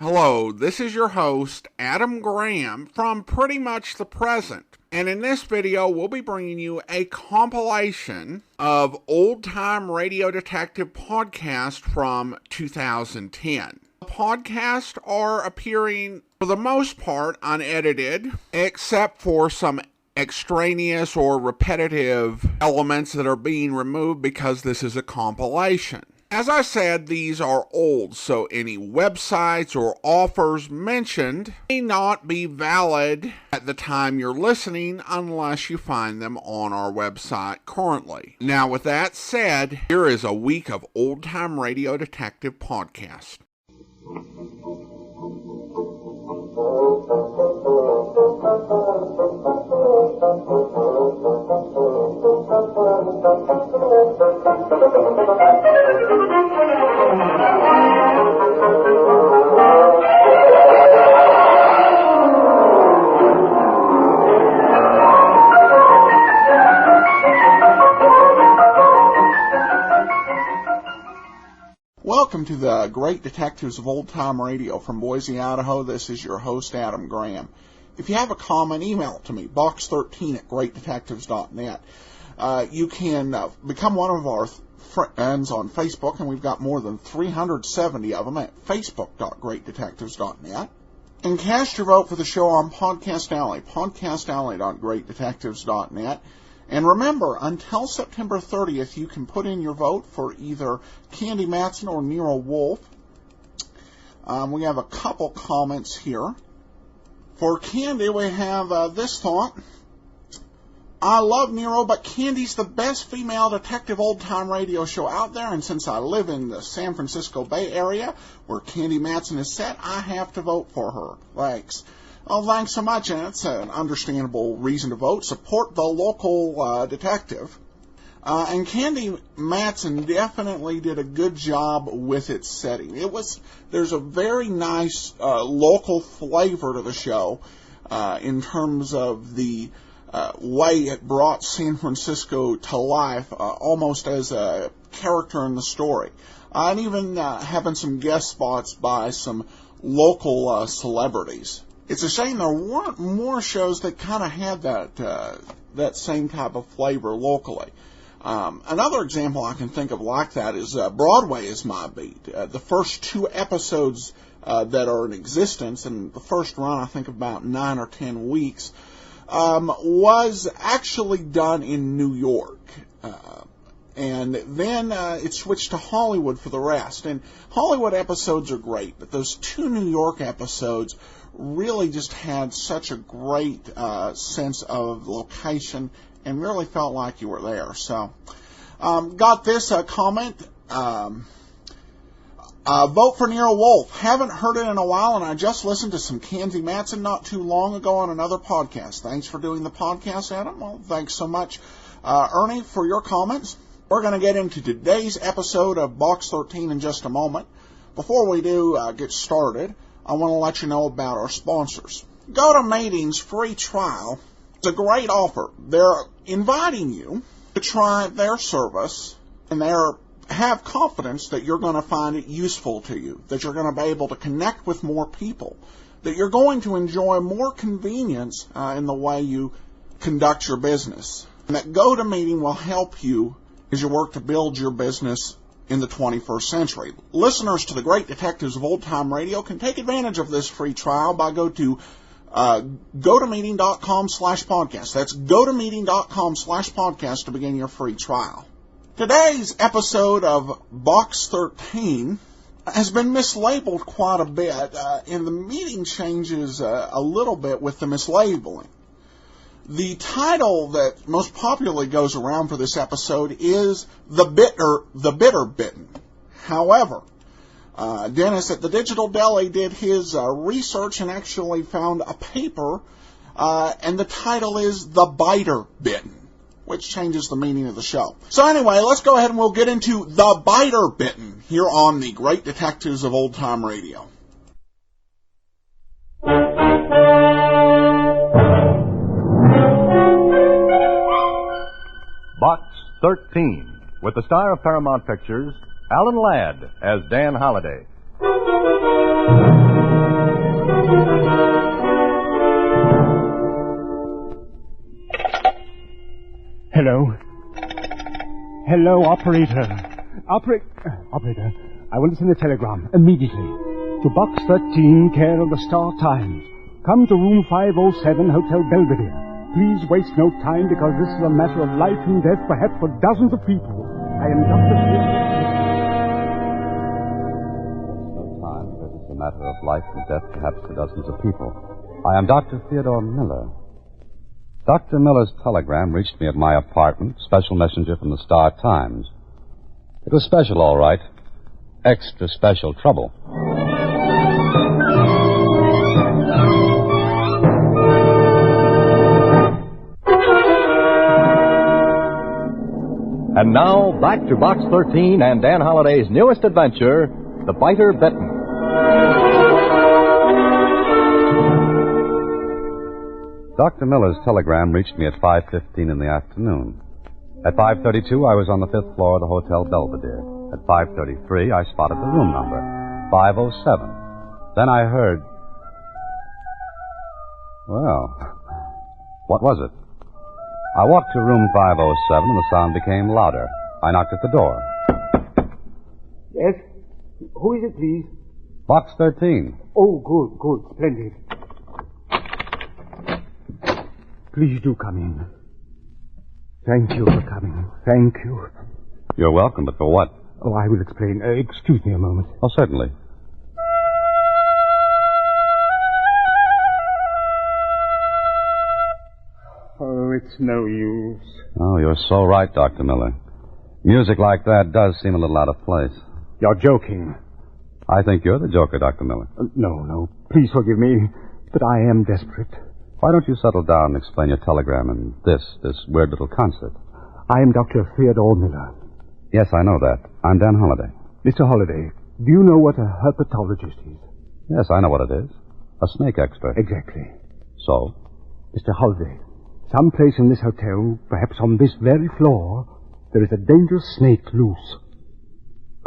Hello, this is your host, Adam Graham, from Pretty Much the Present. And in this video, we'll be bringing you a compilation of old-time radio detective podcasts from 2010. The podcasts are appearing, for the most part, unedited, except for some extraneous or repetitive elements that are being removed because this is a compilation. As I said, these are old, so any websites or offers mentioned may not be valid at the time you're listening unless you find them on our website currently. Now, with that said, here is a week of old-time radio detective podcast. Welcome to the Great Detectives of Old Time Radio from Boise, Idaho. This is your host, Adam Graham. If you have a comment, email it to me, box13@greatdetectives.net. You can become one of our friends on Facebook, and we've got more than 370 of them at facebook.greatdetectives.net. And cast your vote for the show on Podcast Alley, podcastalley.greatdetectives.net. And remember, until September 30th, you can put in your vote for either Candy Matson or Nero Wolfe. We have a couple comments here. For Candy, we have this thought. I love Nero, but Candy's the best female detective old-time radio show out there, and since I live in the San Francisco Bay Area, where Candy Matson is set, I have to vote for her. Thanks. Oh, thanks so much, and it's an understandable reason to vote. Support the local detective. And Candy Matson definitely did a good job with its setting. There's a very nice local flavor to the show in terms of the way it brought San Francisco to life, almost as a character in the story. And even having some guest spots by some local celebrities. It's a shame there weren't more shows that kind of had that same type of flavor locally. Another example I can think of like that is Broadway Is My Beat. The first two episodes that are in existence, and the first run, I think about 9 or 10 weeks, was actually done in New York. And then it switched to Hollywood for the rest. And Hollywood episodes are great, but those two New York episodes really just had such a great sense of location and really felt like you were there. So, got this comment. Vote for Nero Wolfe. Haven't heard it in a while, and I just listened to some Candy Matson not too long ago on another podcast. Thanks for doing the podcast, Adam. Well, thanks so much, Ernie, for your comments. We're going to get into today's episode of Box 13 in just a moment. Before we do get started, I want to let you know about our sponsors. Go to Mating's free trial. It's a great offer. They're inviting you to try their service, and have confidence that you're going to find it useful to you, that you're going to be able to connect with more people, that you're going to enjoy more convenience in the way you conduct your business, and that GoToMeeting will help you as you work to build your business in the 21st century. Listeners to the Great Detectives of Old Time Radio can take advantage of this free trial by go to gotomeeting.com/podcast. That's gotomeeting.com/podcast to begin your free trial. Today's episode of Box 13 has been mislabeled quite a bit, and the meaning changes a little bit with the mislabeling. The title that most popularly goes around for this episode is The Biter Bitten. However, Dennis at the Digital Deli did his research and actually found a paper, and the title is The Biter Bitten, which changes the meaning of the show. So anyway, let's go ahead and we'll get into The Biter Bitten here on the Great Detectives of Old Time Radio. Box 13, with the star of Paramount Pictures, Alan Ladd as Dan Holliday. Hello? Hello, operator. Operator, I want to send a telegram immediately to Box 13, care of the Star Times. Come to room 507, Hotel Belvedere. Please waste no time because this is a matter of life and death, perhaps for dozens of people. I am Dr. No time because it's a matter of life and death, perhaps for dozens of people. I am Dr. Theodore Miller. Dr. Miller's telegram reached me at my apartment, special messenger from the Star Times. It was special, all right. Extra special trouble. And now, back to Box 13 and Dan Holliday's newest adventure, The Biter Bitten. Dr. Miller's telegram reached me at 5:15 in the afternoon. At 5:32, I was on the 5th floor of the Hotel Belvedere. At 5:33, I spotted the room number, 507. Then I heard... Well, what was it? I walked to room 507 and the sound became louder. I knocked at the door. Yes? Who is it, please? Box 13. Oh, good, splendid. Please do come in. Thank you for coming. Thank you. You're welcome, but for what? Oh, I will explain. Excuse me a moment. Oh, certainly. Oh, it's no use. Oh, you're so right, Dr. Miller. Music like that does seem a little out of place. You're joking. I think you're the joker, Dr. Miller. No. Please forgive me, but I am desperate. Why don't you settle down and explain your telegram and this weird little concert? I am Dr. Theodore Miller. Yes, I know that. I'm Dan Holliday. Mr. Holliday, do you know what a herpetologist is? Yes, I know what it is. A snake expert. Exactly. So? Mr. Holliday, someplace in this hotel, perhaps on this very floor, there is a dangerous snake loose.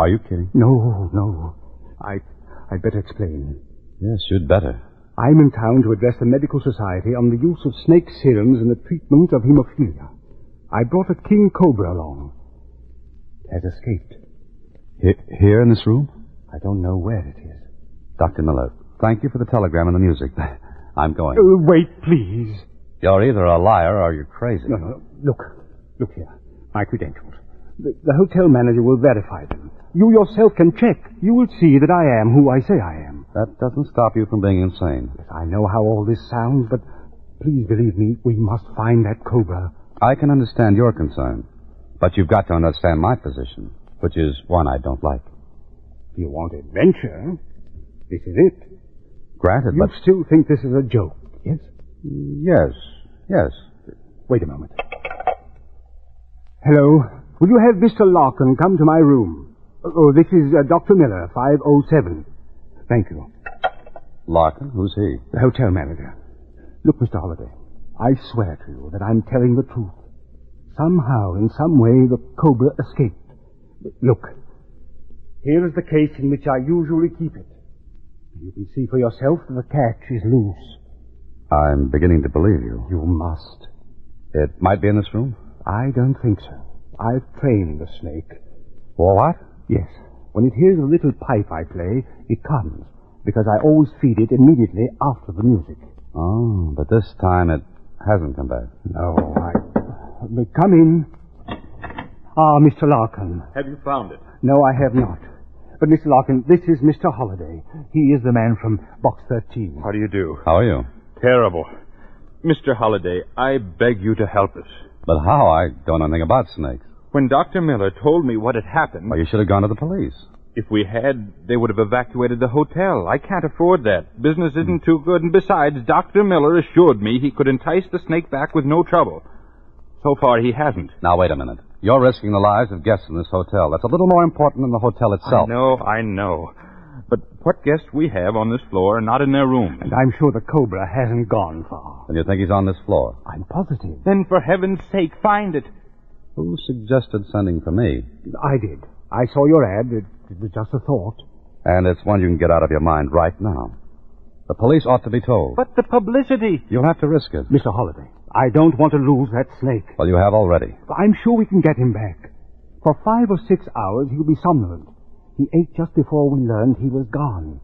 Are you kidding? No. I'd better explain. Yes, you'd better. I'm in town to address the medical society on the use of snake serums in the treatment of hemophilia. I brought a king cobra along. It has escaped. Here in this room? I don't know where it is. Dr. Miller, thank you for the telegram and the music. I'm going. Wait, please. You're either a liar or you're crazy. No. Look here. My credentials. The hotel manager will verify them. You yourself can check. You will see that I am who I say I am. That doesn't stop you from being insane. Yes, I know how all this sounds, but please believe me, we must find that cobra. I can understand your concern, but you've got to understand my position, which is one I don't like. If you want adventure, this is it. Granted, You still think this is a joke, yes? Yes. Wait a moment. Hello? Will you have Mr. Larkin come to my room? Oh, this is Dr. Miller, 507. Thank you. Larkin? Who's he? The hotel manager. Look, Mr. Holliday, I swear to you that I'm telling the truth. Somehow, in some way, the cobra escaped. Look, here is the case in which I usually keep it. You can see for yourself that the catch is loose. I'm beginning to believe you. You must. It might be in this room? I don't think so. I've trained the snake. For what? Yes. When it hears a little pipe I play, it comes, because I always feed it immediately after the music. Oh, but this time it hasn't come back. No, Come in. Ah, Mr. Larkin. Have you found it? No, I have not. But, Mr. Larkin, this is Mr. Holliday. He is the man from Box 13. How do you do? How are you? Terrible. Mr. Holliday, I beg you to help us. But how? I don't know anything about snakes. When Dr. Miller told me what had happened... Well, you should have gone to the police. If we had, they would have evacuated the hotel. I can't afford that. Business isn't too good, and besides, Dr. Miller assured me he could entice the snake back with no trouble. So far, he hasn't. Now, wait a minute. You're risking the lives of guests in this hotel. That's a little more important than the hotel itself. I know. But what guests we have on this floor are not in their rooms. And I'm sure the cobra hasn't gone far. Then you think he's on this floor? I'm positive. Then, for heaven's sake, find it. Who suggested sending for me? I did. I saw your ad. It was just a thought. And it's one you can get out of your mind right now. The police ought to be told. But the publicity. You'll have to risk it. Mr. Holliday, I don't want to lose that snake. Well, you have already. I'm sure we can get him back. For 5 or 6 hours, he'll be somnolent. He ate just before we learned he was gone.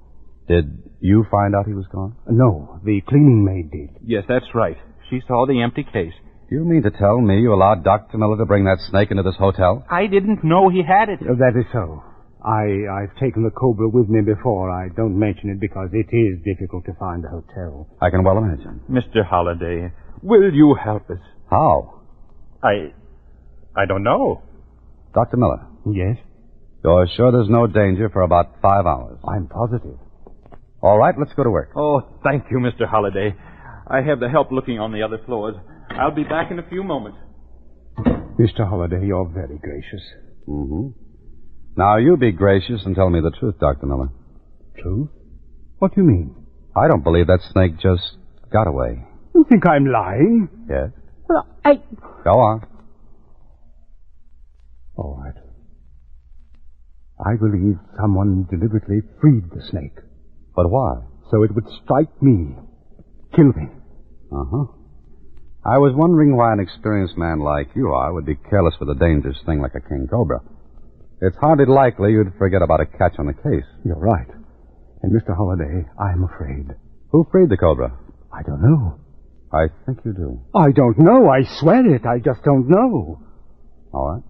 Did you find out he was gone? No, the cleaning maid did. Yes, that's right. She saw the empty case. Do you mean to tell me you allowed Dr. Miller to bring that snake into this hotel? I didn't know he had it. That is so. I've taken the cobra with me before. I don't mention it because it is difficult to find a hotel. I can well imagine. Mr. Holliday, will you help us? How? I don't know. Dr. Miller, Yes? you're sure there's no danger for about 5 hours? I'm positive. All right, let's go to work. Oh, thank you, Mr. Holliday. I have the help looking on the other floors. I'll be back in a few moments. Mr. Holliday, you're very gracious. Mm-hmm. Now, you be gracious and tell me the truth, Dr. Miller. Truth? What do you mean? I don't believe that snake just got away. You think I'm lying? Yes? Well, Go on. All right. I believe someone deliberately freed the snake. But why? So it would strike me. Kill me. Uh-huh. I was wondering why an experienced man like you are would be careless with a dangerous thing like a king cobra. It's hardly likely you'd forget about a catch on the case. You're right. And Mr. Holliday, I'm afraid. Who freed the cobra? I don't know. I think you do. I don't know. I swear it. I just don't know. All right.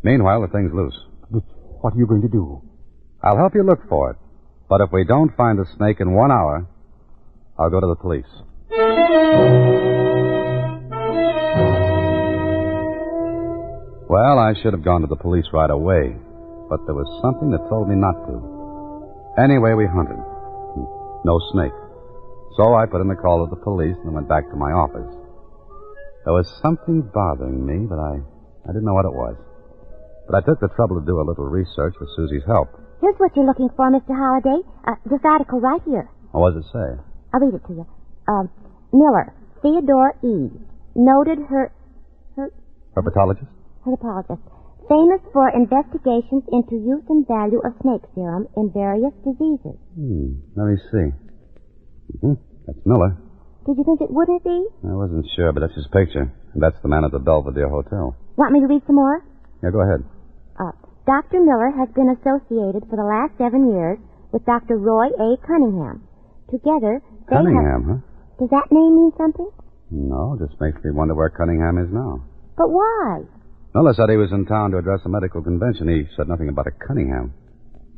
Meanwhile, the thing's loose. But what are you going to do? I'll help you look for it. But if we don't find the snake in 1 hour, I'll go to the police. Well, I should have gone to the police right away, but there was something that told me not to. Anyway, we hunted. No snake. So I put in the call to the police and went back to my office. There was something bothering me, but I didn't know what it was. But I took the trouble to do a little research with Susie's help. Here's what you're looking for, Mr. Holliday. This article right here. What does it say? I'll read it to you. Miller, Theodore E. Noted Herpetologist? herpetologist, famous for investigations into use and value of snake serum in various diseases. Let me see. That's Miller. Did you think it wouldn't be? I wasn't sure, but that's his picture. And that's the man at the Belvedere Hotel. Want me to read some more? Yeah, go ahead. Dr. Miller has been associated for the last 7 years with Dr. Roy A. Cunningham. Together, they Cunningham, huh? Does that name mean something? No, just makes me wonder where Cunningham is now. But why? Miller said he was in town to address a medical convention. He said nothing about a Cunningham.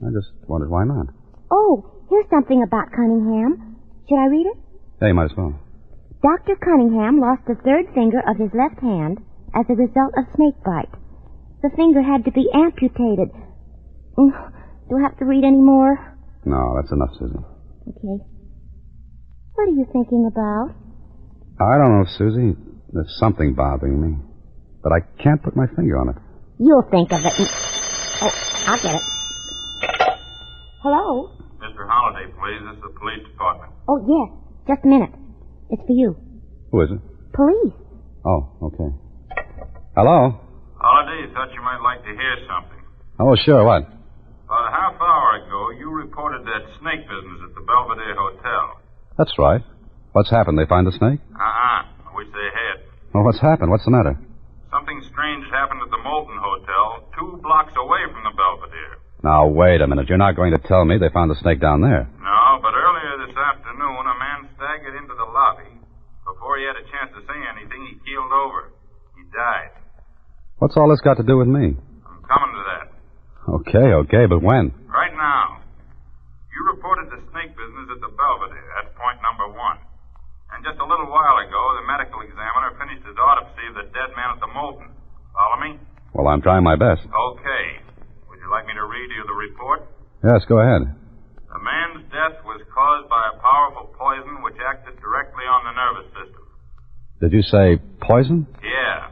I just wondered why not. Oh, here's something about Cunningham. Should I read it? Yeah, you might as well. Dr. Cunningham lost the third finger of his left hand as a result of snake bite. The finger had to be amputated. Do I have to read any more? No, that's enough, Susie. Okay. What are you thinking about? I don't know, Susie. There's something bothering me. But I can't put my finger on it. You'll think of it. Oh, I'll get it. Hello? Mr. Holliday, please. This is the police department. Oh, yes. Just a minute. It's for you. Who is it? Police. Oh, okay. Hello? Holliday, thought you might like to hear something. Oh, sure, what? About a half hour ago, you reported that snake business at the Belvedere Hotel. That's right. What's happened? They find the snake? I wish they had. Well, what's happened? What's the matter? Something strange happened at the Moulton Hotel, 2 blocks away from the Belvedere. Now, wait a minute. You're not going to tell me they found the snake down there. No, but earlier this afternoon, a man staggered into the lobby. Before he had a chance to say anything, he keeled over. He died. What's all this got to do with me? I'm coming to that. Okay, but when? Right now. You reported the snake business at the Belvedere. That's point number 1. And just a little while ago, the medical examiner finished his autopsy of the dead man at the Moulton. Follow me? Well, I'm trying my best. Okay. Would you like me to read you the report? Yes, go ahead. The man's death was caused by a powerful poison which acted directly on the nervous system. Did you say poison? Yeah.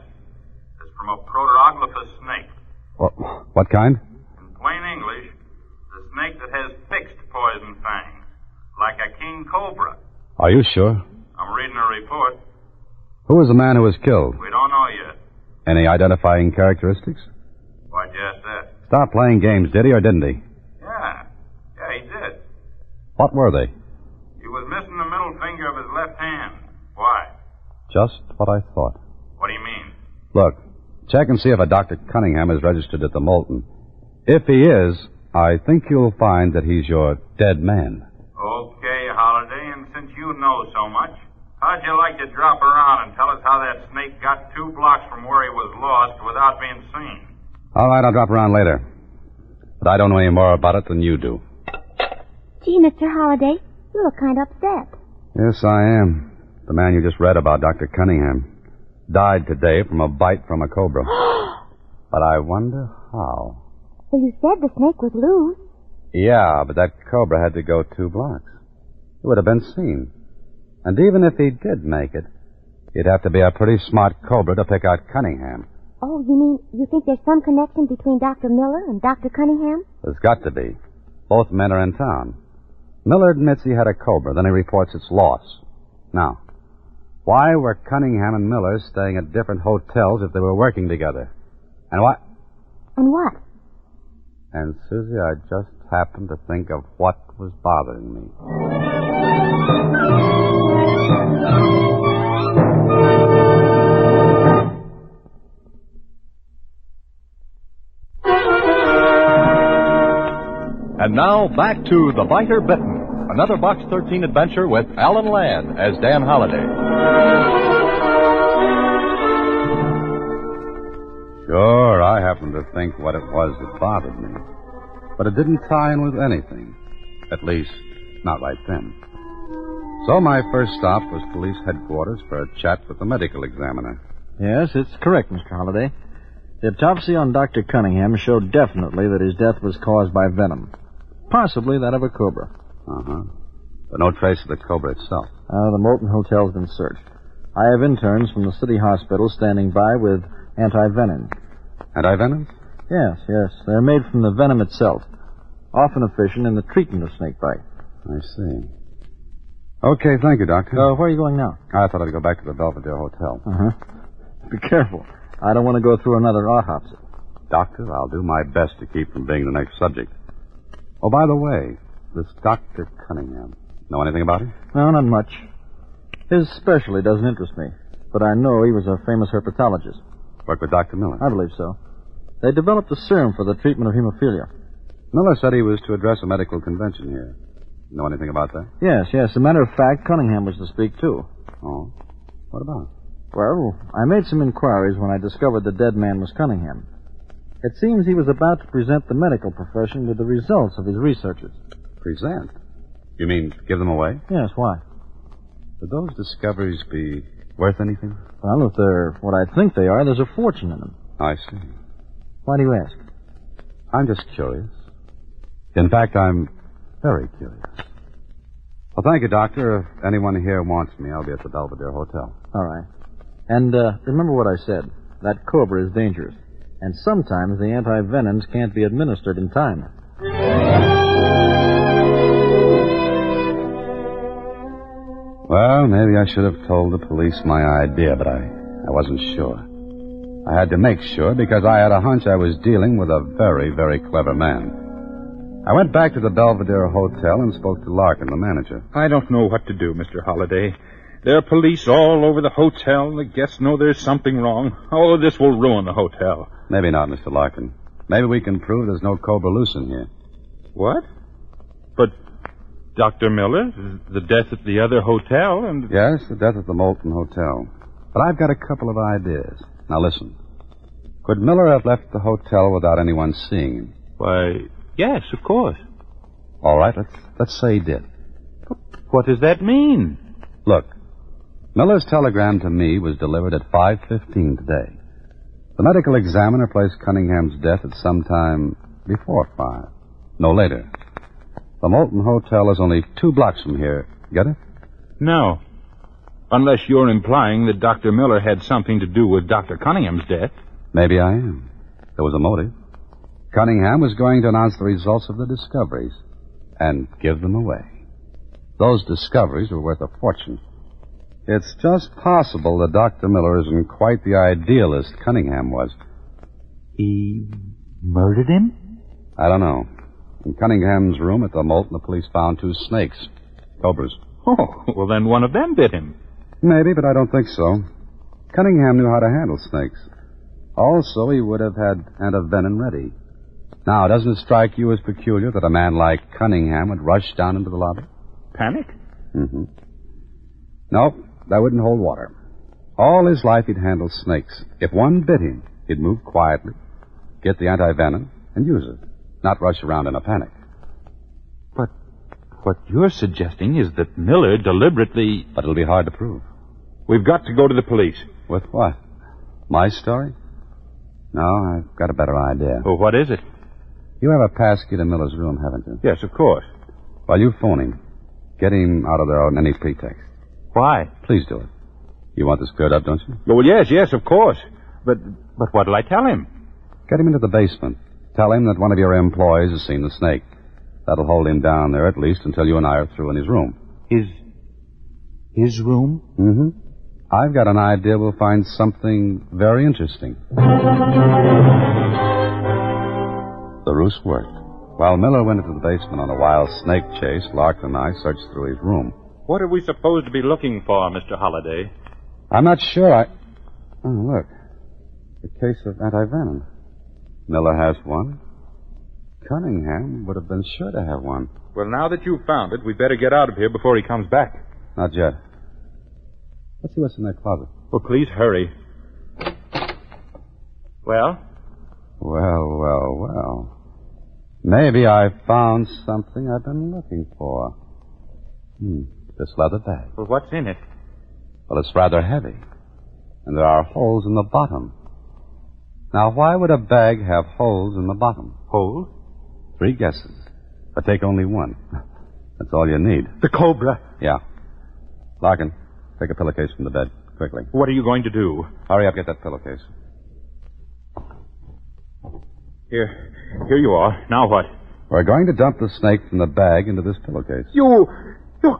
It's from a proteroglifous snake. What kind? In plain English, the snake that has fixed poison fangs, like a king cobra. Are you sure? I'm reading a report. Who was the man who was killed? We don't know yet. Any identifying characteristics? Why'd you ask that? Stop playing games, did he or didn't he? Yeah, he did. What were they? He was missing the middle finger of his left hand. Why? Just what I thought. What do you mean? Look, check and see if a Dr. Cunningham is registered at the Moulton. If he is, I think you'll find that he's your dead man. Okay, Holiday, and since you know so much, how'd you like to drop around and tell us how that snake got 2 blocks from where he was lost without being seen? All right, I'll drop around later. But I don't know any more about it than you do. Gee, Mr. Holiday, you look kind of upset. Yes, I am. The man you just read about, Dr. Cunningham, died today from a bite from a cobra. But I wonder how. Well, you said the snake was loose. Yeah, but that cobra had to go 2 blocks. It would have been seen. And even if he did make it, he'd have to be a pretty smart cobra to pick out Cunningham. Oh, you mean you think there's some connection between Dr. Miller and Dr. Cunningham? There's got to be. Both men are in town. Miller admits he had a cobra, then he reports its loss. Now, why were Cunningham and Miller staying at different hotels if they were working together? And what? And what? And, Suzie, I just happened to think of what was bothering me. And now, back to The Biter Bitten, another Box 13 adventure with Alan Ladd as Dan Holliday. Sure, I happened to think what it was that bothered me. But it didn't tie in with anything. At least, not right then. So my first stop was police headquarters for a chat with the medical examiner. Yes, it's correct, Mr. Holliday. The autopsy on Dr. Cunningham showed definitely that his death was caused by venom. Possibly that of a cobra. Uh-huh. But no trace of the cobra itself. The Moulton Hotel's been searched. I have interns from the city hospital standing by with anti-venom. Anti-venom? Yes. They're made from the venom itself, often efficient in the treatment of snake bite. I see. Okay, thank you, Doctor. Where are you going now? I thought I'd go back to the Belvedere Hotel. Uh-huh. Be careful. I don't want to go through another autopsy. Doctor, I'll do my best to keep from being the next subject. Oh, by the way, this Dr. Cunningham, know anything about him? No, not much. His specialty doesn't interest me, but I know he was a famous herpetologist. Worked with Dr. Miller? I believe so. They developed a serum for the treatment of hemophilia. Miller said he was to address a medical convention here. Know anything about that? Yes. As a matter of fact, Cunningham was to speak, too. Oh? What about? Well, I made some inquiries when I discovered the dead man was Cunningham. It seems he was about to present the medical profession with the results of his researches. Present? You mean give them away? Yes, why? Would those discoveries be worth anything? Well, if they're what I think they are, there's a fortune in them. I see. Why do you ask? I'm just curious. In fact, I'm very curious. Well, thank you, Doctor. If anyone here wants me, I'll be at the Belvedere Hotel. All right. And remember what I said. That cobra is dangerous. And sometimes the anti-venoms can't be administered in time. Well, maybe I should have told the police my idea, but I wasn't sure. I had to make sure because I had a hunch I was dealing with a very, very clever man. I went back to the Belvedere Hotel and spoke to Larkin, the manager. I don't know what to do, Mr. Holliday. There are police all over the hotel, and the guests know there's something wrong. Oh, this will ruin the hotel. Maybe not, Mr. Larkin. Maybe we can prove there's no cobra loose in here. What? But Dr. Miller, the death at the other hotel, and... Yes, the death at the Moulton Hotel. But I've got a couple of ideas. Now, listen. Could Miller have left the hotel without anyone seeing him? Why, yes, of course. All right, let's say he did. But what does that mean? Look, Miller's telegram to me was delivered at 5:15 today. The medical examiner placed Cunningham's death at some time before 5. No later. The Moulton Hotel is only 2 blocks from here. Get it? No. Unless you're implying that Dr. Miller had something to do with Dr. Cunningham's death. Maybe I am. There was a motive. Cunningham was going to announce the results of the discoveries and give them away. Those discoveries were worth a fortune. It's just possible that Dr. Miller isn't quite the idealist Cunningham was. He murdered him? I don't know. In Cunningham's room at the Moulton, the police found 2 snakes. Cobras. Oh, well, then one of them bit him. Maybe, but I don't think so. Cunningham knew how to handle snakes. Also, he would have had antivenom ready. Now, doesn't it strike you as peculiar that a man like Cunningham would rush down into the lobby? Panic? Mm-hmm. No, that wouldn't hold water. All his life he'd handled snakes. If one bit him, he'd move quietly, get the antivenom, and use it. Not rush around in a panic. But what you're suggesting is that Miller deliberately... But it'll be hard to prove. We've got to go to the police. With what? My story? No, I've got a better idea. Well, what is it? You have a pass key to Miller's room, haven't you? Yes, of course. Well, you phone him. Get him out of there on any pretext. Why? Please do it. You want this cleared up, don't you? Well, yes, of course. But what'll I tell him? Get him into the basement. Tell him that one of your employees has seen the snake. That'll hold him down there at least until you and I are through in his room. His room? Mm-hmm. I've got an idea we'll find something very interesting. The ruse worked. While Miller went into the basement on a wild snake chase, Lark and I searched through his room. What are we supposed to be looking for, Mr. Holliday? I'm not sure. Oh, look. A case of antivenom. Miller has one. Cunningham would have been sure to have one. Well, now that you've found it, we'd better get out of here before he comes back. Not yet. Let's see what's in that closet. Well, please hurry. Well? Well. Maybe I found something I've been looking for. This leather bag. Well, what's in it? Well, it's rather heavy. And there are holes in the bottom. Now, why would a bag have holes in the bottom? Holes? 3 guesses. But take only one. That's all you need. The cobra. Yeah. Larkin, take a pillowcase from the bed, quickly. What are you going to do? Hurry up, get that pillowcase. Here you are. Now what? We're going to dump the snake from the bag into this pillowcase. You're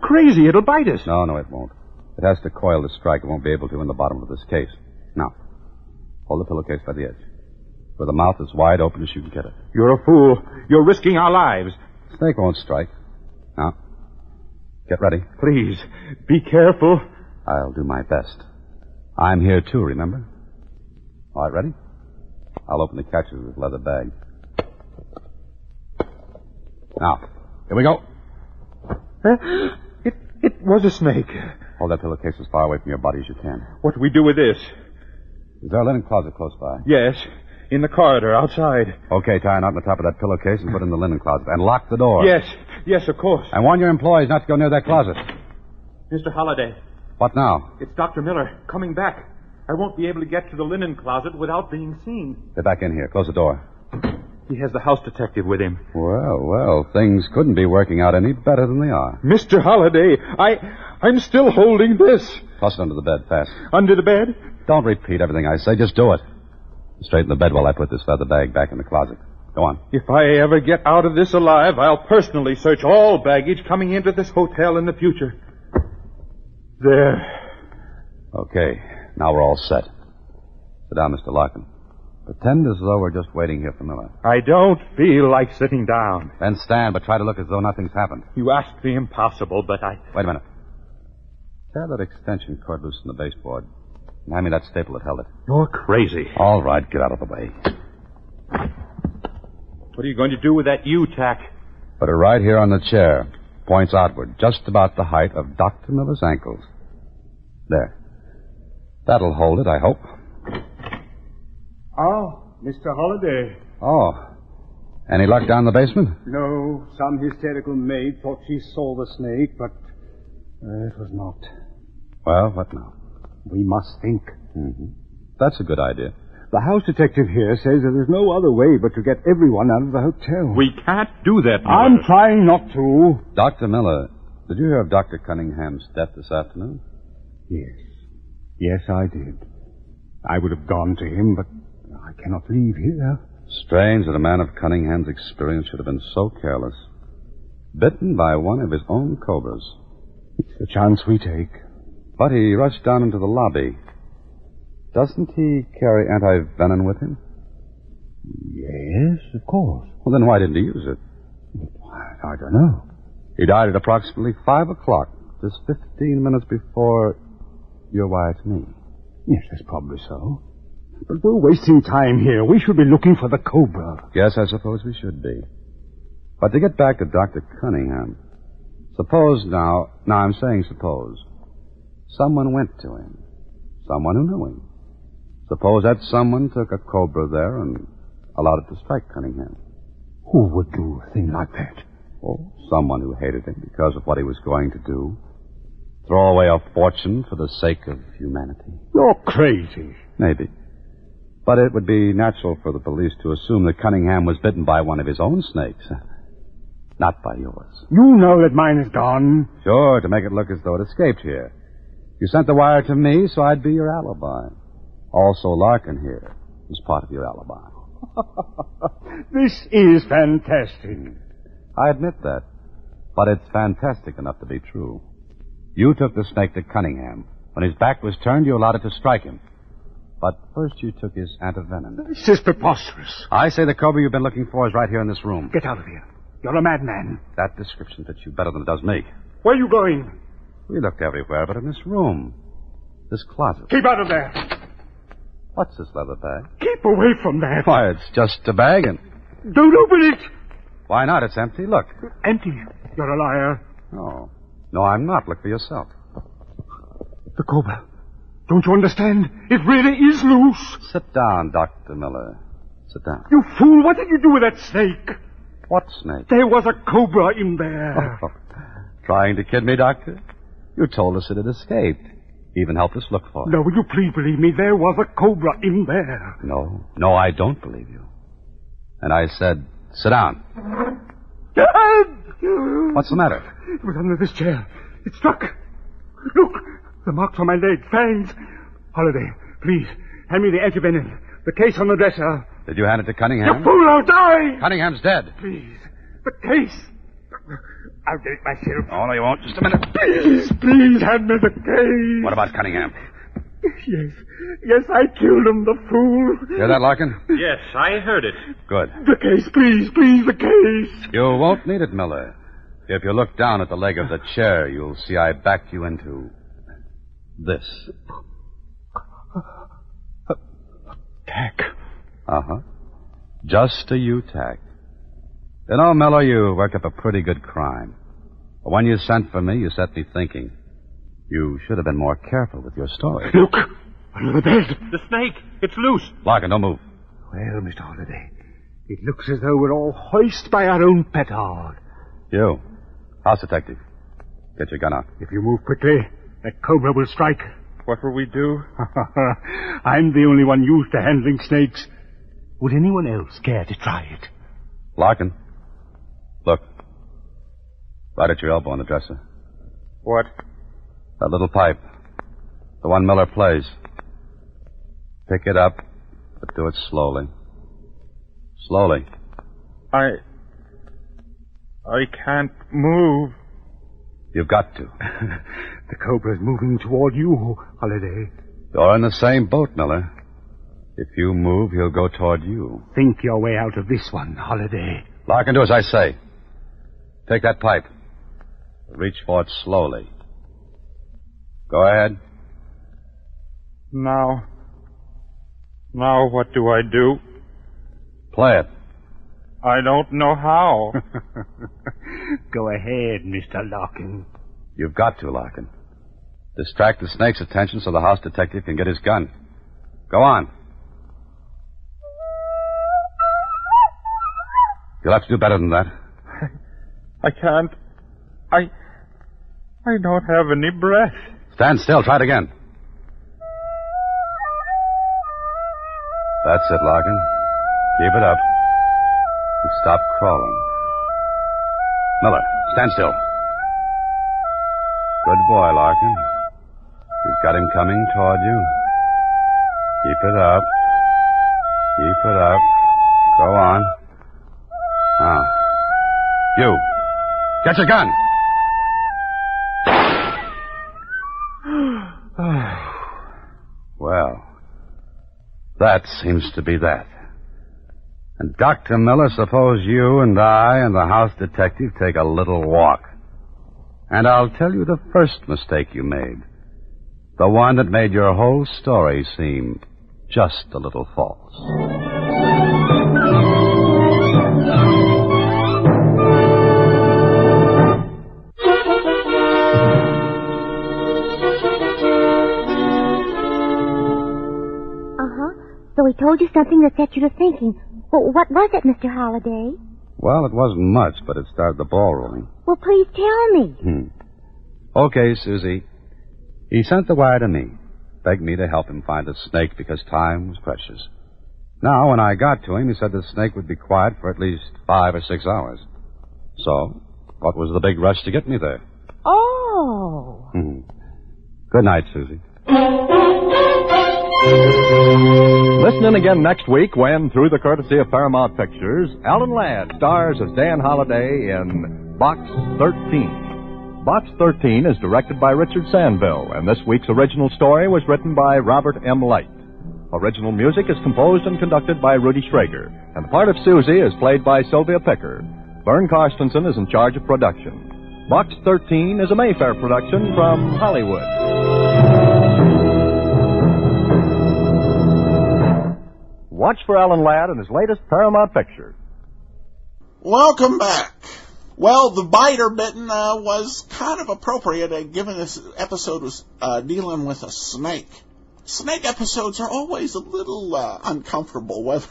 crazy. It'll bite us. No, it won't. It has to coil to strike. It won't be able to in the bottom of this case. Now, hold the pillowcase by the edge. Where the mouth is wide open as you can get it. You're a fool. You're risking our lives. Snake won't strike. Now, get ready. Please, be careful. I'll do my best. I'm here too, remember? All right, ready? I'll open the catches of this leather bag. Now, here we go. It was a snake. Hold that pillowcase as far away from your body as you can. What do we do with this? Is there a linen closet close by? Yes, in the corridor outside. Okay, tie a knot on the top of that pillowcase and put it in the linen closet. And lock the door. Yes, of course. And warn your employees not to go near that closet. Mr. Holliday. What now? It's Dr. Miller coming back. I won't be able to get to the linen closet without being seen. Get back in here. Close the door. He has the house detective with him. Well, things couldn't be working out any better than they are. Mr. Holliday, I'm still holding this. Toss it under the bed, fast. Under the bed? Don't repeat everything I say. Just do it. Straighten the bed while I put this leather bag back in the closet. Go on. If I ever get out of this alive, I'll personally search all baggage coming into this hotel in the future. There. Okay. Now we're all set. Sit down, Mr. Larkin. Pretend as though we're just waiting here for Miller. I don't feel like sitting down. Then stand, but try to look as though nothing's happened. You asked the impossible, but I... Wait a minute. Tear that extension cord loose from the baseboard. And hand me that staple that held it. You're crazy. All right, get out of the way. What are you going to do with that U-tack? Put it right here on the chair. Points outward, just about the height of Dr. Miller's ankles. There. That'll hold it, I hope. Oh, Mr. Holliday. Oh. Any luck down the basement? No, some hysterical maid thought she saw the snake, but it was not. Well, what now? We must think. Mm-hmm. That's a good idea. The house detective here says that there's no other way but to get everyone out of the hotel. We can't do that, Miller. I'm trying not to. Dr. Miller, did you hear of Dr. Cunningham's death this afternoon? Yes, I did. I would have gone to him, but I cannot leave here. Strange that a man of Cunningham's experience should have been so careless. Bitten by one of his own cobras. It's the chance we take. But he rushed down into the lobby. Doesn't he carry anti-venom with him? Yes, of course. Well, then why didn't he use it? I don't know. He died at approximately 5 o'clock, just 15 minutes before... your wire to me. Yes, that's probably so. But we're wasting time here. We should be looking for the cobra. Yes, I suppose we should be. But to get back to Dr. Cunningham, suppose now I'm saying suppose, someone went to him. Someone who knew him. Suppose that someone took a cobra there and allowed it to strike Cunningham. Who would do a thing like that? Oh, someone who hated him because of what he was going to do. Throw away a fortune for the sake of humanity. You're crazy. Maybe. But it would be natural for the police to assume that Cunningham was bitten by one of his own snakes. Not by yours. You know that mine is gone. Sure, to make it look as though it escaped here. You sent the wire to me, so I'd be your alibi. Also, Larkin here was part of your alibi. This is fantastic. I admit that. But it's fantastic enough to be true. You took the snake to Cunningham. When his back was turned, you allowed it to strike him. But first you took his antivenom. This is preposterous. I say the cobra you've been looking for is right here in this room. Get out of here. You're a madman. That description fits you better than it does me. Where are you going? We looked everywhere but in this room. This closet. Keep out of there. What's this leather bag? Keep away from that. Why, it's just a bag and... Don't open it. Why not? It's empty. Look. Empty. You're a liar. No. No, I'm not. Look for yourself. The cobra. Don't you understand? It really is loose. Sit down, Dr. Miller. Sit down. You fool. What did you do with that snake? What snake? There was a cobra in there. Trying to kid me, Doctor? You told us it had escaped. Even helped us look for it. No, will you please believe me? There was a cobra in there. No, I don't believe you. And I said, sit down. What's the matter? It was under this chair. It struck. Look, the marks on my leg, fangs. Holiday, please, hand me the antivenom. The case on the dresser. Did you hand it to Cunningham? You fool, I'll die! Cunningham's dead. Please, the case. I'll get it myself. Oh, no, you won't. Just a minute. Please, hand me the case. What about Cunningham? Yes, I killed him, the fool. Hear that, Larkin? Yes, I heard it. Good. The case, please, the case. You won't need it, Miller. If you look down at the leg of the chair, you'll see I backed you into this. Tack. Uh-huh. Just a U-tack. You know, Miller, you worked up a pretty good crime. But when you sent for me, you set me thinking. You should have been more careful with your story. Look, under the bed. The snake. It's loose. Larkin, don't move. Well, Mr. Holliday, it looks as though we're all hoist by our own petard. You, house detective, get your gun out. If you move quickly, that cobra will strike. What will we do? I'm the only one used to handling snakes. Would anyone else care to try it? Larkin, look. Right at your elbow on the dresser. What? That little pipe. The one Miller plays. Pick it up, but do it slowly. Slowly. I can't move. You've got to. The cobra's moving toward you, Holiday. You're in the same boat, Miller. If you move, he'll go toward you. Think your way out of this one, Holiday. Larkin, do as I say. Take that pipe. Reach for it slowly. Go ahead. Now what do I do? Play it. I don't know how. Go ahead, Mr. Larkin. You've got to, Larkin. Distract the snake's attention so the house detective can get his gun. Go on. You'll have to do better than that. I can't. I don't have any breath. Stand still. Try it again. That's it, Larkin. Keep it up. He stopped crawling. Miller, stand still. Good boy, Larkin. You've got him coming toward you. Keep it up. Keep it up. Go on. Now. You. Get your gun. Well, that seems to be that. And Dr. Miller, suppose you and I and the house detective take a little walk. And I'll tell you the first mistake you made. The one that made your whole story seem just a little false. So he told you something that set you to thinking. Well, what was it, Mr. Holliday? Well, it wasn't much, but it started the ball rolling. Well, please tell me. Okay, Susie. He sent the wire to me, begged me to help him find the snake because time was precious. Now, when I got to him, he said the snake would be quiet for at least 5 or 6 hours. So, what was the big rush to get me there? Oh. Good night, Susie. Listen in again next week when, through the courtesy of Paramount Pictures, Alan Ladd stars as Dan Holliday in Box 13. Box 13 is directed by Richard Sandville, and this week's original story was written by Robert M. Light. Original music is composed and conducted by Rudy Schrager, and the part of Susie is played by Sylvia Picker. Vern Karstensen is in charge of production. Box 13 is a Mayfair production from Hollywood. Watch for Alan Ladd and his latest Paramount picture. Welcome back. Well, the Biter Bitten was kind of appropriate, given this episode was dealing with a snake. Snake episodes are always a little uncomfortable, whether...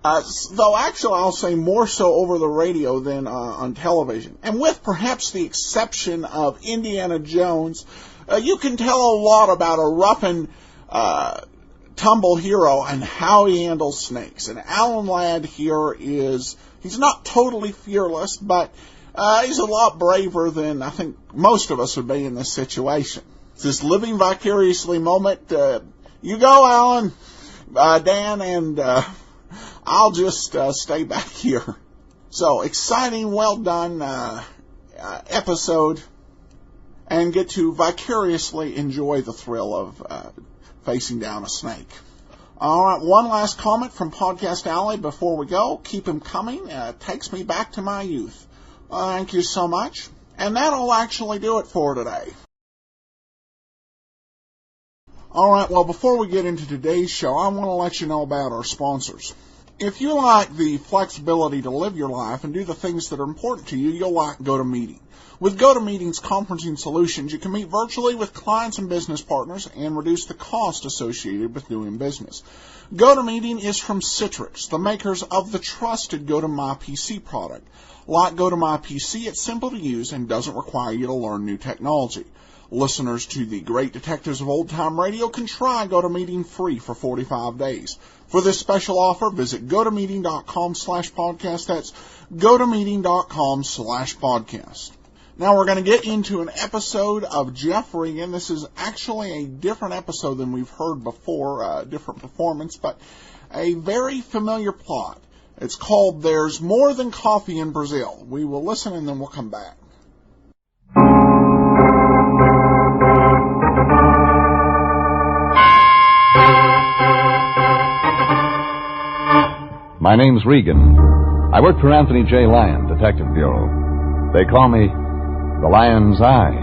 though actually I'll say more so over the radio than on television. And with perhaps the exception of Indiana Jones, you can tell a lot about a rough and tumble hero and how he handles snakes. And Alan Ladd here he's not totally fearless, but he's a lot braver than I think most of us would be in this situation. It's this living vicariously moment. You go, Alan, Dan, and I'll just stay back here. So, exciting, well done episode, and get to vicariously enjoy the thrill of facing down a snake. All right, one last comment from Podcast Alley before we go. Keep them coming. Takes me back to my youth. Thank you so much. And that'll actually do it for today. All right, well, before we get into today's show, I want to let you know about our sponsors. If you like the flexibility to live your life and do the things that are important to you, you'll like GoToMeeting. With GoToMeeting's conferencing solutions, you can meet virtually with clients and business partners and reduce the cost associated with doing business. GoToMeeting is from Citrix, the makers of the trusted GoToMyPC product. Like GoToMyPC, it's simple to use and doesn't require you to learn new technology. Listeners to the great detectives of old-time radio can try GoToMeeting free for 45 days. For this special offer, visit GoToMeeting.com/podcast. That's GoToMeeting.com/podcast. Now we're going to get into an episode of Jeff Regan. This is actually a different episode than we've heard before, a different performance, but a very familiar plot. It's called There's More Than Coffee in Brazil. We will listen and then we'll come back. My name's Regan. I work for Anthony J. Lyon, Detective Bureau. They call me the Lion's Eye.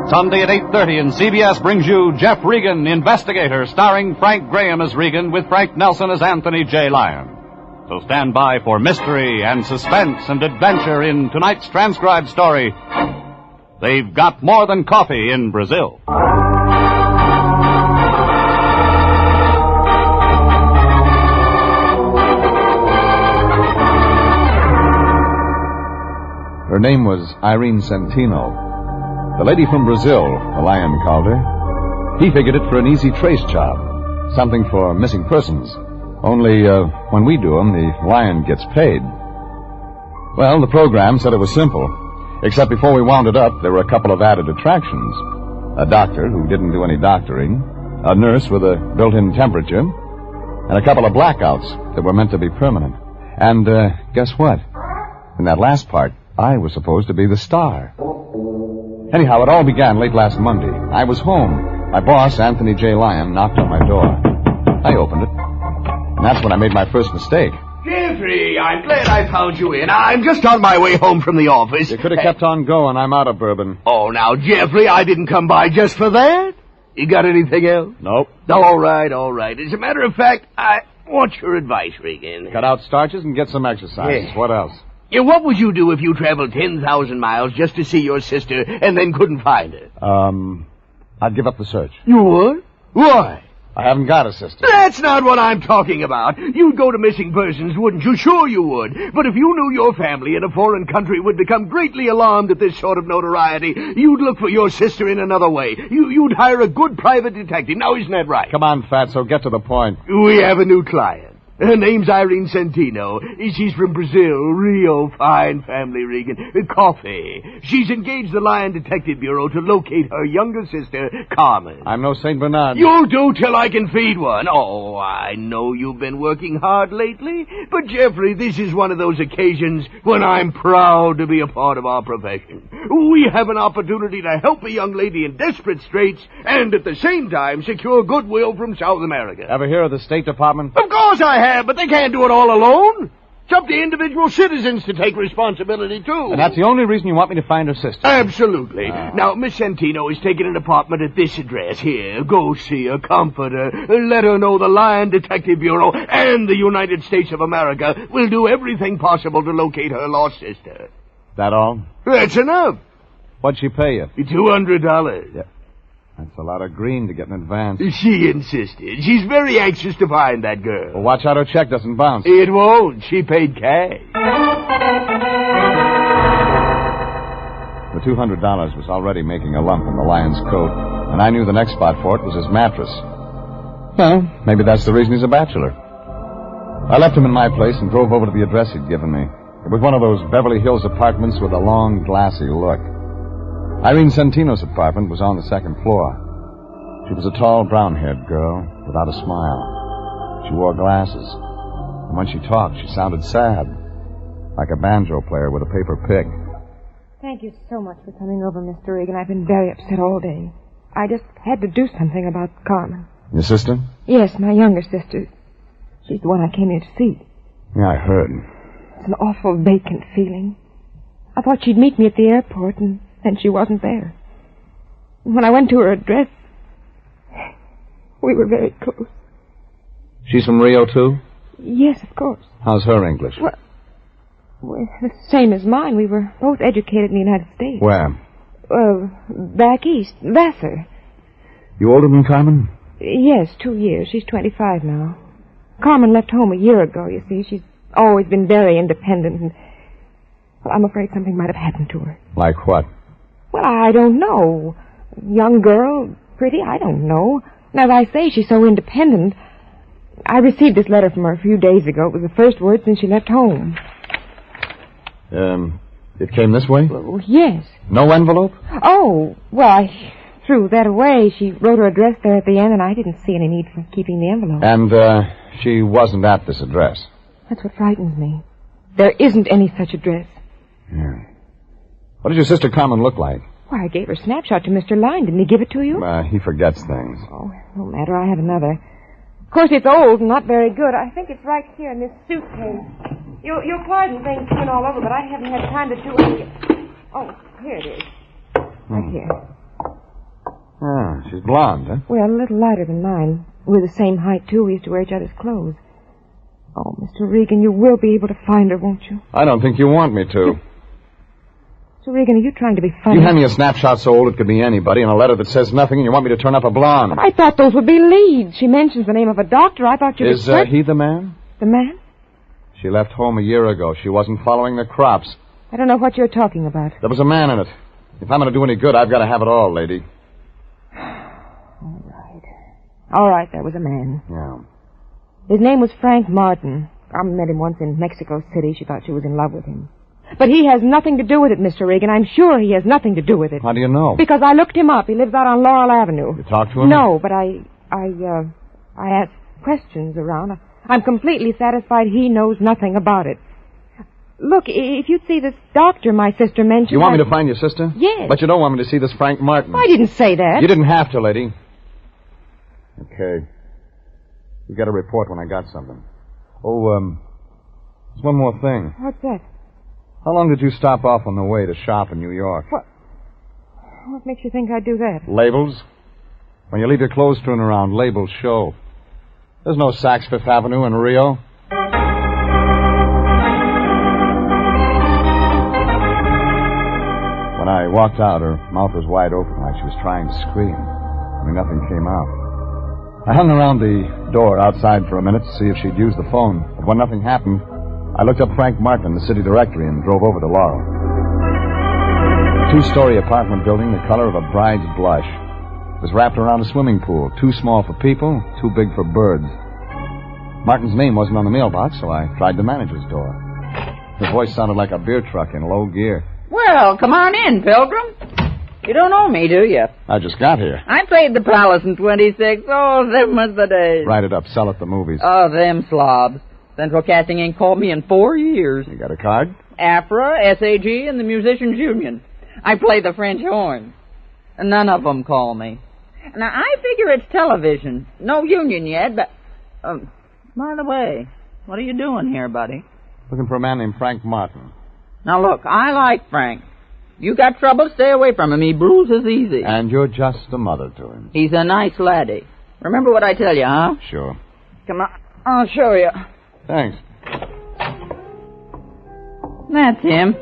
Sunday at 8:30, and CBS brings you Jeff Regan, Investigator, starring Frank Graham as Regan with Frank Nelson as Anthony J. Lyon. So stand by for mystery and suspense and adventure in tonight's transcribed story, They've Got More Than Coffee in Brazil. Her name was Irene Centino. The lady from Brazil, the Lion called her. He figured it for an easy trace job, something for missing persons. Only, when we do them, the Lion gets paid. Well, the program said it was simple. Except before we wound it up, there were a couple of added attractions. A doctor who didn't do any doctoring, a nurse with a built-in temperature, and a couple of blackouts that were meant to be permanent. And, guess what? In that last part, I was supposed to be the star. Anyhow, it all began late last Monday. I was home. My boss, Anthony J. Lyon, knocked on my door. I opened it. And that's when I made my first mistake. Jeffrey, I'm glad I found you in. I'm just on my way home from the office. You could have kept on going. I'm out of bourbon. Oh, now, Jeffrey, I didn't come by just for that. You got anything else? Nope. All right. As a matter of fact, I want your advice, Regan. Cut out starches and get some exercise. Yeah. What else? Yeah, what would you do if you traveled 10,000 miles just to see your sister and then couldn't find her? I'd give up the search. You would? Why? I haven't got a sister. That's not what I'm talking about. You'd go to missing persons, wouldn't you? Sure you would. But if you knew your family in a foreign country would become greatly alarmed at this sort of notoriety, you'd look for your sister in another way. You'd hire a good private detective. Now, isn't that right? Come on, Fatso, get to the point. We have a new client. Her name's Irene Centino. She's from Brazil. Real fine family, Regan. Coffee. She's engaged the Lyon Detective Bureau to locate her younger sister, Carmen. I'm no St. Bernard. You'll do till I can feed one. Oh, I know you've been working hard lately, but Jeffrey, this is one of those occasions when I'm proud to be a part of our profession. We have an opportunity to help a young lady in desperate straits and at the same time secure goodwill from South America. Ever hear of the State Department? Of course I have, but they can't do it all alone. It's up to individual citizens to take responsibility, too. And that's the only reason you want me to find her sister? Absolutely. Now, Miss Centino is taking an apartment at this address. Here, go see her, comfort her, let her know the Lyon Detective Bureau and the United States of America will do everything possible to locate her lost sister. That all? That's enough. What'd she pay you? $200. Yeah. That's a lot of green to get in advance. She insisted. She's very anxious to find that girl. Well, watch out her check doesn't bounce. It won't. She paid cash. The $200 was already making a lump in the lion's coat, and I knew the next spot for it was his mattress. Well, maybe that's the reason he's a bachelor. I left him in my place and drove over to the address he'd given me. It was one of those Beverly Hills apartments with a long, glassy look. Irene Centino's apartment was on the second floor. She was a tall, brown-haired girl without a smile. She wore glasses. And when she talked, she sounded sad, like a banjo player with a paper pick. Thank you so much for coming over, Mr. Regan. I've been very upset all day. I just had to do something about Carmen. Your sister? Yes, my younger sister. She's the one I came here to see. Yeah, I heard. It's an awful vacant feeling. I thought she'd meet me at the airport, and then she wasn't there. When I went to her address, we were very close. She's from Rio, too? Yes, of course. How's her English? Well, the same as mine. We were both educated in the United States. Where? Back east. Vassar. You older than Carmen? Yes, 2 years. She's 25 now. Carmen left home a year ago, you see. She's always been very independent, and well, I'm afraid something might have happened to her. Like what? Well, I don't know. Young girl, pretty, I don't know. And as I say, she's so independent. I received this letter from her a few days ago. It was the first word since she left home. It came this way? Well, yes. No envelope? Oh, well, I threw that away. She wrote her address there at the end, and I didn't see any need for keeping the envelope. And, she wasn't at this address? That's what frightens me. There isn't any such address. Yeah. What does your sister Carmen look like? Why, I gave her a snapshot to Mr. Lyon. Didn't he give it to you? He forgets things. Oh, no matter. I have another. Of course, it's old and not very good. I think it's right here in this suitcase. You'll pardon things being all over, but I haven't had time to do any... Oh, here it is. Right here. Ah, she's blonde, huh? Well, a little lighter than mine. We're the same height, too. We used to wear each other's clothes. Oh, Mr. Regan, you will be able to find her, won't you? I don't think you want me to. Mr. Regan, are you trying to be funny? You hand me a snapshot so old it could be anybody and a letter that says nothing, and you want me to turn up a blonde. But I thought those would be leads. She mentions the name of a doctor. I thought you Is he the man? The man? She left home a year ago. She wasn't following the crops. I don't know what you're talking about. There was a man in it. If I'm going to do any good, I've got to have it all, lady. All right, there was a man. Yeah. His name was Frank Martin. I met him once in Mexico City. She thought she was in love with him. But he has nothing to do with it, Mr. Regan. I'm sure he has nothing to do with it. How do you know? Because I looked him up. He lives out on Laurel Avenue. You talked to him? No, but I asked questions around. I'm completely satisfied he knows nothing about it. Look, if you'd see this doctor my sister mentioned... You want me to find your sister? Yes. But you don't want me to see this Frank Martin. I didn't say that. You didn't have to, lady. Okay. You got a report when I got something. Oh, There's one more thing. What's that? How long did you stop off on the way to shop in New York? What makes you think I'd do that? Labels. When you leave your clothes strewn around, labels show. There's no Saks Fifth Avenue in Rio. When I walked out, her mouth was wide open, like she was trying to scream. Nothing came out. I hung around the door outside for a minute to see if she'd use the phone. But when nothing happened, I looked up Frank Martin in the city directory and drove over to Laurel. A 2-story apartment building the color of a bride's blush. It was wrapped around a swimming pool, too small for people, too big for birds. Martin's name wasn't on the mailbox, so I tried the manager's door. His voice sounded like a beer truck in low gear. Well, come on in, Pilgrim. You don't know me, do you? I just got here. I played the Palace in 26. Oh, them was the days. Write it up, sell at the movies. Oh, them slobs. Central Casting ain't called me in 4 years. You got a card? AFRA, SAG, and the Musicians Union. I play the French horn. And none of them call me. Now, I figure it's television. No union yet, but... by the way, what are you doing here, buddy? Looking for a man named Frank Martin. Now, look, I like Frank. You got trouble, stay away from him. He bruises easy. And you're just a mother to him. He's a nice laddie. Remember what I tell you, huh? Sure. Come on, I'll show you. Thanks. That's him.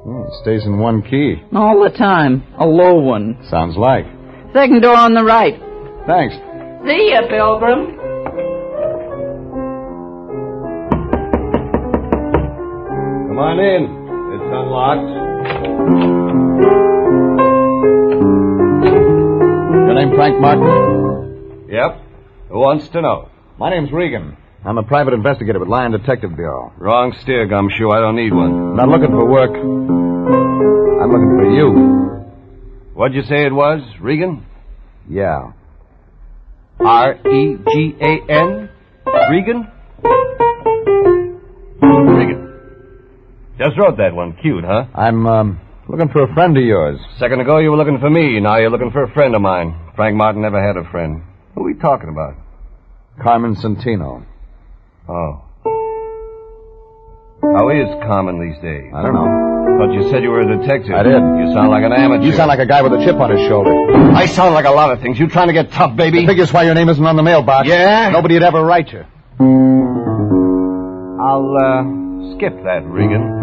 He stays in one key. All the time. A low one. Sounds like. Second door on the right. Thanks. See ya, Pilgrim. Come on in. It's unlocked. Your name Frank Martin? Yep. Who wants to know? My name's Regan. I'm a private investigator with Lyon Detective Bureau. Wrong steer, Gumshoe. I don't need one. Not looking for work. I'm looking for you. What'd you say it was, Regan? Yeah. R-E-G-A-N? Regan? Regan. Just wrote that one. Cute, huh? I'm, looking for a friend of yours. A second ago, you were looking for me. Now you're looking for a friend of mine. Frank Martin never had a friend. Who are we talking about? Carmen Centino. Oh. How is Carmen these days? I don't know. Thought you said you were a detective. I did. You sound like an amateur. You sound like a guy with a chip on his shoulder. I sound like a lot of things. You trying to get tough, baby? I figure's why your name isn't on the mailbox. Yeah? Nobody'd ever write you. I'll, skip that, Regan.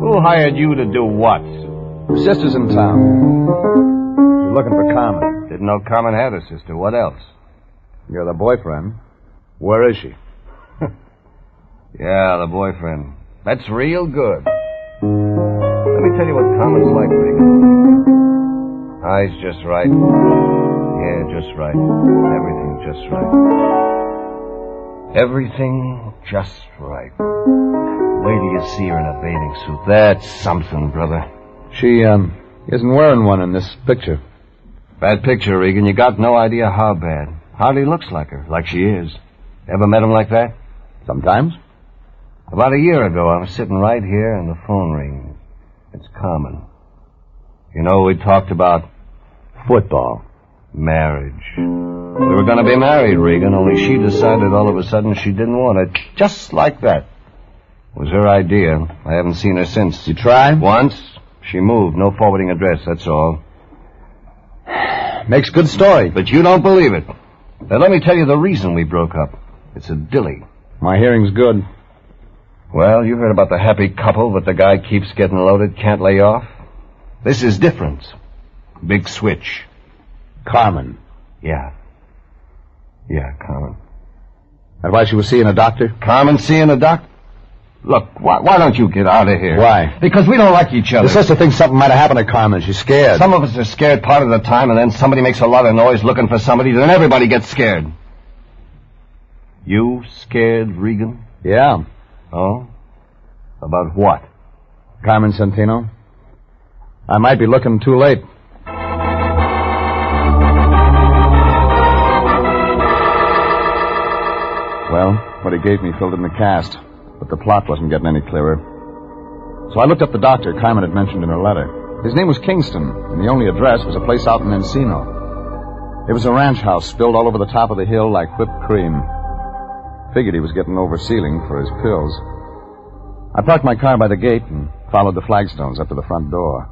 Who hired you to do what? Your sister's in town. She's looking for Carmen. Didn't know Carmen had a sister. What else? You're the boyfriend. Where is she? Yeah, the boyfriend. That's real good. Let me tell you what Carmen's like, Regan. Eyes just right. Hair just right. Everything just right. Everything just right. Wait till you see her in a bathing suit. That's something, brother. She, isn't wearing one in this picture. Bad picture, Regan. You got no idea how bad. Hardly looks like her, like she is. Ever met him like that? Sometimes. About a year ago, I was sitting right here and the phone rings. It's Carmen. You know, we talked about football, marriage. We were going to be married, Regan, only she decided all of a sudden she didn't want it. Just like that. It was her idea. I haven't seen her since. You tried? Once. She moved. No forwarding address, that's all. Makes good story. But you don't believe it. Now, let me tell you the reason we broke up. It's a dilly. My hearing's good. Well, you heard about the happy couple that the guy keeps getting loaded, can't lay off? This is different. Big switch. Carmen. Yeah. Yeah, Carmen. That's why she was seeing a doctor? Carmen seeing a doctor? Look, why don't you get out of here? Why? Because we don't like each other. The sister thinks something might have happened to Carmen. She's scared. Some of us are scared part of the time, and then somebody makes a lot of noise looking for somebody, then everybody gets scared. You scared, Regan? Yeah. Oh? About what? Carmen Centino. I might be looking too late. Well, what he gave me filled in the cast, but the plot wasn't getting any clearer. So I looked up the doctor Carmen had mentioned in her letter. His name was Kingston, and the only address was a place out in Encino. It was a ranch house built all over the top of the hill like whipped cream. Figured he was getting over ceiling for his pills. I parked my car by the gate and followed the flagstones up to the front door.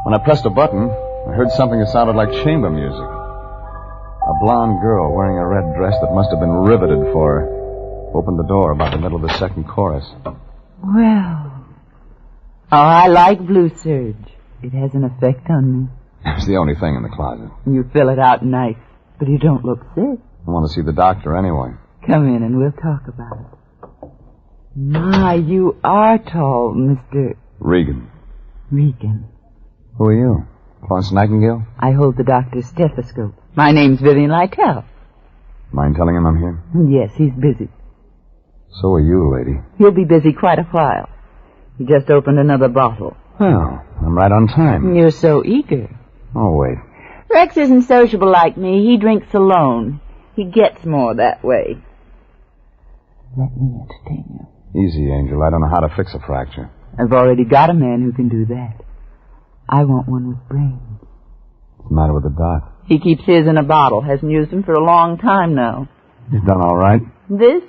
When I pressed a button, I heard something that sounded like chamber music. A blonde girl wearing a red dress that must have been riveted for her opened the door about the middle of the second chorus. Well, I like blue serge. It has an effect on me. It's the only thing in the closet. You fill it out nice, but you don't look sick. I want to see the doctor anyway. Come in and we'll talk about it. My, you are tall, Mr. Regan. Regan. Who are you? Florence Nightingale? I hold the doctor's stethoscope. My name's Vivian Lytell. Mind telling him I'm here? Yes, he's busy. So are you, lady. He'll be busy quite a while. He just opened another bottle. Well, I'm right on time. You're so eager. Oh, wait. Rex isn't sociable like me. He drinks alone. He gets more that way. Let me entertain you. Easy, Angel. I don't know how to fix a fracture. I've already got a man who can do that. I want one with brains. What's the matter with the doc? He keeps his in a bottle. Hasn't used him for a long time now. He's done all right. This?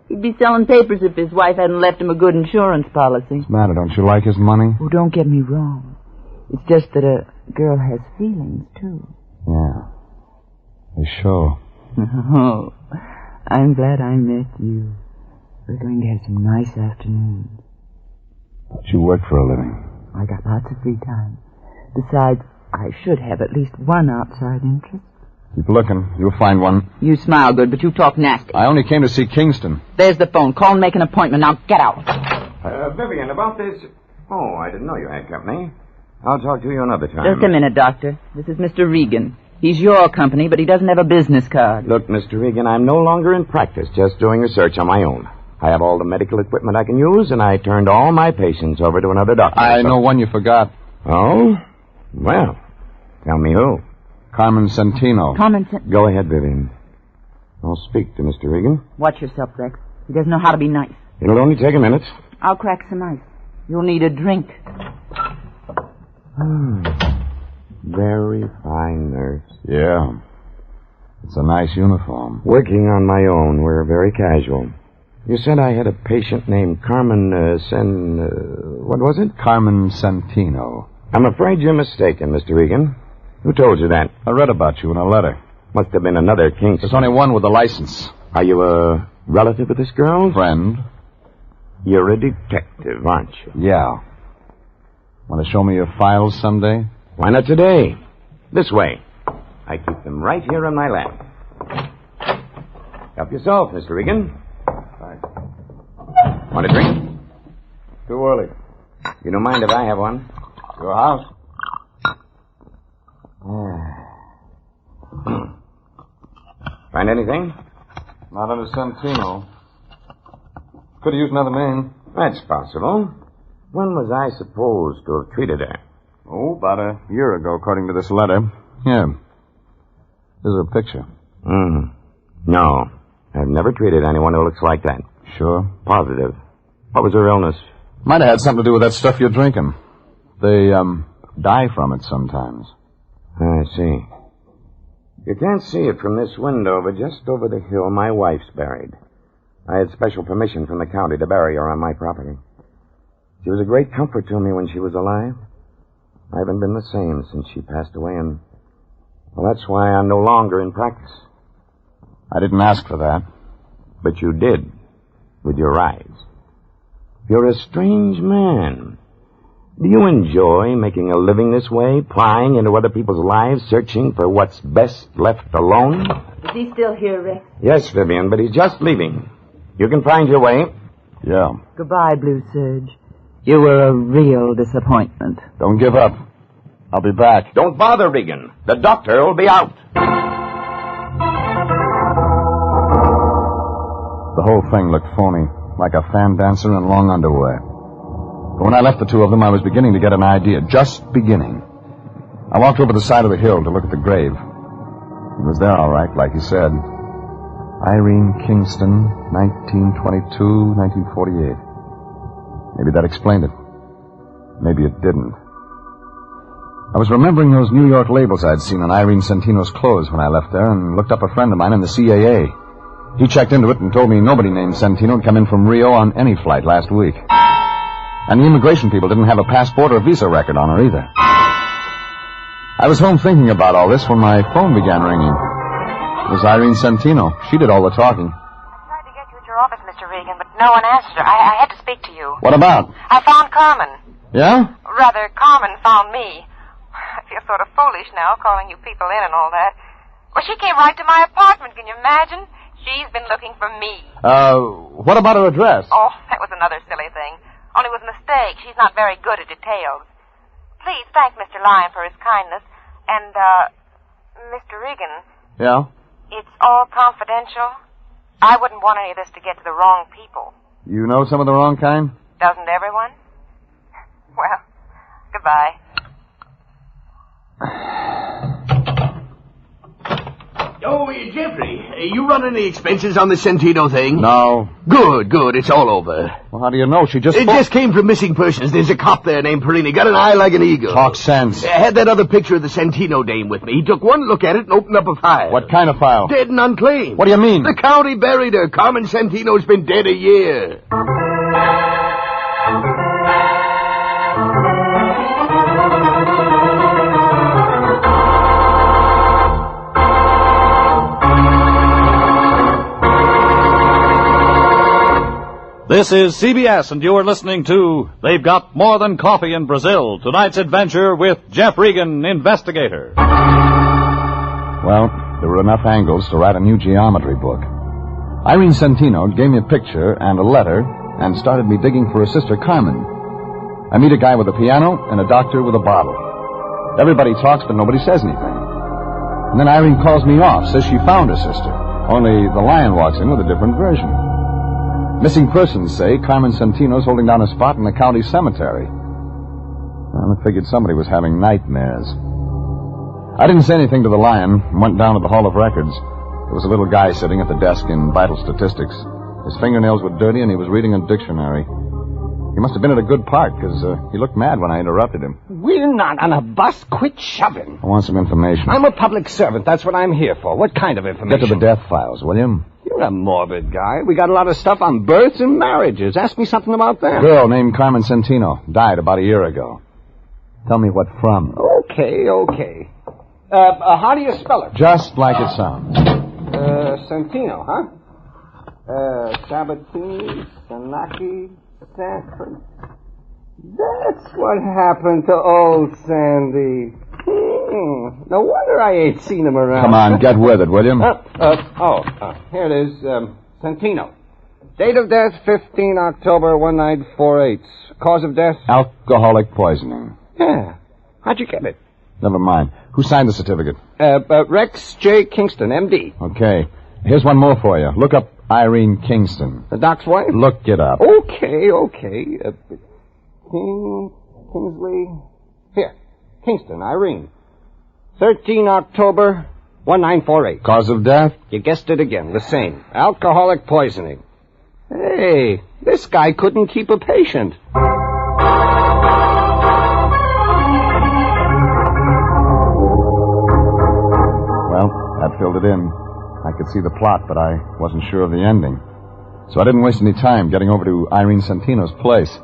He'd be selling papers if his wife hadn't left him a good insurance policy. What's the matter? Don't you like his money? Oh, don't get me wrong. It's just that a girl has feelings, too. Yeah. They show. Oh, I'm glad I met you. We're going to have some nice afternoons. But you work for a living. I got lots of free time. Besides, I should have at least one outside interest. Keep looking. You'll find one. You smile good, but you talk nasty. I only came to see Kingston. There's the phone. Call and make an appointment. Now get out. Vivian, about this... Oh, I didn't know you had company. I'll talk to you another time. Just a minute, Doctor. This is Mr. Regan. He's your company, but he doesn't have a business card. Look, Mr. Regan, I'm no longer in practice, just doing research on my own. I have all the medical equipment I can use, and I turned all my patients over to another doctor. I know one you forgot. Oh? Well, tell me who. Carmen Centino. Go ahead, Vivian. I'll speak to Mr. Regan. Watch yourself, Rex. He doesn't know how to be nice. It'll only take a minute. I'll crack some ice. You'll need a drink. Very fine, nurse. Yeah. It's a nice uniform. Working on my own. We're very casual. You said I had a patient named Carmen, what was it? Carmen Centino. I'm afraid you're mistaken, Mr. Regan. Who told you that? I read about you in a letter. Must have been another Kingston. There's only one with a license. Are you a relative of this girl? Friend. You're a detective, aren't you? Yeah. Want to show me your files someday? Why not today? This way. I keep them right here on my lap. Help yourself, Mr. Regan. Thanks. Want a drink? Too early. You don't mind if I have one? Your house? Find anything? Not under Centino. Could have used another man. That's possible. When was I supposed to have treated her? Oh, about a year ago, according to this letter. Here. Here's her picture. No. I've never treated anyone who looks like that. Sure? Positive. What was her illness? Might have had something to do with that stuff you're drinking. They, die from it sometimes. I see. You can't see it from this window, but just over the hill, my wife's buried. I had special permission from the county to bury her on my property. She was a great comfort to me when she was alive. I haven't been the same since she passed away, and... well, that's why I'm no longer in practice. I didn't ask for that. But you did, with your eyes. You're a strange man. Do you enjoy making a living this way, prying into other people's lives, searching for what's best left alone? Is he still here, Rex? Yes, Vivian, but he's just leaving. You can find your way. Yeah. Goodbye, Blue Serge. You were a real disappointment. Don't give up. I'll be back. Don't bother, Regan. The doctor will be out. The whole thing looked phony, like a fan dancer in long underwear. But when I left the two of them, I was beginning to get an idea. Just beginning. I walked over the side of the hill to look at the grave. He was there all right, like he said. Irene Kingston, 1922, 1948. Maybe that explained it. Maybe it didn't. I was remembering those New York labels I'd seen on Irene Centino's clothes when I left there and looked up a friend of mine in the CAA. He checked into it and told me nobody named Centino had come in from Rio on any flight last week. And the immigration people didn't have a passport or visa record on her either. I was home thinking about all this when my phone began ringing. It was Irene Centino. She did all the talking. I tried to get you at your office, Mr. Regan, but no one answered. I had to speak to you. What about? I found Carmen. Yeah? Rather, Carmen found me. I feel sort of foolish now, calling you people in and all that. Well, she came right to my apartment, can you imagine? She's been looking for me. What about her address? Oh, that was another silly thing. Only it was a mistake. She's not very good at details. Please thank Mr. Lyon for his kindness. And, Mr. Regan. Yeah? It's all confidential. I wouldn't want any of this to get to the wrong people. You know some of the wrong kind? Doesn't everyone? Well, goodbye. Oh, Jeffrey, you run any expenses on the Centino thing? No. Good. It's all over. Well, how do you know? She just... It just came from missing persons. There's a cop there named Perini. Got an eye like an eagle. Talk sense. I had that other picture of the Centino dame with me. He took one look at it and opened up a file. What kind of file? Dead and unclaimed. What do you mean? The county buried her. Carmen Centino's been dead a year. This is CBS, and you are listening to They've Got More Than Coffee in Brazil, tonight's adventure with Jeff Regan, investigator. Well, there were enough angles to write a new geometry book. Irene Centino gave me a picture and a letter and started me digging for her sister Carmen. I meet a guy with a piano and a doctor with a bottle. Everybody talks, but nobody says anything. And then Irene calls me off, says she found her sister, only the Lyon walks in with a different version. Missing persons say Carmen Centino's holding down a spot in the county cemetery. Well, I figured somebody was having nightmares. I didn't say anything to the Lyon and went down to the Hall of Records. There was a little guy sitting at the desk in vital statistics. His fingernails were dirty and he was reading a dictionary. He must have been at a good part, because he looked mad when I interrupted him. We're not on a bus. Quit shoving. I want some information. I'm a public servant. That's what I'm here for. What kind of information? Get to the death files, will you? You're a morbid guy. We got a lot of stuff on births and marriages. Ask me something about that. A girl named Carmen Centino died about a year ago. Tell me what from. Okay. How do you spell it? Just like it sounds. Centino, huh? Sabatini, Sanaki, Sanford. That's what happened to old Sandy. No wonder I ain't seen him around. Come on, get with it, will you? Here it is. Centino. Date of death, 15 October 1948. Cause of death? Alcoholic poisoning. Yeah. How'd you get it? Never mind. Who signed the certificate? Rex J. Kingston, M.D. Okay. Here's one more for you. Look up Irene Kingston. The doc's wife? Look it up. Okay. Kingsley. Here. Kingston, Irene. 13 October 1948. Cause of death? You guessed it again. The same. Alcoholic poisoning. Hey, this guy couldn't keep a patient. Well, that filled it in. I could see the plot, but I wasn't sure of the ending. So I didn't waste any time getting over to Irene Centino's place.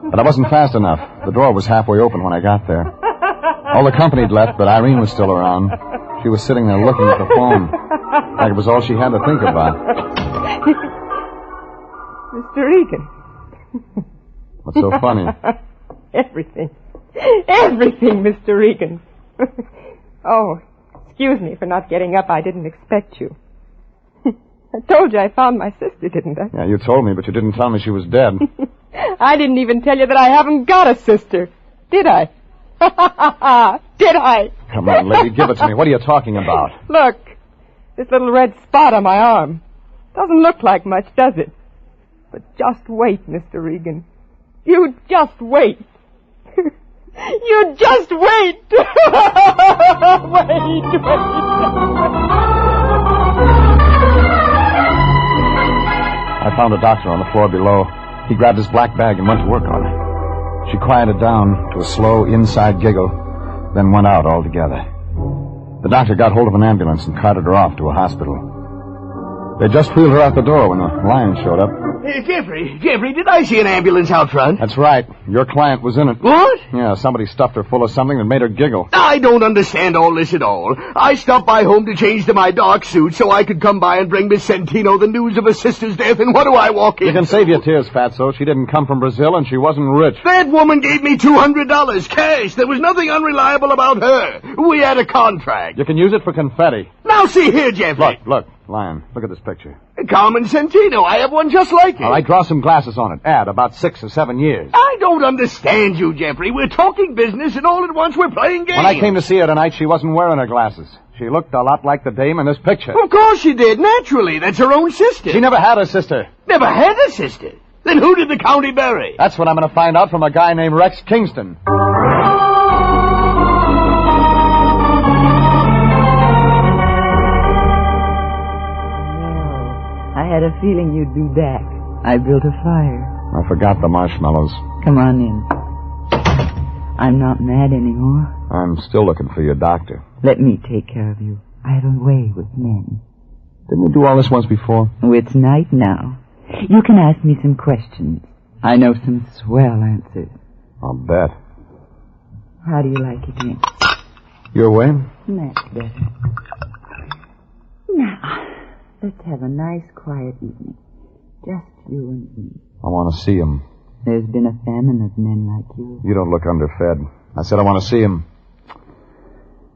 But I wasn't fast enough. The door was halfway open when I got there. All the company had left, but Irene was still around. She was sitting there looking at the phone, like it was all she had to think about. Mr. Regan. What's so funny? Everything, Mr. Regan. Oh, excuse me for not getting up. I didn't expect you. I told you I found my sister, didn't I? Yeah, you told me, but you didn't tell me she was dead. I didn't even tell you that I haven't got a sister, did I? Did I? Come on, lady, give it to me. What are you talking about? Look, this little red spot on my arm. Doesn't look like much, does it? But just wait, Mr. Regan. You just wait. You just wait. Wait. I found a doctor on the floor below. He grabbed his black bag and went to work on it. She quieted down to a slow inside giggle, then went out altogether. The doctor got hold of an ambulance and carted her off to a hospital. They just wheeled her out the door when the Lion showed up. Jeffrey, did I see an ambulance out front? That's right. Your client was in it. What? Yeah, somebody stuffed her full of something that made her giggle. I don't understand all this at all. I stopped by home to change to my dark suit so I could come by and bring Miss Santino the news of her sister's death, and what do I walk in? You can save your tears, Fatso. She didn't come from Brazil, and she wasn't rich. That woman gave me $200 cash. There was nothing unreliable about her. We had a contract. You can use it for confetti. Now see here, Jeffrey. Look, Lion, look at this picture. Carmen Santino. I have one just like it. All right, draw some glasses on it. Add about 6 or 7 years. I don't understand you, Jeffrey. We're talking business, and all at once we're playing games. When I came to see her tonight, she wasn't wearing her glasses. She looked a lot like the dame in this picture. Of course she did, naturally. That's her own sister. She never had a sister. Never had a sister? Then who did the county bury? That's what I'm going to find out from a guy named Rex Kingston. I had a feeling you'd be back. I built a fire. I forgot the marshmallows. Come on in. I'm not mad anymore. I'm still looking for your doctor. Let me take care of you. I have a way with men. Didn't you do all this once before? Oh, it's night now. You can ask me some questions. I know some swell answers. I'll bet. How do you like it, Jim? Your way? That's better. Now, let's have a nice, quiet evening. Just you and me. I want to see him. There's been a famine of men like you. You don't look underfed. I said I want to see him.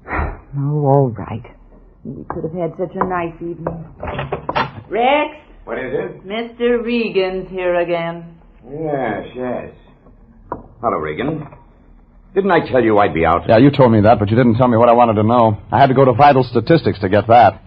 Oh, all right. We could have had such a nice evening. Rex? What is it? Mr. Regan's here again. Yes. Hello, Regan. Didn't I tell you I'd be out? Yeah, you told me that, but you didn't tell me what I wanted to know. I had to go to Vital Statistics to get that.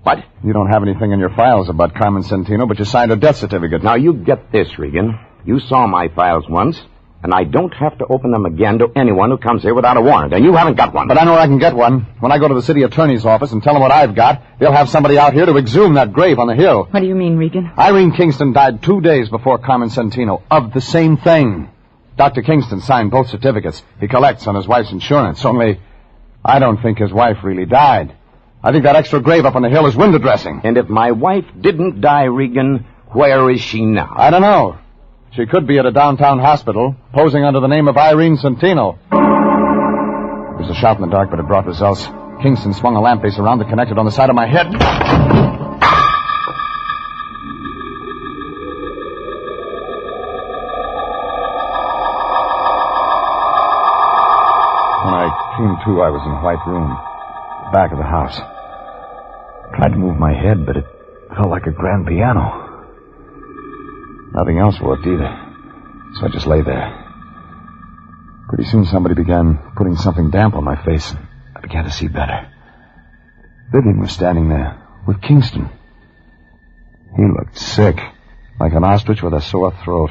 What? You don't have anything in your files about Carmen Santino, but you signed a death certificate. Now, you get this, Regan. You saw my files once, and I don't have to open them again to anyone who comes here without a warrant, and you haven't got one. But I know I can get one. When I go to the city attorney's office and tell them what I've got, they'll have somebody out here to exhume that grave on the hill. What do you mean, Regan? Irene Kingston died 2 days before Carmen Santino of the same thing. Dr. Kingston signed both certificates. He collects on his wife's insurance, only I don't think his wife really died. I think that extra grave up on the hill is window dressing. And if my wife didn't die, Regan, where is she now? I don't know. She could be at a downtown hospital, posing under the name of Irene Santino. It was a shot in the dark, but it brought results. Kingston swung a lamp base around that connected on the side of my head. When I came to, I was in a white room, back of the house. Tried to move my head, but it felt like a grand piano. Nothing else worked either, so I just lay there. Pretty soon somebody began putting something damp on my face, and I began to see better. Vivian was standing there with Kingston. He looked sick, like an ostrich with a sore throat.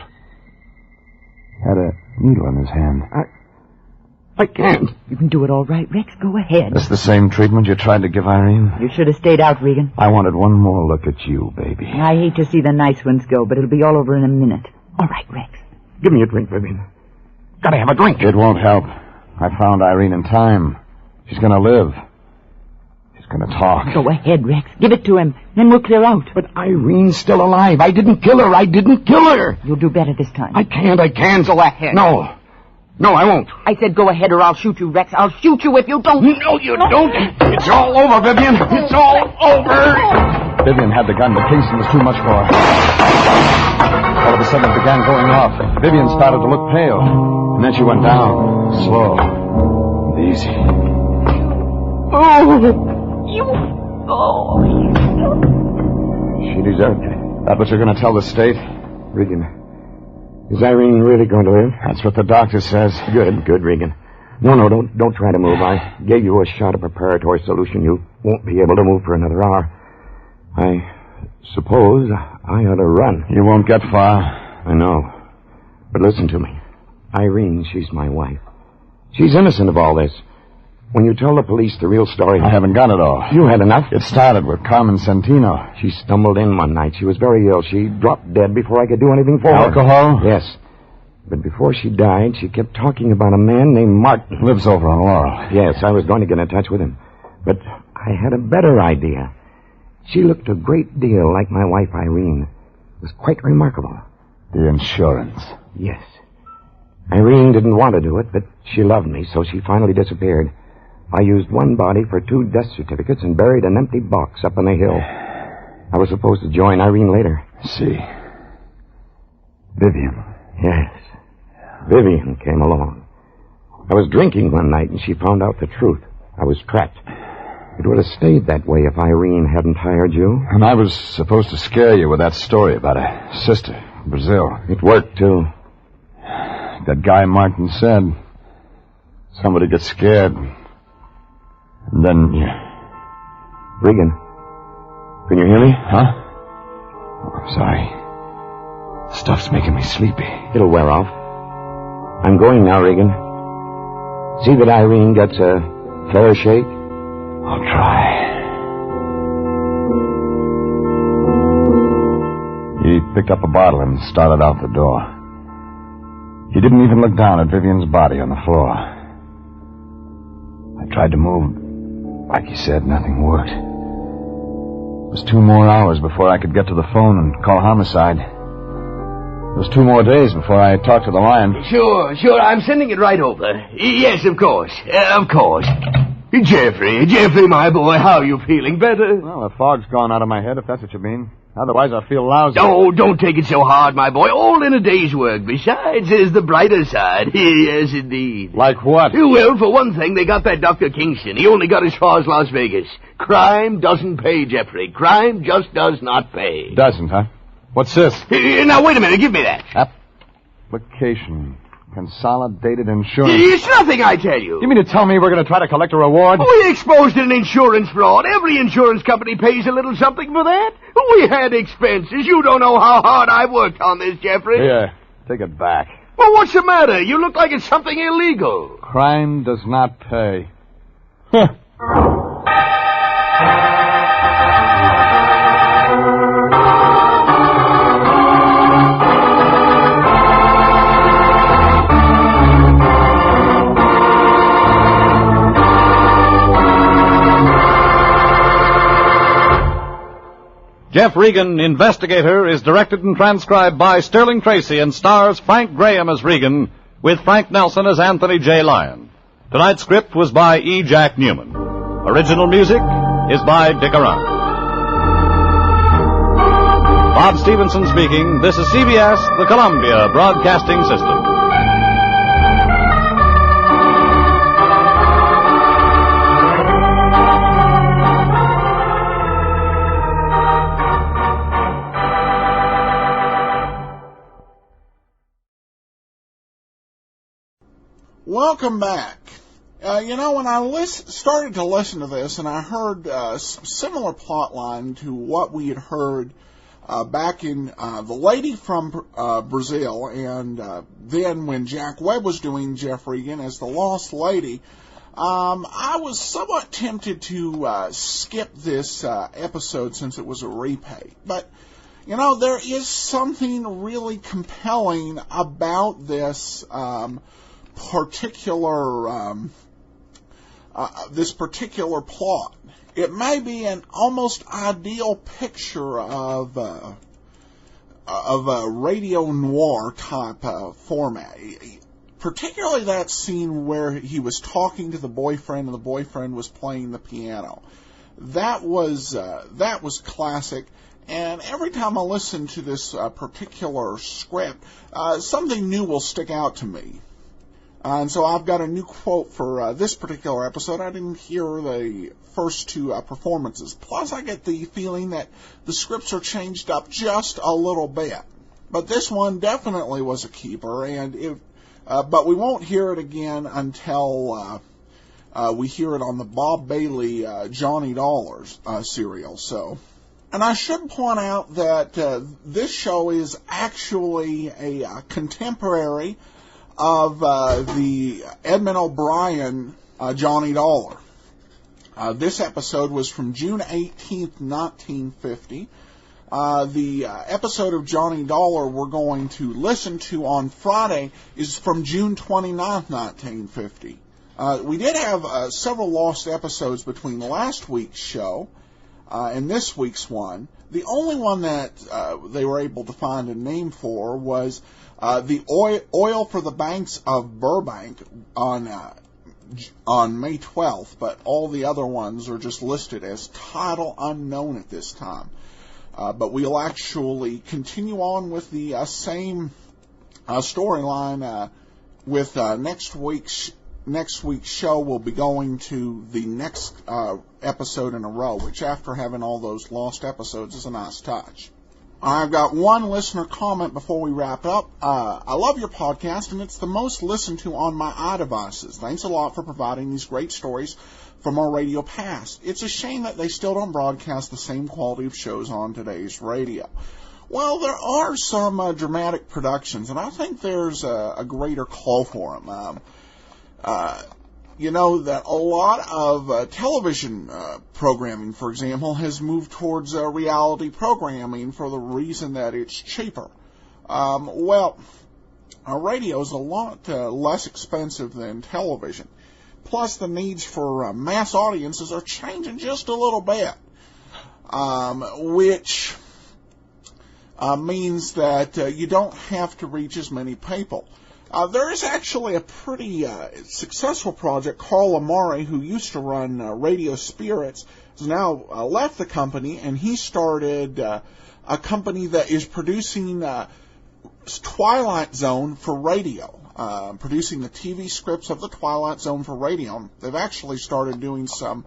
Had a needle in his hand. I can't. You can do it all right, Rex. Go ahead. That's the same treatment you tried to give Irene? You should have stayed out, Regan. I wanted one more look at you, baby. I hate to see the nice ones go, but it'll be all over in a minute. All right, Rex. Give me a drink, Vivian. Gotta have a drink. It won't help. I found Irene in time. She's gonna live. She's gonna talk. Go ahead, Rex. Give it to him. Then we'll clear out. But Irene's still alive. I didn't kill her. You'll do better this time. I can't. Go ahead. No, I won't. I said go ahead or I'll shoot you, Rex. I'll shoot you if you don't. No, you don't. It's all over, Vivian. It's all over. Vivian had the gun, but Kingston was too much for her. All of a sudden it began going off. Vivian started to look pale. And then she went down. Slow. And easy. She deserved it. That what you're going to tell the state? Regan, is Irene really going to live? That's what the doctor says. Good, Regan. No, don't try to move. I gave you a shot of preparatory solution. You won't be able to move for another hour. I suppose I ought to run. You won't get far. I know. But listen to me. Irene, she's my wife. She's innocent of all this. When you tell the police the real story... I haven't got it all. You had enough? It started with Carmen Santino. She stumbled in one night. She was very ill. She dropped dead before I could do anything for her. Alcohol? Yes. But before she died, she kept talking about a man named Martin. Lives over on Laurel. Yes, I was going to get in touch with him. But I had a better idea. She looked a great deal like my wife, Irene. It was quite remarkable. The insurance. Yes. Irene didn't want to do it, but she loved me, so she finally disappeared. I used one body for 2 death certificates and buried an empty box up on the hill. I was supposed to join Irene later. See. Vivian. Yes. Vivian came along. I was drinking one night and she found out the truth. I was trapped. It would have stayed that way if Irene hadn't hired you. And I was supposed to scare you with that story about her sister in Brazil. It worked, too. That guy Martin said. Somebody gets scared. And then... Regan. Can you hear me? Huh? Oh, I'm sorry. Stuff's making me sleepy. It'll wear off. I'm going now, Regan. See that Irene gets a fair shake? I'll try. He picked up a bottle and started out the door. He didn't even look down at Vivian's body on the floor. I tried to move. Like he said, nothing worked. It was 2 more hours before I could get to the phone and call homicide. It was 2 more days before I talked to the Lyon. Sure. I'm sending it right over. Yes, of course. Jeffrey, my boy, how are you feeling? Better? Well, the fog's gone out of my head, if that's what you mean. Otherwise, I feel lousy. Oh, don't take it so hard, my boy. All in a day's work. Besides, there's the brighter side. Yes, indeed. Like what? Well, for one thing, they got that Dr. Kingston. He only got as far as Las Vegas. Crime doesn't pay, Jeffrey. Crime just does not pay. Doesn't, huh? What's this? Now, wait a minute. Give me that. Application. Consolidated insurance. It's nothing, I tell you. You mean to tell me we're going to try to collect a reward? We exposed an insurance fraud. Every insurance company pays a little something for that. We had expenses. You don't know how hard I worked on this, Jeffrey. Here, take it back. Well, what's the matter? You look like it's something illegal. Crime does not pay. Huh. Jeff Regan, Investigator, is directed and transcribed by Sterling Tracy and stars Frank Graham as Regan, with Frank Nelson as Anthony J. Lyon. Tonight's script was by E. Jack Newman. Original music is by Dick Arant. Bob Stevenson speaking. This is CBS, the Columbia Broadcasting System. Welcome back. When I started to listen to this, and I heard similar plot line to what we had heard back in The Lady from Brazil, and then when Jack Webb was doing Jeff Regan as the Lost Lady, I was somewhat tempted to skip this episode since it was a repay. But, there is something really compelling about this this particular plot. It may be an almost ideal picture of a radio noir type format. Particularly that scene where he was talking to the boyfriend and the boyfriend was playing the piano. That was classic. And every time I listen to this particular script, something new will stick out to me. And so I've got a new quote for this particular episode. I didn't hear the first 2 performances. Plus, I get the feeling that the scripts are changed up just a little bit. But this one definitely was a keeper, and but we won't hear it again until we hear it on the Bob Bailey Johnny Dollars serial. So, and I should point out that this show is actually a contemporary of the Edmund O'Brien Johnny Dollar. This episode was from June 18th, 1950. The episode of Johnny Dollar we're going to listen to on Friday is from June 29th, 1950. We did have several lost episodes between last week's show in this week's one. The only one that they were able to find a name for was the oil for the banks of Burbank on May 12th, but all the other ones are just listed as title unknown at this time. But we'll actually continue on with the same storyline with next week's show. We'll be going to the next episode in a row, which after having all those lost episodes is a nice touch. I've got one listener comment before we wrap up. I love your podcast, and it's the most listened to on my iDevices. Thanks a lot for providing these great stories from our radio past. It's a shame that they still don't broadcast the same quality of shows on today's radio. Well, there are some dramatic productions, and I think there's a greater call for them. You know that a lot of television programming, for example, has moved towards reality programming for the reason that it's cheaper. Well, radio is a lot less expensive than television. Plus, the needs for mass audiences are changing just a little bit, which means that you don't have to reach as many people. There is actually a pretty successful project. Carl Amari, who used to run Radio Spirits, has now left the company, and he started a company that is producing Twilight Zone for radio, producing the TV scripts of the Twilight Zone for radio. They've actually started doing some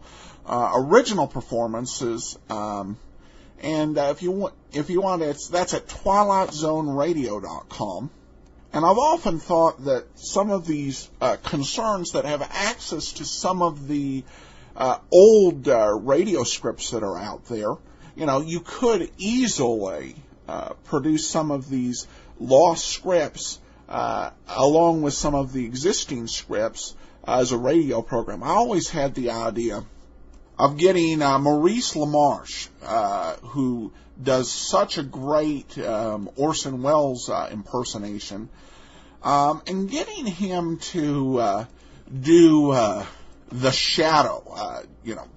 original performances, and if you want, that's at twilightzoneradio.com. And I've often thought that some of these concerns that have access to some of the old radio scripts that are out there, you know, you could easily produce some of these lost scripts along with some of the existing scripts as a radio program. I always had the idea of getting Maurice LaMarche, who does such a great Orson Welles impersonation, and getting him to do The Shadow.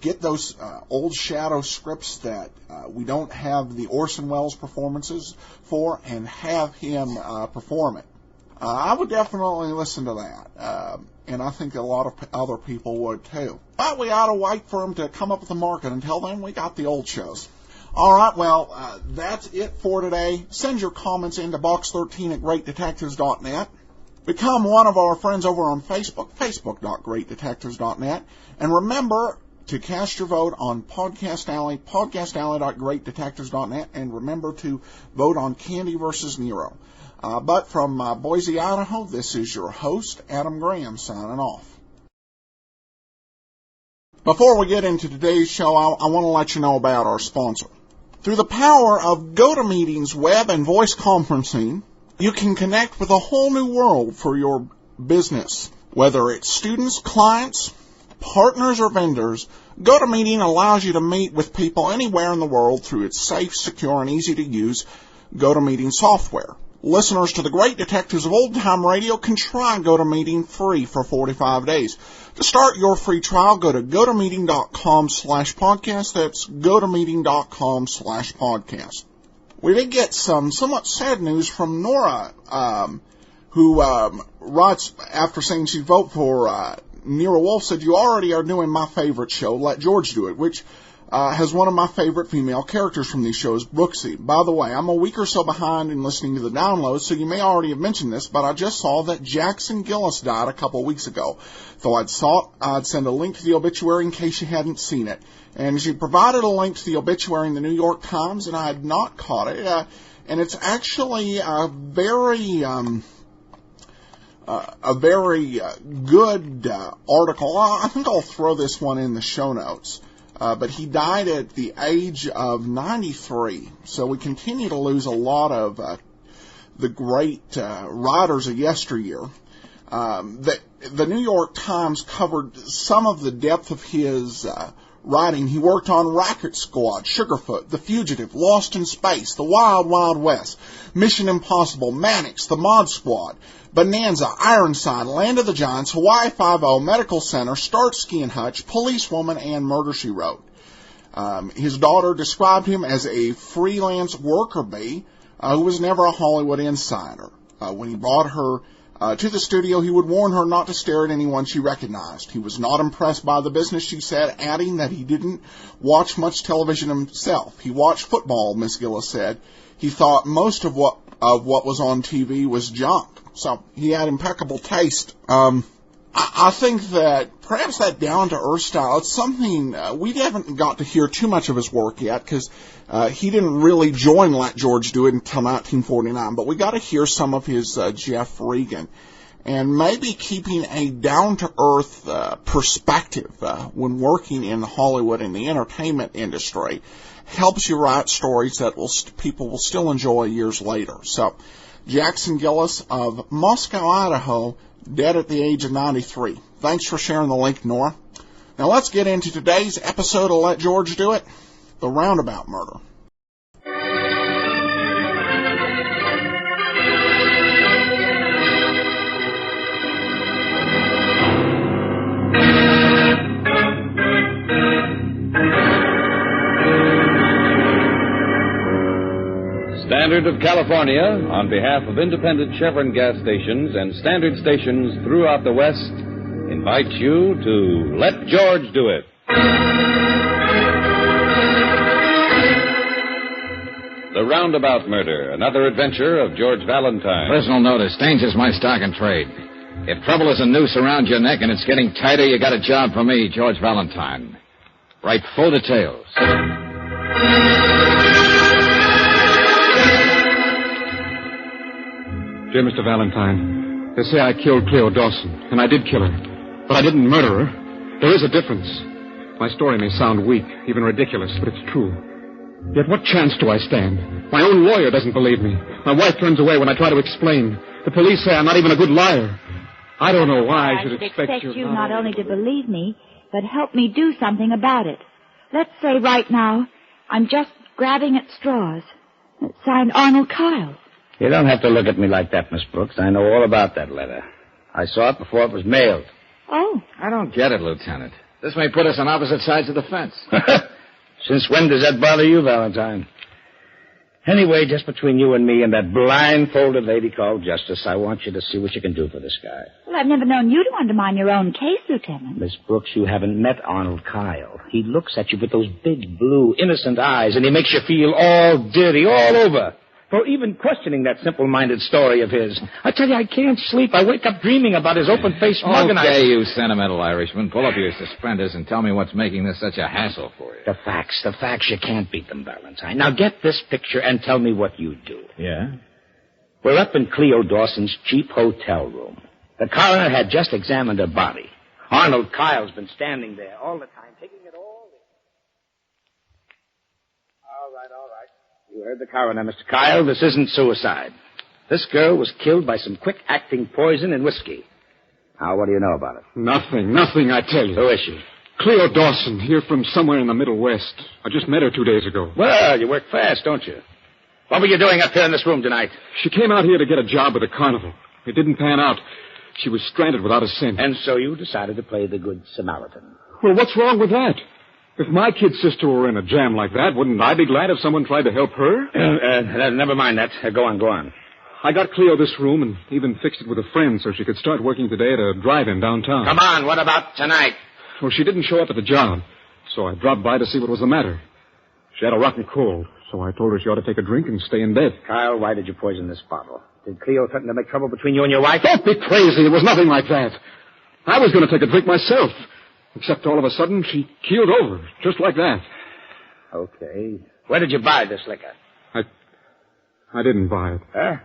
Get those old Shadow scripts that we don't have the Orson Welles performances for, and have him perform it. I would definitely listen to that, and I think a lot of other people would too. But we ought to wait for him to come up with a market. Until then, we got the old shows. All right, well, that's it for today. Send your comments into box13 at greatdetectives.net. Become one of our friends over on Facebook, facebook.greatdetectives.net. And remember to cast your vote on Podcast Alley, podcastalley.greatdetectives.net. And remember to vote on Candy versus Nero. But from Boise, Idaho, this is your host, Adam Graham, signing off. Before we get into today's show, I want to let you know about our sponsor. Through the power of GoToMeeting's web and voice conferencing, you can connect with a whole new world for your business. Whether it's students, clients, partners, or vendors, GoToMeeting allows you to meet with people anywhere in the world through its safe, secure, and easy-to-use GoToMeeting software. Listeners to the Great Detectives of Old Time Radio can try GoToMeeting free for 45 days. To start your free trial, go to gotomeeting.com/podcast. That's gotomeeting.com/podcast. We did get some somewhat sad news from Nora, who writes after saying she'd vote for Nero Wolfe, said, "You already are doing my favorite show. Let George do it," which has one of my favorite female characters from these shows, Brooksy. By the way, I'm a week or so behind in listening to the downloads, so you may already have mentioned this, but I just saw that Jackson Gillis died a couple of weeks ago. So I'd send a link to the obituary in case you hadn't seen it. And she provided a link to the obituary in the New York Times, and I had not caught it. And it's actually a very good article. I think I'll throw this one in the show notes. But he died at the age of 93. So we continue to lose a lot of the great writers of yesteryear. The New York Times covered some of the depth of his writing. He worked on Racket Squad, Sugarfoot, The Fugitive, Lost in Space, The Wild Wild West, Mission Impossible, Mannix, The Mod Squad, Bonanza, Ironside, Land of the Giants, Hawaii Five-0, Medical Center, Starsky and Hutch, Policewoman, and Murder, She Wrote. His daughter described him as a freelance worker bee who was never a Hollywood insider. When he brought her to the studio, he would warn her not to stare at anyone she recognized. He was not impressed by the business, she said, adding that he didn't watch much television himself. He watched football, Miss Gillis said. He thought most of what was on TV was junk. So he had impeccable taste. I think that perhaps that down-to-earth style, it's something we haven't got to hear too much of his work yet because he didn't really join Let George Do It until 1949, but we got to hear some of his Jeff Regan. And maybe keeping a down-to-earth perspective when working in Hollywood and the entertainment industry helps you write stories that people will still enjoy years later. So, Jackson Gillis of Moscow, Idaho, dead at the age of 93. Thanks for sharing the link, Nora. Now let's get into today's episode of Let George Do It, the Roundabout Murder. Standard of California, on behalf of independent Chevron gas stations and standard stations throughout the West, invites you to Let George Do It. The Roundabout Murder, another adventure of George Valentine. Personal notice, danger's my stock and trade. If trouble is a noose around your neck and it's getting tighter, you got a job for me, George Valentine. Write full details. Dear Mr. Valentine, they say I killed Cleo Dawson, and I did kill her. But I didn't murder her. There is a difference. My story may sound weak, even ridiculous, but it's true. Yet what chance do I stand? My own lawyer doesn't believe me. My wife turns away when I try to explain. The police say I'm not even a good liar. I don't know why I should expect you not only to believe me, but help me do something about it. Let's say right now, I'm just grabbing at straws. It's signed Arnold Kyle. You don't have to look at me like that, Miss Brooks. I know all about that letter. I saw it before it was mailed. Oh. I don't get it, Lieutenant. This may put us on opposite sides of the fence. Since when does that bother you, Valentine? Anyway, just between you and me and that blindfolded lady called Justice, I want you to see what you can do for this guy. Well, I've never known you to undermine your own case, Lieutenant. Miss Brooks, you haven't met Arnold Kyle. He looks at you with those big, blue, innocent eyes, and he makes you feel all dirty, all over. For even questioning that simple-minded story of his. I tell you, I can't sleep. I wake up dreaming about his open-faced mug and Okay, you sentimental Irishman. Pull up your suspenders and tell me what's making this such a hassle for you. The facts. You can't beat them, Valentine. Now get this picture and tell me what you do. Yeah? We're up in Cleo Dawson's cheap hotel room. The coroner had just examined her body. Arnold Kyle's been standing there all the time, taking it all in. All right. You heard the coroner, Mr. Kyle. This isn't suicide. This girl was killed by some quick-acting poison in whiskey. Now, what do you know about it? Nothing, I tell you. Who is she? Cleo Dawson, here from somewhere in the Middle West. I just met her 2 days ago. Well, you work fast, don't you? What were you doing up here in this room tonight? She came out here to get a job at a carnival. It didn't pan out. She was stranded without a cent. And so you decided to play the Good Samaritan. Well, what's wrong with that? If my kid sister were in a jam like that, wouldn't I be glad if someone tried to help her? Never mind that. Go on. I got Cleo this room and even fixed it with a friend so she could start working today at a drive-in downtown. Come on, what about tonight? Well, she didn't show up at the job, so I dropped by to see what was the matter. She had a rotten cold, so I told her she ought to take a drink and stay in bed. Kyle, why did you poison this bottle? Did Cleo threaten to make trouble between you and your wife? Don't be crazy. It was nothing like that. I was going to take a drink myself. Except all of a sudden, she keeled over, just like that. Okay. Where did you buy this liquor? I didn't buy it. Huh?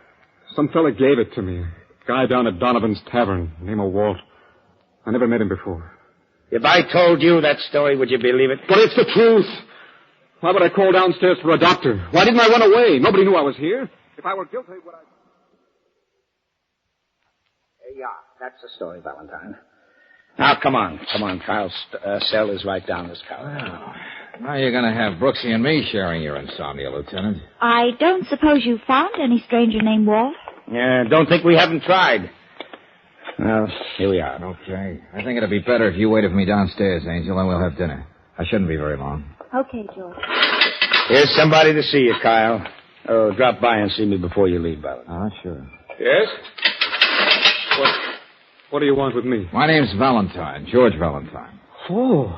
Some fella gave it to me. A guy down at Donovan's Tavern, name of Walt. I never met him before. If I told you that story, would you believe it? But it's the truth. Why would I call downstairs for a doctor? Why didn't I run away? Nobody knew I was here. If I were guilty, would I... Yeah, that's the story, Valentine. Now, come on, Kyle's cell is right down this corridor. Well, now you're going to have Brooksy and me sharing your insomnia, Lieutenant. I don't suppose you found any stranger named Walt? Yeah, don't think we haven't tried. Well, here we are. Okay. I think it'd be better if you waited for me downstairs, Angel, and we'll have dinner. I shouldn't be very long. Okay, George. Here's somebody to see you, Kyle. Oh, drop by and see me before you leave, Valentine. Sure. Yes? What do you want with me? My name's Valentine, George Valentine. Oh.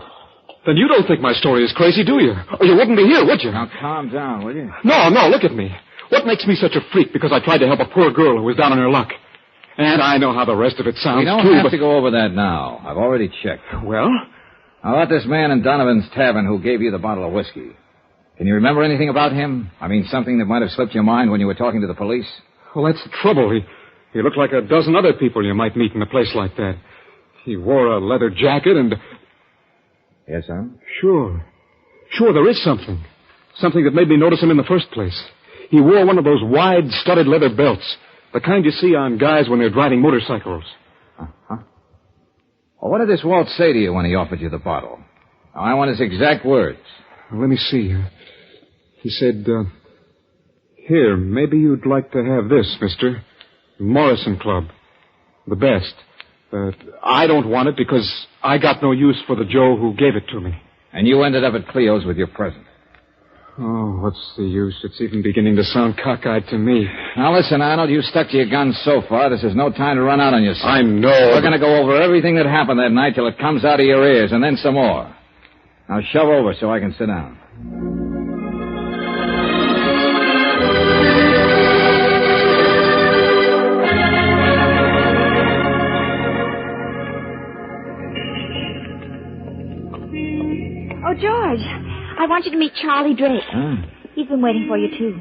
Then you don't think my story is crazy, do you? Or you wouldn't be here, would you? Now, calm down, will you? No, look at me. What makes me such a freak because I tried to help a poor girl who was down on her luck? And I know how the rest of it sounds, We don't too, have but... to go over that now. I've already checked. Well? How about this man in Donovan's Tavern who gave you the bottle of whiskey? Can you remember anything about him? I mean, something that might have slipped your mind when you were talking to the police? Well, that's the trouble. He looked like a dozen other people you might meet in a place like that. He wore a leather jacket and... Yes, sir? Sure, there is something. Something that made me notice him in the first place. He wore one of those wide, studded leather belts. The kind you see on guys when they're driving motorcycles. Uh-huh. Well, what did this Walt say to you when he offered you the bottle? Now, I want his exact words. Well, let me see. He said, here, maybe you'd like to have this, mister. Morrison Club. The best. I don't want it because I got no use for the Joe who gave it to me. And you ended up at Cleo's with your present. Oh, what's the use? It's even beginning to sound cockeyed to me. Now, listen, Arnold, you've stuck to your guns so far. This is no time to run out on yourself. I know. We're going to go over everything that happened that night till it comes out of your ears, and then some more. Now, shove over so I can sit down. Oh, George, I want you to meet Charlie Drake. He's been waiting for you, too.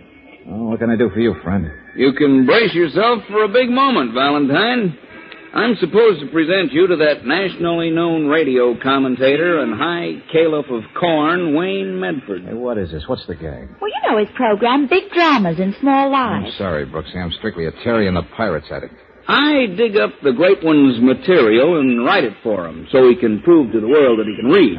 Oh, what can I do for you, friend? You can brace yourself for a big moment, Valentine. I'm supposed to present you to that nationally known radio commentator and high caliph of corn, Wayne Medford. Hey, what is this? What's the gag? Well, you know his program, Big Dramas in Small Lives. I'm sorry, Brooksy. I'm strictly a Terry and the Pirates addict. I dig up the great one's material and write it for him so he can prove to the world that he can read.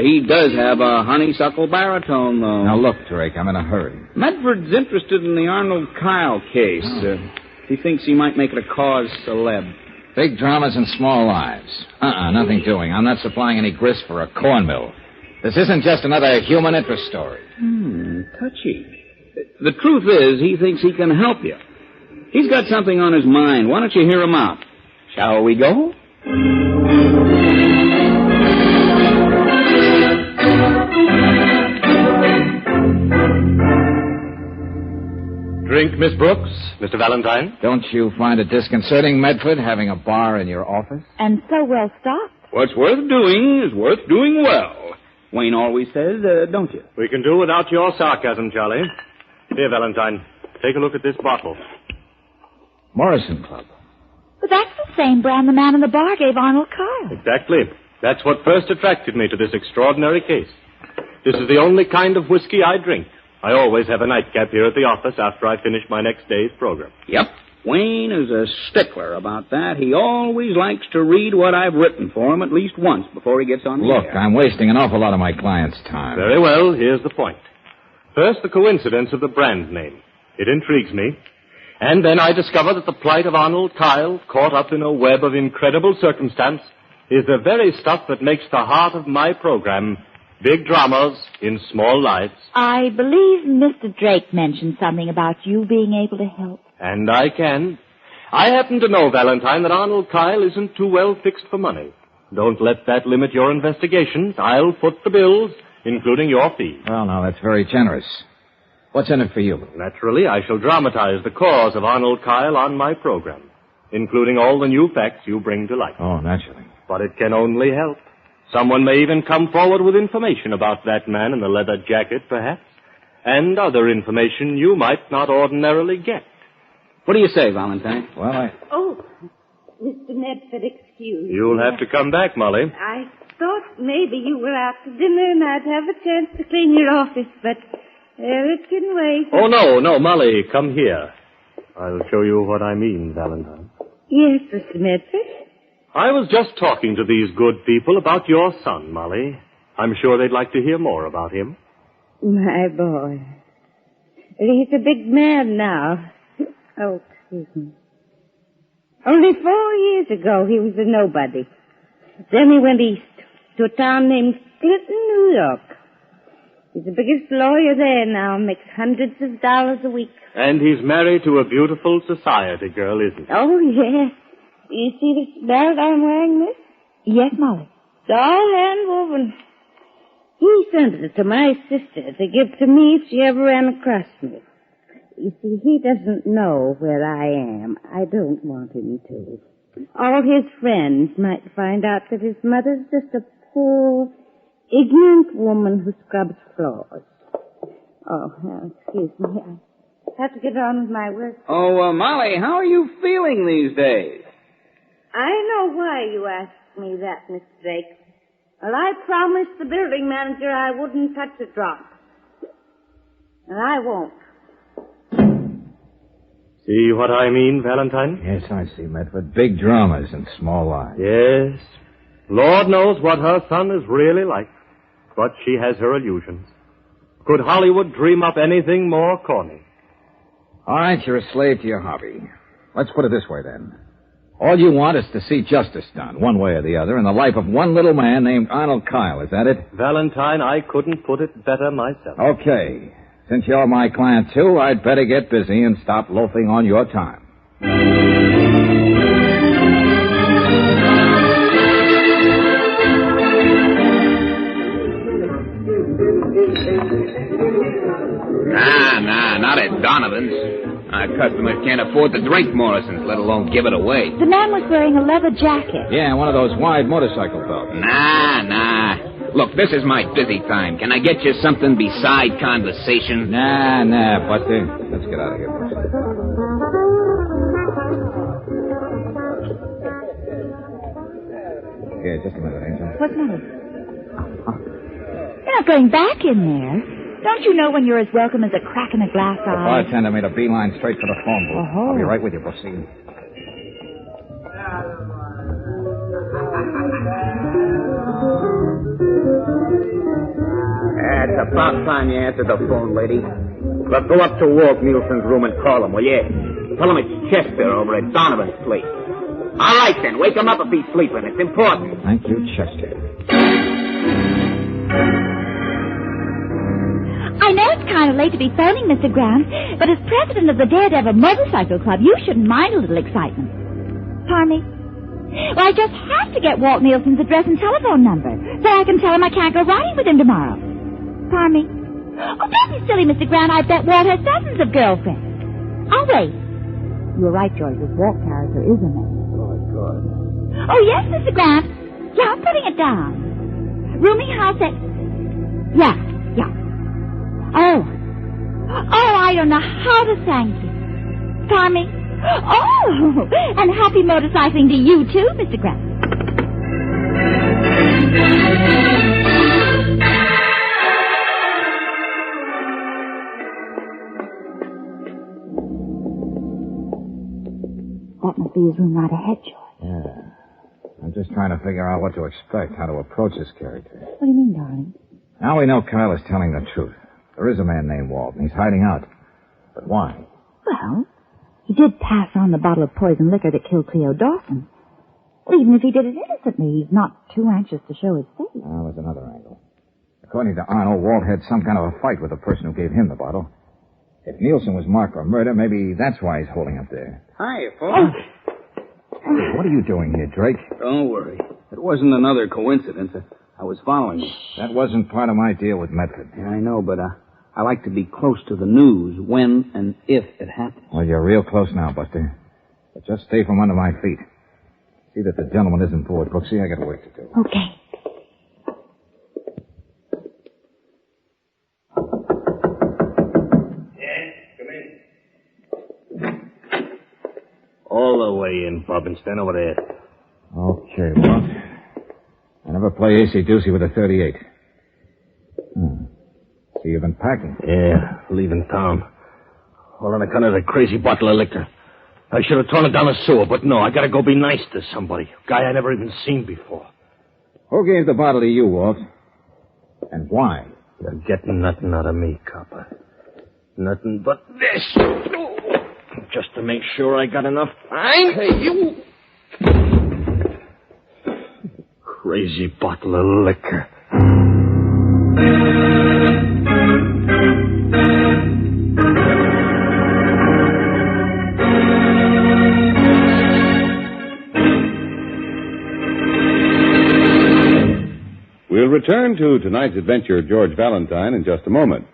He does have a honeysuckle baritone, though. Now, look, Drake, I'm in a hurry. Medford's interested in the Arnold Kyle case. He thinks he might make it a cause celeb. Big Dramas and Small Lives. Nothing doing. I'm not supplying any grist for a corn mill. This isn't just another human interest story. Touchy. The truth is, he thinks he can help you. He's got something on his mind. Why don't you hear him out? Shall we go? Drink, Miss Brooks, Mr. Valentine. Don't you find it disconcerting, Medford, having a bar in your office? And so well stocked. What's worth doing is worth doing well. Wayne always says, don't you? We can do without your sarcasm, Charlie. Here, Valentine, take a look at this bottle. Morrison Club. But that's the same brand the man in the bar gave Arnold Kyle. Exactly. That's what first attracted me to this extraordinary case. This is the only kind of whiskey I drink. I always have a nightcap here at the office after I finish my next day's program. Yep. Wayne is a stickler about that. He always likes to read what I've written for him at least once before he gets on the Look, air. I'm wasting an awful lot of my clients' time. Very well, here's the point. First, the coincidence of the brand name. It intrigues me. And then I discover that the plight of Arnold Kyle, caught up in a web of incredible circumstance, is the very stuff that makes the heart of my program, Big Dramas in Small Lives. I believe Mr. Drake mentioned something about you being able to help. And I can. I happen to know, Valentine, that Arnold Kyle isn't too well fixed for money. Don't let that limit your investigations. I'll foot the bills, including your fee. Well, now, that's very generous. What's in it for you? Naturally, I shall dramatize the cause of Arnold Kyle on my program, including all the new facts you bring to light. Oh, naturally. But it can only help. Someone may even come forward with information about that man in the leather jacket, perhaps, and other information you might not ordinarily get. What do you say, Valentine? Well, Oh, Mr. Medford, excuse me. You'll have to come back, Molly. I thought maybe you were out to dinner and I'd have a chance to clean your office, but it can wait. Oh, no, Molly, come here. I'll show you what I mean, Valentine. Yes, Mr. Medford. I was just talking to these good people about your son, Molly. I'm sure they'd like to hear more about him. My boy. He's a big man now. Oh, excuse me. Only 4 years ago, he was a nobody. Then he went east to a town named Clinton, New York. He's the biggest lawyer there now, makes hundreds of dollars a week. And he's married to a beautiful society girl, isn't he? Oh, yes. You see this belt I'm wearing, miss? Yes, Molly. It's all hand-woven. He sent it to my sister to give to me if she ever ran across me. You see, he doesn't know where I am. I don't want him to. All his friends might find out that his mother's just a poor, ignorant woman who scrubs floors. Oh, well, excuse me. I have to get on with my work. Oh, Molly, how are you feeling these days? I know why you asked me that, Mr. Drake. Well, I promised the building manager I wouldn't touch a drop. And I won't. See what I mean, Valentine? Yes, I see, Medford. Big dramas and small lives. Yes. Lord knows what her son is really like. But she has her illusions. Could Hollywood dream up anything more corny? All right, you're a slave to your hobby. Let's put it this way, then. All you want is to see justice done, one way or the other, in the life of one little man named Arnold Kyle. Is that it? Valentine, I couldn't put it better myself. Okay. Since you're my client, too, I'd better get busy and stop loafing on your time. Nah, not at Donovan's. Our customers can't afford to drink Morrison's, let alone give it away. The man was wearing a leather jacket. Yeah, one of those wide motorcycle belts. Nah. Look, this is my busy time. Can I get you something beside conversation? Nah, Buster. Let's get out of here, Buster. Okay, just a minute, Angel. What's the matter? You're not going back in there. Don't you know when you're as welcome as a crack in a glass The eye? bartender made a beeline straight for the phone booth. Oh. I'll be right with you, Buster. It's about time you answered the phone, lady. Look, go up to Walt Nielsen's room and call him, will you? Tell him it's Chester over at Donovan's place. All right, then. Wake him up if he's sleeping. It's important. Thank you, Chester. I know it's kind of late to be phoning, Mr. Graham, but as president of the Daredevil Motorcycle Club, you shouldn't mind a little excitement. Pardon me? Well, I just have to get Walt Nielsen's address and telephone number, so I can tell him I can't go riding with him tomorrow. Pardon me? Oh, don't be silly, Mr. Grant. I bet Walt has dozens of girlfriends. I'll wait. You're right, George. This Walt character is a man. Good. Oh, yes, Mr. Grant. Yeah, I'm putting it down. Rooming house at... Yeah. Oh, I don't know how to thank you. Pardon me? Oh, and happy motorcycling to you, too, Mr. Grant. That must be his room right ahead, George. Yeah. I'm just trying to figure out what to expect, how to approach this character. What do you mean, darling? Now we know Kyle is telling the truth. There is a man named Walt, and he's hiding out. But why? Well, he did pass on the bottle of poison liquor that killed Cleo Dawson. Well, even if he did it innocently, he's not too anxious to show his face. Well, there's another angle. According to Arnold, Walt had some kind of a fight with the person who gave him the bottle. If Nielsen was marked for murder, maybe that's why he's holding up there. Hi, folks. Hey, what are you doing here, Drake? Don't worry. It wasn't another coincidence. I was following you. That wasn't part of my deal with Medford. Yeah, I know, but I like to be close to the news when and if it happens. Well, you're real close now, Buster. But just stay from under my feet. See that the gentleman isn't bored, Brooksy. I got work to do. Okay. All the way in, Bobbin. Stand over there. Okay, Walt. I never play AC-doocy with a .38. So you've been packing? Yeah, leaving town. All on account of that crazy bottle of liquor. I should have thrown it down the sewer, but no, I gotta go be nice to somebody. A guy I never even seen before. Who gave the bottle to you, Walt? And why? You're getting nothing out of me, copper. Nothing but this. Just to make sure I got enough. Hey, you. Crazy bottle of liquor. return to tonight's adventure of George Valentine in just a moment.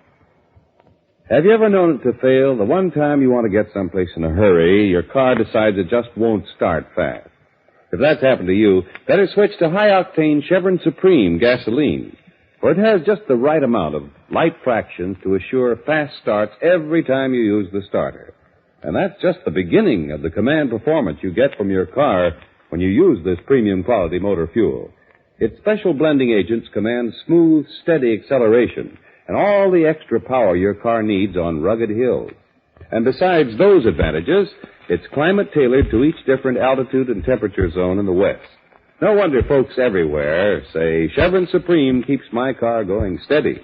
Have you ever known it to fail? The one time you want to get someplace in a hurry, your car decides it just won't start fast. If that's happened to you, better switch to high-octane Chevron Supreme gasoline, for it has just the right amount of light fractions to assure fast starts every time you use the starter. And that's just the beginning of the command performance you get from your car when you use this premium quality motor fuel. Its special blending agents command smooth, steady acceleration and all the extra power your car needs on rugged hills. And besides those advantages, it's climate-tailored to each different altitude and temperature zone in the West. No wonder folks everywhere say, Chevron Supreme keeps my car going steady.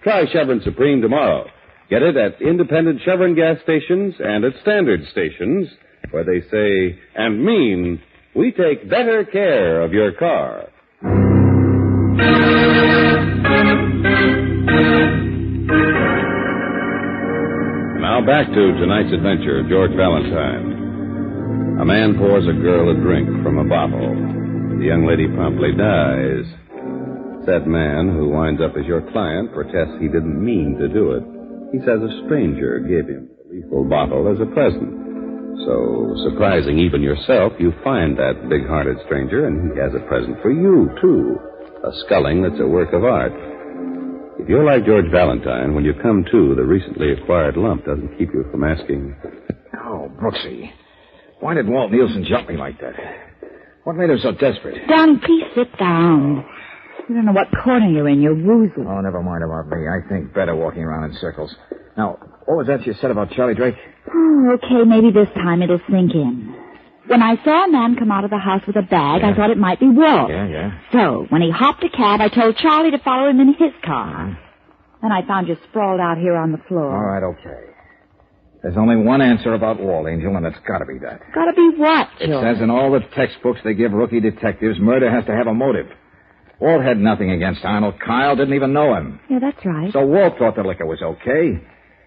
Try Chevron Supreme tomorrow. Get it at independent Chevron gas stations and at standard stations, where they say and mean, we take better care of your car. Now back to tonight's adventure of George Valentine. A man pours a girl a drink from a bottle. The young lady promptly dies. That man, who winds up as your client, protests he didn't mean to do it. He says a stranger gave him the lethal bottle as a present. So, surprising even yourself, you find that big-hearted stranger, and he has a present for you, too. A sculling that's a work of art. If you're like George Valentine, when you come to, the recently acquired lump doesn't keep you from asking... Oh, Brooksy, why did Walt Nielsen jump me like that? What made him so desperate? Darling, please sit down. You don't know what corner you're in. You're woozy. Oh, never mind about me. I think better walking around in circles. Now, what was that you said about Charlie Drake? Oh, okay, maybe this time it'll sink in. When I saw a man come out of the house with a bag, I thought it might be Walt. Yeah. So, when he hopped a cab, I told Charlie to follow him in his car. Then I found you sprawled out here on the floor. All right, okay. There's only one answer about Walt, Angel, and it's got to be that. Gotta be what, It George? says in all the textbooks they give rookie detectives, murder has to have a motive. Walt had nothing against Arnold Kyle, didn't even know him. Yeah, that's right. So Walt thought the liquor was okay.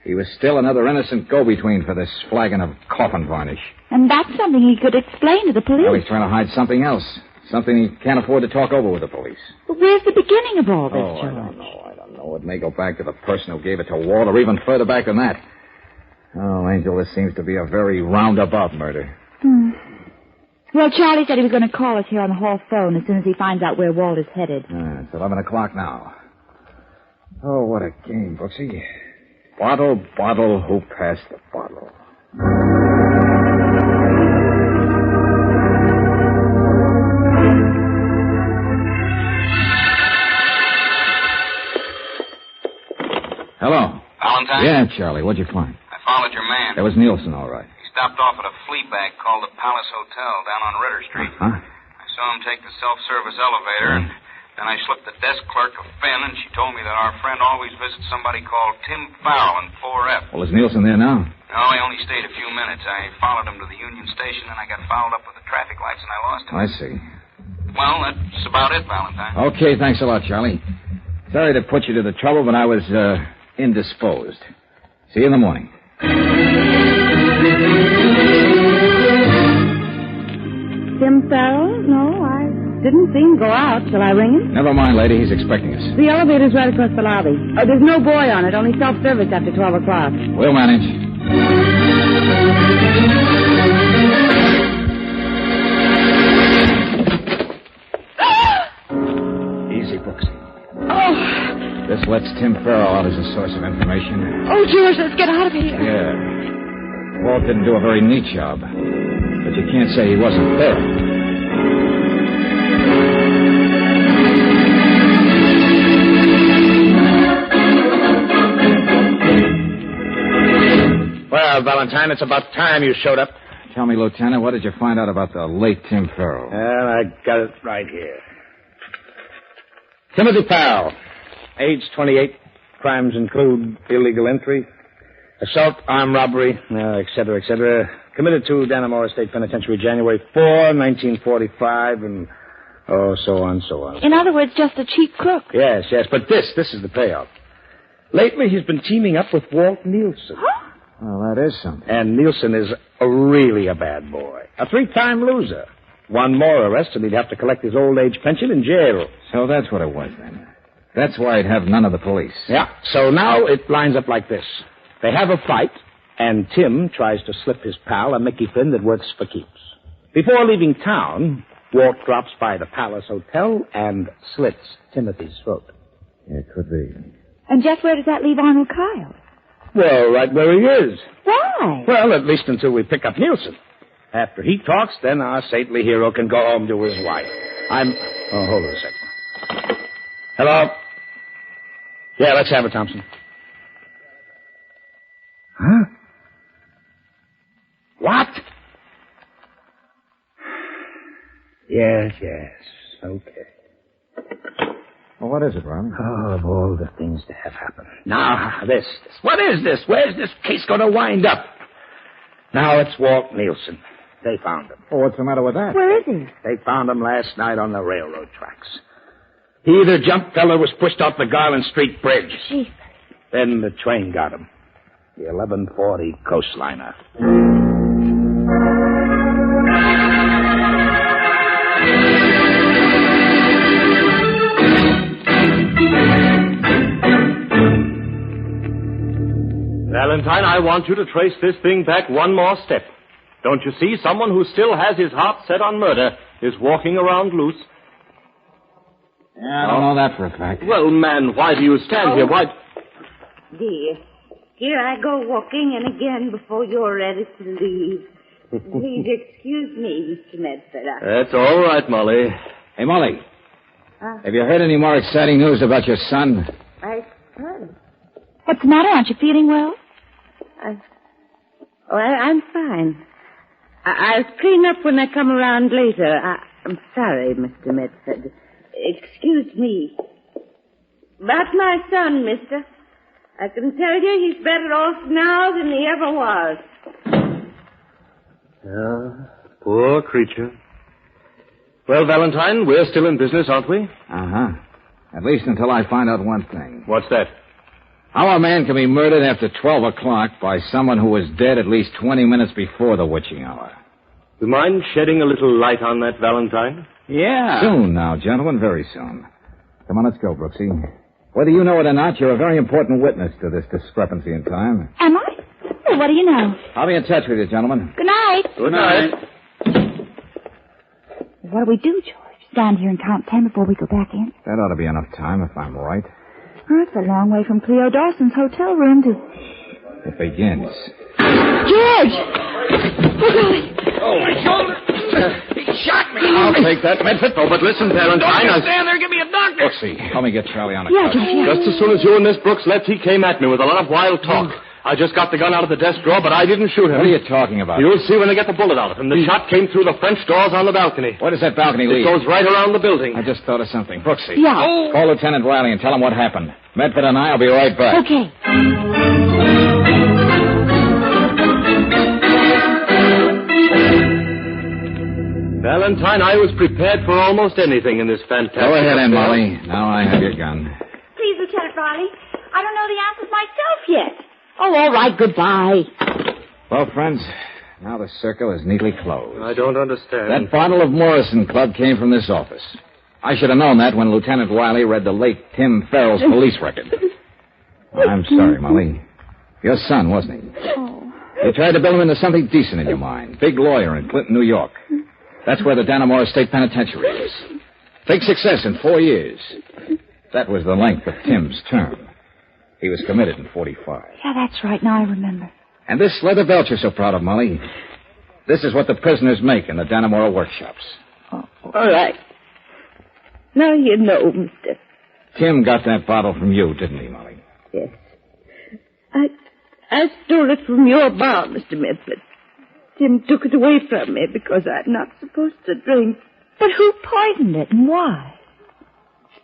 He was still another innocent go-between for this flagon of coffin varnish. And that's something he could explain to the police. Now he's trying to hide something else. Something he can't afford to talk over with the police. But where's the beginning of all this, I George? don't know. It may go back to the person who gave it to Walt, or even further back than that. Oh, Angel, this seems to be a very roundabout murder. Well, Charlie said he was going to call us here on the hall phone as soon as he finds out where Walt is headed. It's 11 o'clock now. Oh, what a game, Brooksy. Bottle, who passed the bottle? Hello. Valentine? Yeah, Charlie, what'd you find? I followed your man. That was Nielsen, all right. He stopped off at a flea bag called the Palace Hotel down on Ritter Street. Huh? I saw him take the self-service elevator, and then I slipped the desk clerk a fin, and she told me that our friend always visits somebody called Tim Farrell in 4F. Well, is Nielsen there now? No, he only stayed a few minutes. I followed him to the Union Station, and I got fouled up with the traffic lights, and I lost him. I see. Well, that's about it, Valentine. Okay, thanks a lot, Charlie. Sorry to put you to the trouble, but I was, indisposed. See you in the morning. Tim Farrell? No, I didn't see him go out. Shall I ring him? Never mind, lady. He's expecting us. The elevator's right across the lobby. Oh, there's no boy on it, only self-service after 12 o'clock. We'll manage. Easy, Brooksy. Oh! This lets Tim Farrell out as a source of information. Oh, George, let's get out of here. Yeah. Walt didn't do a very neat job. But you can't say he wasn't there. Well, Valentine, it's about time you showed up. Tell me, Lieutenant, what did you find out about the late Tim Farrell? Well, I got it right here. Timothy Farrell, age 28. Crimes include illegal entry, assault, armed robbery, et cetera, et cetera. Committed to Dannemora State Penitentiary January 4, 1945, and so on, so on. In other words, just a cheap crook. Yes, but this is the payoff. Lately, he's been teaming up with Walt Nielsen. Huh? Well, that is something. And Nielsen is really a bad boy. A 3-time loser. One more arrest, and he'd have to collect his old age pension in jail. So that's what it was, then. That's why I'd have none of the police. Yeah, so now it lines up like this. They have a fight, and Tim tries to slip his pal a Mickey Finn that works for keeps. Before leaving town, Walt drops by the Palace Hotel and slits Timothy's throat. It could be. And just where does that leave Arnold Kyle? Well, right where he is. Why? Well, at least until we pick up Nielsen. After he talks, then our saintly hero can go home to his wife. Oh, hold on a second. Hello? Yeah, let's have it, Thompson. Huh? What? Yes. Okay. Well, what is it, Ron? Oh, of all the things that have happened. Now, this. What is this? Where's this case going to wind up? Now it's Walt Nielsen. They found him. Oh, what's the matter with that? Where is he? They found him last night on the railroad tracks. He either jumped or was pushed off the Garland Street Bridge. Jeez. Then the train got him. The 1140 Coastliner. Valentine, I want you to trace this thing back one more step. Don't you see? Someone who still has his heart set on murder is walking around loose. Yeah, I don't know that for a fact. Well, man, why do you stand here? Why... Dear, here I go walking, and again before you're ready to leave. Please excuse me, Mr. Medford. That's all right, Molly. Hey, Molly. Have you heard any more exciting news about your son? I heard. What's the matter? Aren't you feeling well? I'm fine. I'll clean up when I come around later. I'm sorry, Mr. Medford. Excuse me. About my son, mister. I can tell you he's better off now than he ever was. Poor creature. Well, Valentine, we're still in business, aren't we? Uh-huh. At least until I find out one thing. What's that? How a man can be murdered after 12 o'clock by someone who was dead at least 20 minutes before the witching hour. You mind shedding a little light on that, Valentine? Yeah. Soon now, gentlemen, very soon. Come on, let's go, Brooksy. Whether you know it or not, you're a very important witness to this discrepancy in time. Am I? Well, what do you know? I'll be in touch with you, gentlemen. Good night. Good night. What do we do, George? Stand here and count 10 before we go back in? That ought to be enough time, if I'm right. Oh, it's a long way from Cleo Dawson's hotel room to... It begins. George! Oh, my shoulder! He shot me! I'll take that, Medford. Oh, but listen, Valentine. Don't you stand there. Give me a doctor. Brooksy, help me get Charlie on a Yeah, couch. George, Just as soon as you and Miss Brooks left, he came at me with a lot of wild talk. I just got the gun out of the desk drawer, but I didn't shoot him. What are you talking about? You'll see when they get the bullet out of him. The shot came through the French doors on the balcony. Where does that balcony lead? It goes right around the building. I just thought of something. Brooksy. Yeah. Call Lieutenant Riley and tell him what happened. Medford and I'll be right back. Okay. Valentine, I was prepared for almost anything in this fantastic... Go ahead, affair. Molly. Now I have your gun. Please, Lieutenant Riley. I don't know the answers myself yet. Oh, all right. Goodbye. Well, friends, now the circle is neatly closed. I don't understand. That bottle of Morrison Club came from this office. I should have known that when Lieutenant Wiley read the late Tim Farrell's police record. I'm sorry, Molly. Your son, wasn't he? Oh. You tried to build him into something decent in your mind. Big lawyer in Clinton, New York. That's where the Dannemora State Penitentiary is. Big success in 4 years. That was the length of Tim's term. He was committed in 45. Yeah, that's right. Now I remember. And this leather belt you're so proud of, Molly, this is what the prisoners make in the Dannemora workshops. Oh, all right. Now you know, mister. Tim got that bottle from you, didn't he, Molly? Yes. I stole it from your bar, Mr. Medford. Tim took it away from me because I'm not supposed to drink. But who poisoned it and why?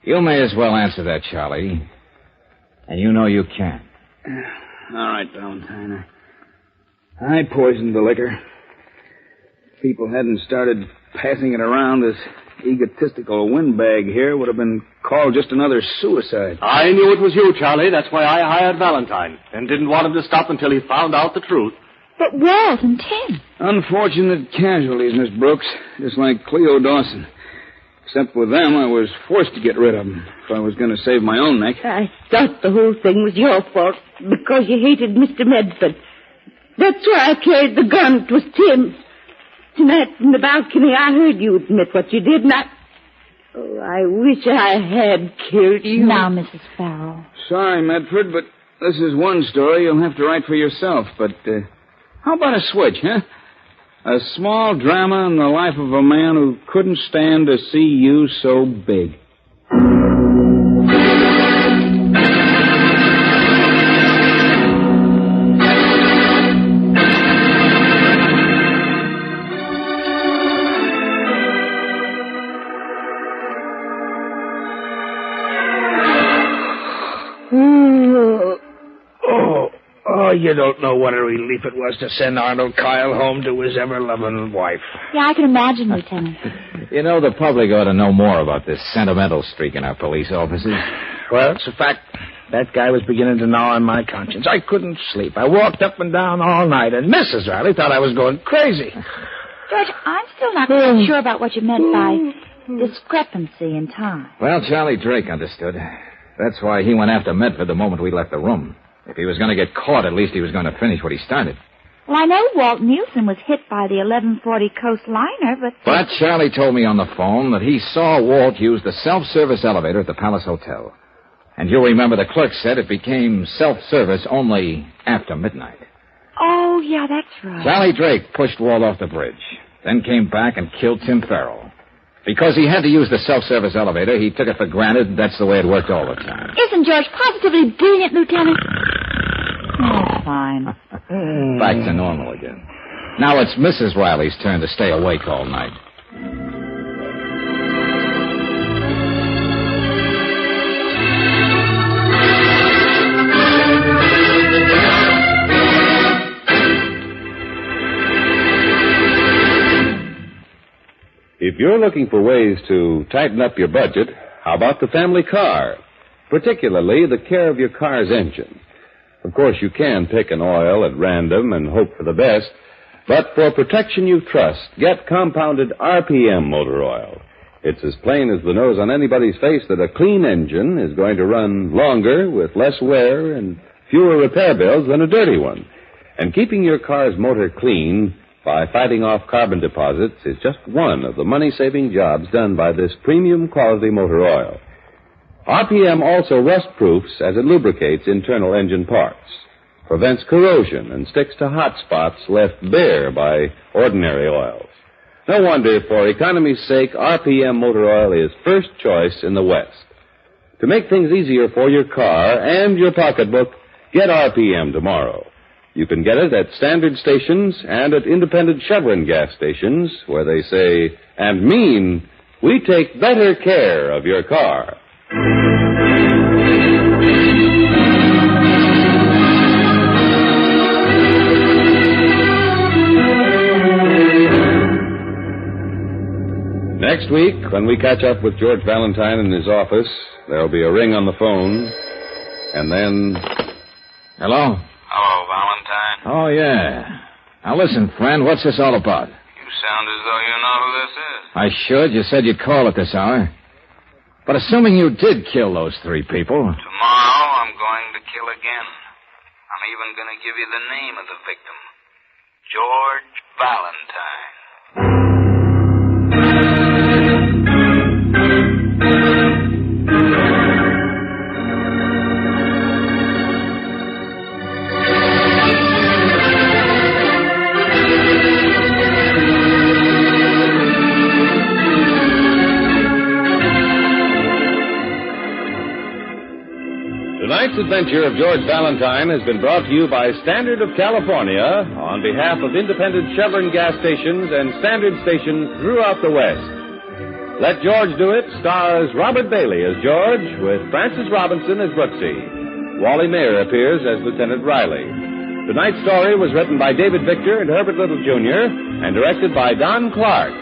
You may as well answer that, Charlie. And you know you can. All right, Valentine. I poisoned the liquor. If people hadn't started passing it around, this egotistical windbag here would have been called just another suicide. I knew it was you, Charlie. That's why I hired Valentine. And didn't want him to stop until he found out the truth. But Walt and Tim. Unfortunate casualties, Miss Brooks. Just like Cleo Dawson. Except with them, I was forced to get rid of them if I was going to save my own neck. I thought the whole thing was your fault because you hated Mr. Medford. That's why I carried the gun. It was Tim's. Tonight from the balcony, I heard you admit what you did, and I wish I had killed you. Now, Mrs. Farrell. Sorry, Medford, but this is one story you'll have to write for yourself. But how about a switch, huh? A small drama in the life of a man who couldn't stand to see you so big. Oh, you don't know what a relief it was to send Arnold Kyle home to his ever-loving wife. Yeah, I can imagine, Lieutenant. You know, the public ought to know more about this sentimental streak in our police officers. Well, it's a fact. That guy was beginning to gnaw on my conscience. I couldn't sleep. I walked up and down all night, and Mrs. Riley thought I was going crazy. George, I'm still not quite sure about what you meant by discrepancy in time. Well, Charlie Drake understood. That's why he went after Medford the moment we left the room. If he was going to get caught, at least he was going to finish what he started. Well, I know Walt Nielsen was hit by the 1140 coastliner, but... But Charlie told me on the phone that he saw Walt use the self-service elevator at the Palace Hotel. And you'll remember the clerk said it became self-service only after midnight. Oh, yeah, that's right. Charlie Drake pushed Walt off the bridge, then came back and killed Tim Farrell. Because he had to use the self-service elevator, he took it for granted that's the way it worked all the time. Isn't George positively brilliant, Lieutenant? Oh, fine. Back to normal again. Now it's Mrs. Riley's turn to stay awake all night. If you're looking for ways to tighten up your budget, how about the family car? Particularly the care of your car's engine. Of course, you can pick an oil at random and hope for the best, but for protection you trust, get compounded RPM motor oil. It's as plain as the nose on anybody's face that a clean engine is going to run longer with less wear and fewer repair bills than a dirty one. And keeping your car's motor clean by fighting off carbon deposits is just one of the money-saving jobs done by this premium quality motor oil. RPM also rust-proofs as it lubricates internal engine parts, prevents corrosion, and sticks to hot spots left bare by ordinary oils. No wonder, for economy's sake, RPM motor oil is first choice in the West. To make things easier for your car and your pocketbook, get RPM tomorrow. You can get it at standard stations and at independent Chevron gas stations where they say and mean, we take better care of your car. Next week, when we catch up with George Valentine in his office, there'll be a ring on the phone, and then... Hello? Hello, Valentine. Oh, yeah. Now listen, friend, what's this all about? You sound as though you know who this is. I should. You said you'd call at this hour. But assuming you did kill those 3 people... Tomorrow, I'm going to kill again. I'm even going to give you the name of the victim. George Valentine. Tonight's adventure of George Valentine has been brought to you by Standard of California on behalf of independent Chevron gas stations and Standard stations throughout the West. Let George Do It stars Robert Bailey as George with Francis Robinson as Brooksy. Wally Mayer appears as Lieutenant Riley. Tonight's story was written by David Victor and Herbert Little, Jr. and directed by Don Clark.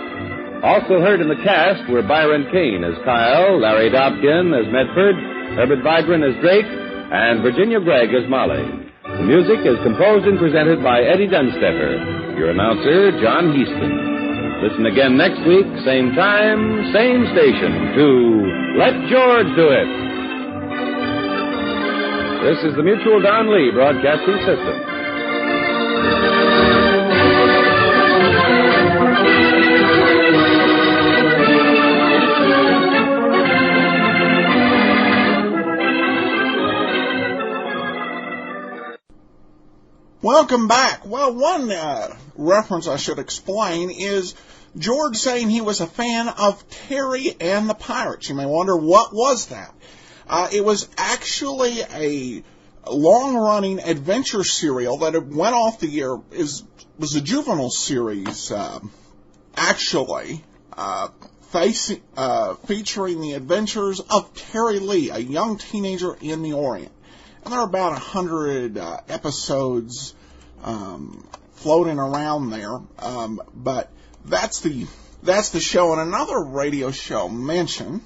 Also heard in the cast were Byron Kane as Kyle, Larry Dobkin as Medford, Herbert Vigran as Drake, and Virginia Gregg as Molly. The music is composed and presented by Eddie Dunstetter. Your announcer, John Heaston. Listen again next week, same time, same station, to Let George Do It. This is the Mutual Don Lee Broadcasting System. Welcome back. Well, one reference I should explain is George saying he was a fan of Terry and the Pirates. You may wonder, what was that? It was actually a long-running adventure serial that went off the air. Was a juvenile series, actually, featuring the adventures of Terry Lee, a young teenager in the Orient. And there are about 100 episodes floating around there, but that's the show. And another radio show mentioned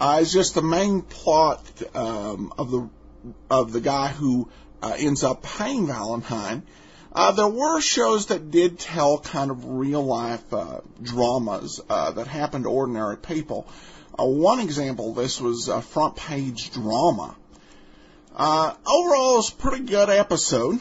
is just the main plot of the guy who ends up paying Valentine. There were shows that did tell kind of real life dramas that happened to ordinary people. One example of this was a Front Page Drama. Overall, it was a pretty good episode.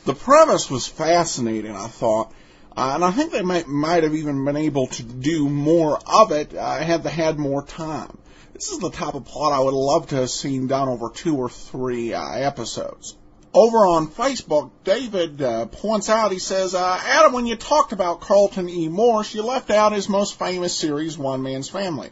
The premise was fascinating, I thought, and I think they might have even been able to do more of it had they had more time. This is the type of plot I would love to have seen done over 2 or 3 episodes. Over on Facebook, David points out, he says, Adam, when you talked about Carlton E. Morse, you left out his most famous series, One Man's Family.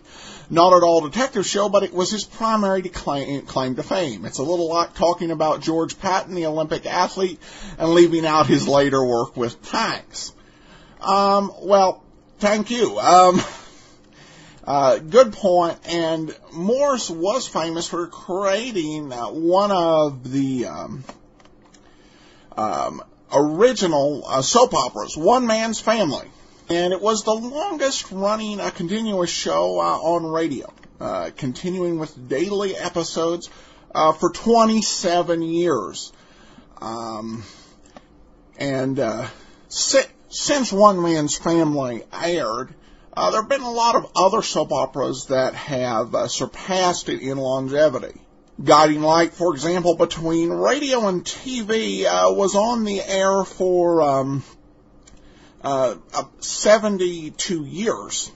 Not at all a detective show, but it was his primary claim to fame. It's a little like talking about George Patton, the Olympic athlete, and leaving out his later work with tanks. Well, thank you. Good point. And Morse was famous for creating one of the original soap operas, One Man's Family. And it was the longest running continuous show on radio, continuing with daily episodes for 27 years. Since One Man's Family aired, there have been a lot of other soap operas that have surpassed it in longevity. Guiding Light, for example, between radio and TV, was on the air for 72 years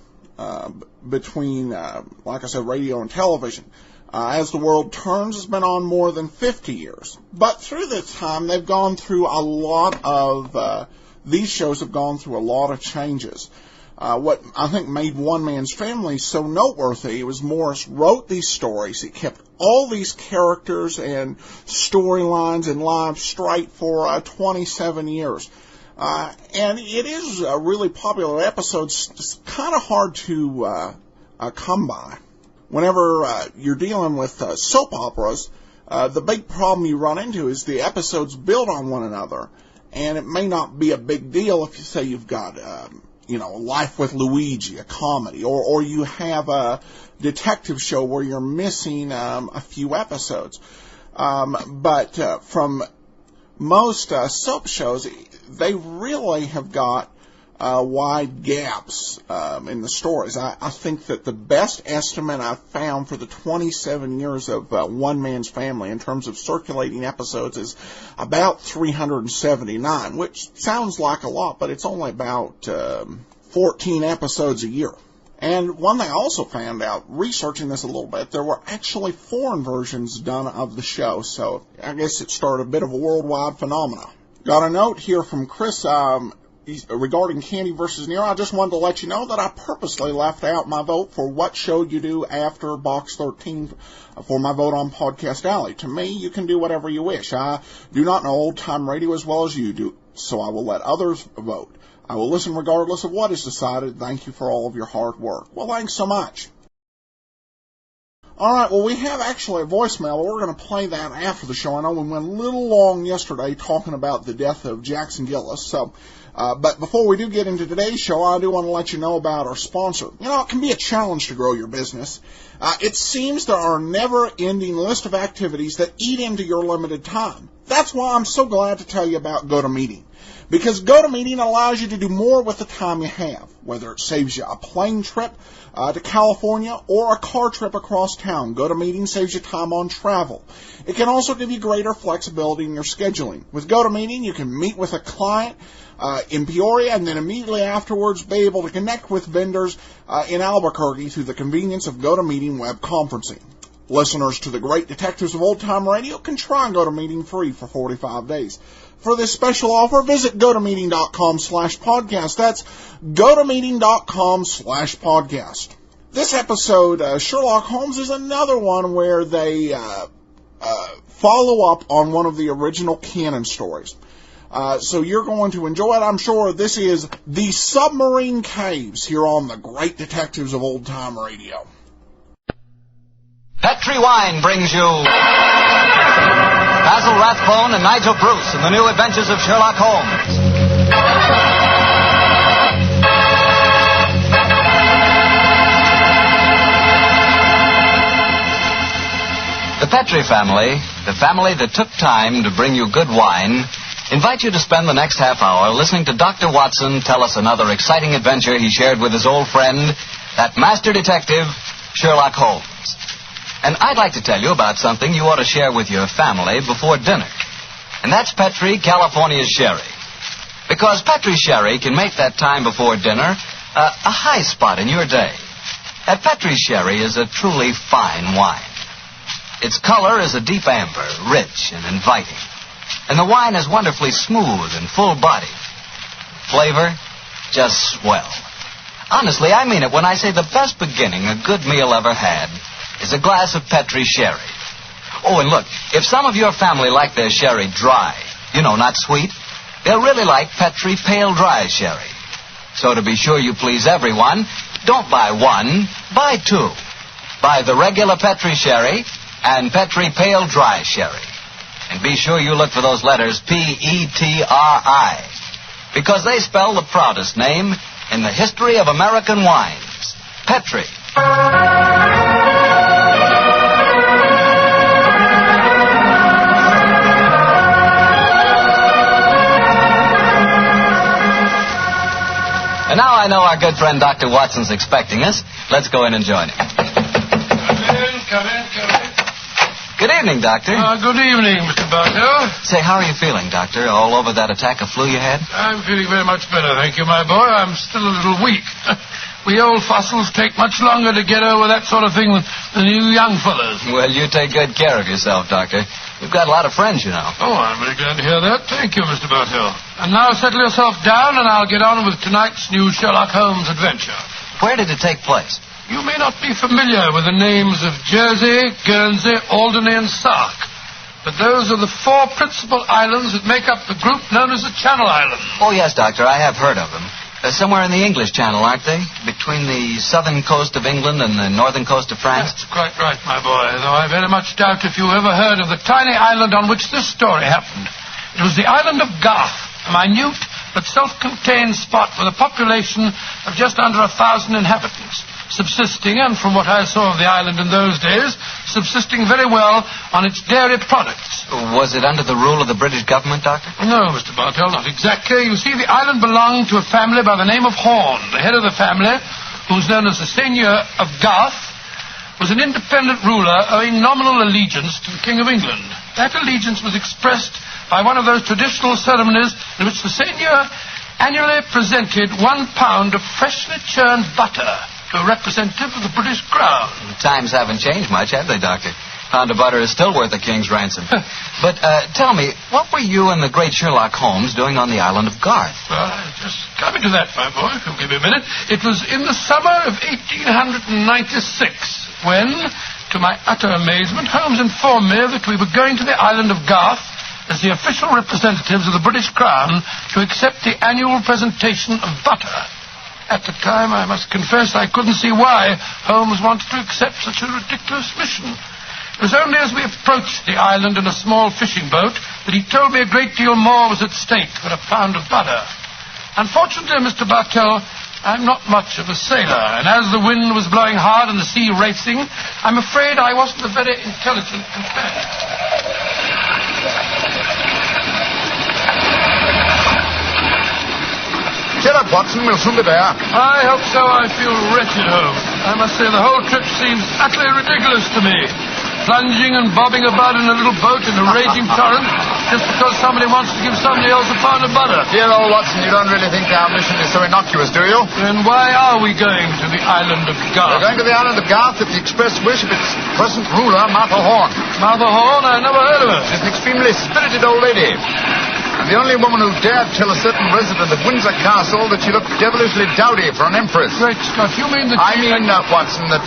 between, like I said, radio and television. As the World Turns has been on more than 50 years. But through this time, they've gone through a lot of, these shows have gone through a lot of changes. What I think made One Man's Family so noteworthy was Morris wrote these stories. He kept all these characters and storylines and lives straight for 27 years. And it is a really popular episode. It's kind of hard to come by. Whenever you're dealing with soap operas, the big problem you run into is the episodes build on one another. And it may not be a big deal if you say you've got Life with Luigi, a comedy, or you have a detective show where you're missing a few episodes. But from most soap shows, they really have got wide gaps in the stories. I think that the best estimate I've found for the 27 years of One Man's Family in terms of circulating episodes is about 379, which sounds like a lot, but it's only about 14 episodes a year. And one thing I also found out, researching this a little bit, there were actually foreign versions done of the show, so I guess it started a bit of a worldwide phenomenon. Got a note here from Chris regarding Candy vs. Nero. I just wanted to let you know that I purposely left out my vote for what show you do after Box 13 for my vote on Podcast Alley. To me, you can do whatever you wish. I do not know old-time radio as well as you do, so I will let others vote. I will listen regardless of what is decided. Thank you for all of your hard work. Well, thanks so much. All right, well, we have actually a voicemail. We're going to play that after the show. I know we went a little long yesterday talking about the death of Jackson Gillis. But before we do get into today's show, I do want to let you know about our sponsor. It can be a challenge to grow your business. It seems there are a never-ending list of activities that eat into your limited time. That's why I'm so glad to tell you about GoToMeeting. Because GoToMeeting allows you to do more with the time you have, whether it saves you a plane trip to California or a car trip across town. GoToMeeting saves you time on travel. It can also give you greater flexibility in your scheduling. With GoToMeeting, you can meet with a client in Peoria and then immediately afterwards be able to connect with vendors in Albuquerque through the convenience of GoToMeeting web conferencing. Listeners to the Great Detectives of Old Time Radio can try GoToMeeting free for 45 days. For this special offer, visit GoToMeeting.com/podcast. That's GoToMeeting.com/podcast. This episode, Sherlock Holmes, is another one where they follow up on one of the original canon stories. So you're going to enjoy it, I'm sure. This is The Submarine Caves here on the Great Detectives of Old Time Radio. Petri Wine brings you Basil Rathbone and Nigel Bruce in the new adventures of Sherlock Holmes. The Petri family, the family that took time to bring you good wine, invite you to spend the next half hour listening to Dr. Watson tell us another exciting adventure he shared with his old friend, that master detective, Sherlock Holmes. And I'd like to tell you about something you ought to share with your family before dinner. And that's Petri California's Sherry. Because Petri Sherry can make that time before dinner a high spot in your day. That Petri Sherry is a truly fine wine. Its color is a deep amber, rich and inviting. And the wine is wonderfully smooth and full-bodied. Flavor, just swell. Honestly, I mean it when I say the best beginning a good meal ever had is a glass of Petri Sherry. Oh, and look, if some of your family like their sherry dry, not sweet, they'll really like Petri Pale Dry Sherry. So to be sure you please everyone, don't buy one, buy two. Buy the regular Petri Sherry and Petri Pale Dry Sherry. And be sure you look for those letters P-E-T-R-I, because they spell the proudest name in the history of American wines, Petri. And now I know our good friend Dr. Watson's expecting us. Let's go in and join him. Come in. Good evening, Doctor. Good evening, Mr. Bartell. Say, how are you feeling, Doctor? All over that attack of flu you had? I'm feeling very much better, thank you, my boy. I'm still a little weak. We old fossils take much longer to get over that sort of thing than you young fellas. Well, you take good care of yourself, Doctor. You've got a lot of friends, you know. Oh, I'm very glad to hear that. Thank you, Mr. Bartell. And now settle yourself down, and I'll get on with tonight's new Sherlock Holmes adventure. Where did it take place? You may not be familiar with the names of Jersey, Guernsey, Alderney, and Sark, but those are the four principal islands that make up the group known as the Channel Islands. Oh, yes, Doctor, I have heard of them. They're somewhere in the English Channel, aren't they? Between the southern coast of England and the northern coast of France? That's quite right, my boy, though I very much doubt if you ever heard of the tiny island on which this story happened. It was the island of Garth, a minute but self-contained spot with a population of just under 1,000 inhabitants, subsisting, and from what I saw of the island in those days, subsisting very well on its dairy products. Was it under the rule of the British government, Doctor? No, Mr. Bartell, not exactly. You see, the island belonged to a family by the name of Horn. The head of the family, who's known as the Seigneur of Garth, was an independent ruler owing nominal allegiance to the King of England. That allegiance was expressed by one of those traditional ceremonies in which the Seigneur annually presented 1 pound of freshly churned butter to a representative of the British Crown. Times haven't changed much, have they, Doctor? Pound of butter is still worth a king's ransom. But tell me, what were you and the great Sherlock Holmes doing on the island of Garth? Well, just coming to that, my boy, if you'll give me a minute. It was in the summer of 1896 when, to my utter amazement, Holmes informed me that we were going to the island of Garth as the official representatives of the British Crown to accept the annual presentation of butter. At the time, I must confess, I couldn't see why Holmes wanted to accept such a ridiculous mission. It was only as we approached the island in a small fishing boat that he told me a great deal more was at stake than a pound of butter. Unfortunately, Mr. Bartell, I'm not much of a sailor, and as the wind was blowing hard and the sea racing, I'm afraid I wasn't a very intelligent companion. luck, Watson. We'll soon be there. I hope so. I feel wretched, Holmes. I must say the whole trip seems utterly ridiculous to me. Plunging and bobbing about in a little boat in a raging torrent just because somebody wants to give somebody else a pound of butter. Dear old Watson, you don't really think our mission is so innocuous, do you? Then why are we going to the island of Garth? We're going to the island of Garth at the express wish of its present ruler, Martha Horn. Martha Horn? I never heard of her. She's an extremely spirited old lady. And the only woman who dared tell a certain resident of Windsor Castle that she looked devilishly dowdy for an empress. Great Scott, you mean that I mean, Watson, that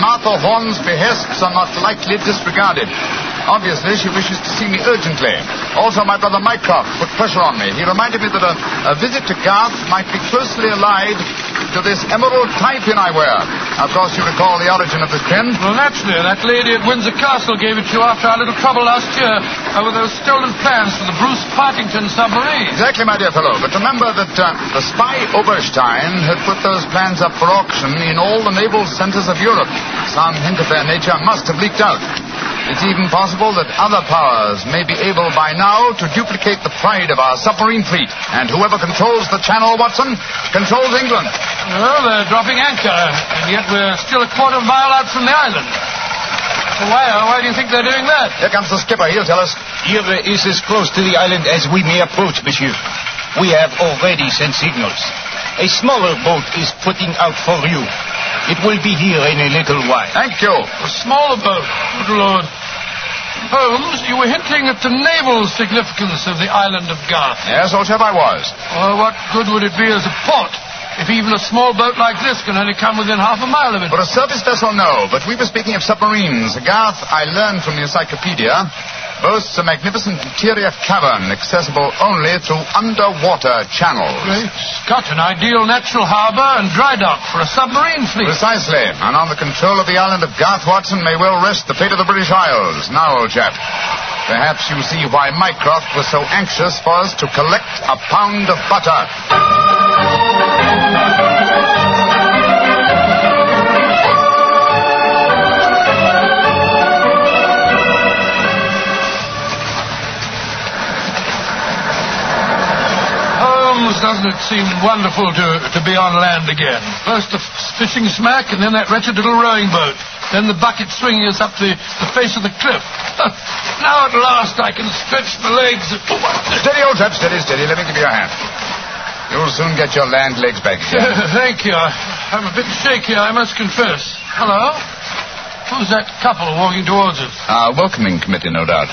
Martha Horn's behests are not lightly disregarded. Obviously, she wishes to see me urgently. Also, my brother Mycroft put pressure on me. He reminded me that a visit to Garth might be closely allied to this emerald tie pin I wear. Of course, you recall the origin of this pin. Well, naturally. That lady at Windsor Castle gave it to you after our little trouble last year over those stolen plans for the Bruce Partington submarine. Exactly, my dear fellow. But remember that the spy Oberstein had put those plans up for auction in all the naval centers of Europe. Some hint of their nature must have leaked out. It's even possible that other powers may be able by now to duplicate the pride of our submarine fleet. And whoever controls the channel, Watson, controls England. Well, they're dropping anchor, and yet we're still a quarter mile out from the island. So why do you think they're doing that? Here comes the skipper. He'll tell us. Here is as close to the island as we may approach, monsieur. We have already sent signals. A smaller boat is putting out for you. It will be here in a little while. Thank you. A smaller boat. Good Lord. Holmes, you were hinting at the naval significance of the island of Garth. Yes, old chap, I was. Well, what good would it be as a port if even a small boat like this can only come within half a mile of it? For a surface vessel, no. But we were speaking of submarines. Garth, I learned from the encyclopedia, boasts a magnificent interior cavern accessible only through underwater channels. Great Scott, an ideal natural harbor and dry dock for a submarine fleet. Precisely. And on the control of the island of Garth, Watson, may well rest the fate of the British Isles. Now, old chap, perhaps you see why Mycroft was so anxious for us to collect a pound of butter. Doesn't it seem wonderful to be on land again? First the fishing smack, and then that wretched little rowing boat. Then the bucket swinging us up the face of the cliff. Now at last I can stretch my legs. Steady, old chap, steady. Let me give you a hand. You'll soon get your land legs back again. Thank you. I'm a bit shaky, I must confess. Hello? Who's that couple walking towards us? Our welcoming committee, no doubt.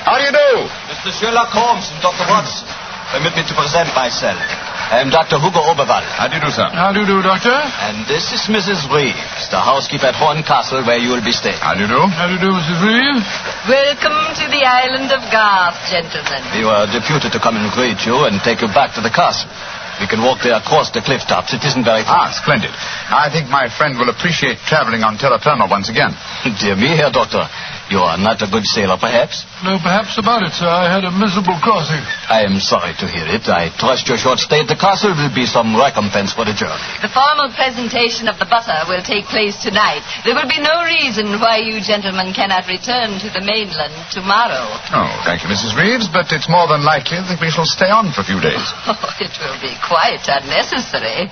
How do you do? Mr. Sherlock Holmes and Dr. Watson. Permit me to present myself. I am Dr. Hugo Oberwald. How do you do, sir? How do you do, Doctor? And this is Mrs. Reeves, the housekeeper at Horn Castle, where you will be staying. How do you do? How do you do, Mrs. Reeves? Welcome to the island of Garth, gentlemen. We were deputed to come and greet you and take you back to the castle. We can walk there across the cliff tops. It isn't very far. Splendid. I think my friend will appreciate traveling on terra firma once again. Dear me, Herr Doctor. You are not a good sailor, perhaps? No, perhaps about it, sir. I had a miserable crossing. I am sorry to hear it. I trust your short stay at the castle will be some recompense for the journey. The formal presentation of the butter will take place tonight. There will be no reason why you gentlemen cannot return to the mainland tomorrow. Oh, thank you, Mrs. Reeves, but it's more than likely that we shall stay on for a few days. Oh, it will be quite unnecessary.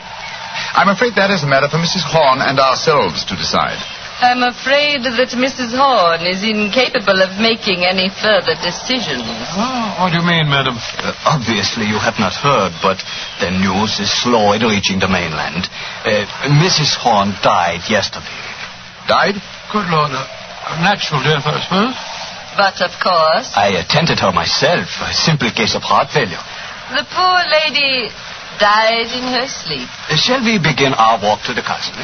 I'm afraid that is a matter for Mrs. Horn and ourselves to decide. I'm afraid that Mrs. Horn is incapable of making any further decisions. Oh, what do you mean, madam? Obviously you have not heard, but the news is slow in reaching the mainland. Mrs. Horn died yesterday. Died? Good Lord, a natural death, I suppose. But, of course... I attended her myself, a simple case of heart failure. The poor lady died in her sleep. Shall we begin our walk to the castle?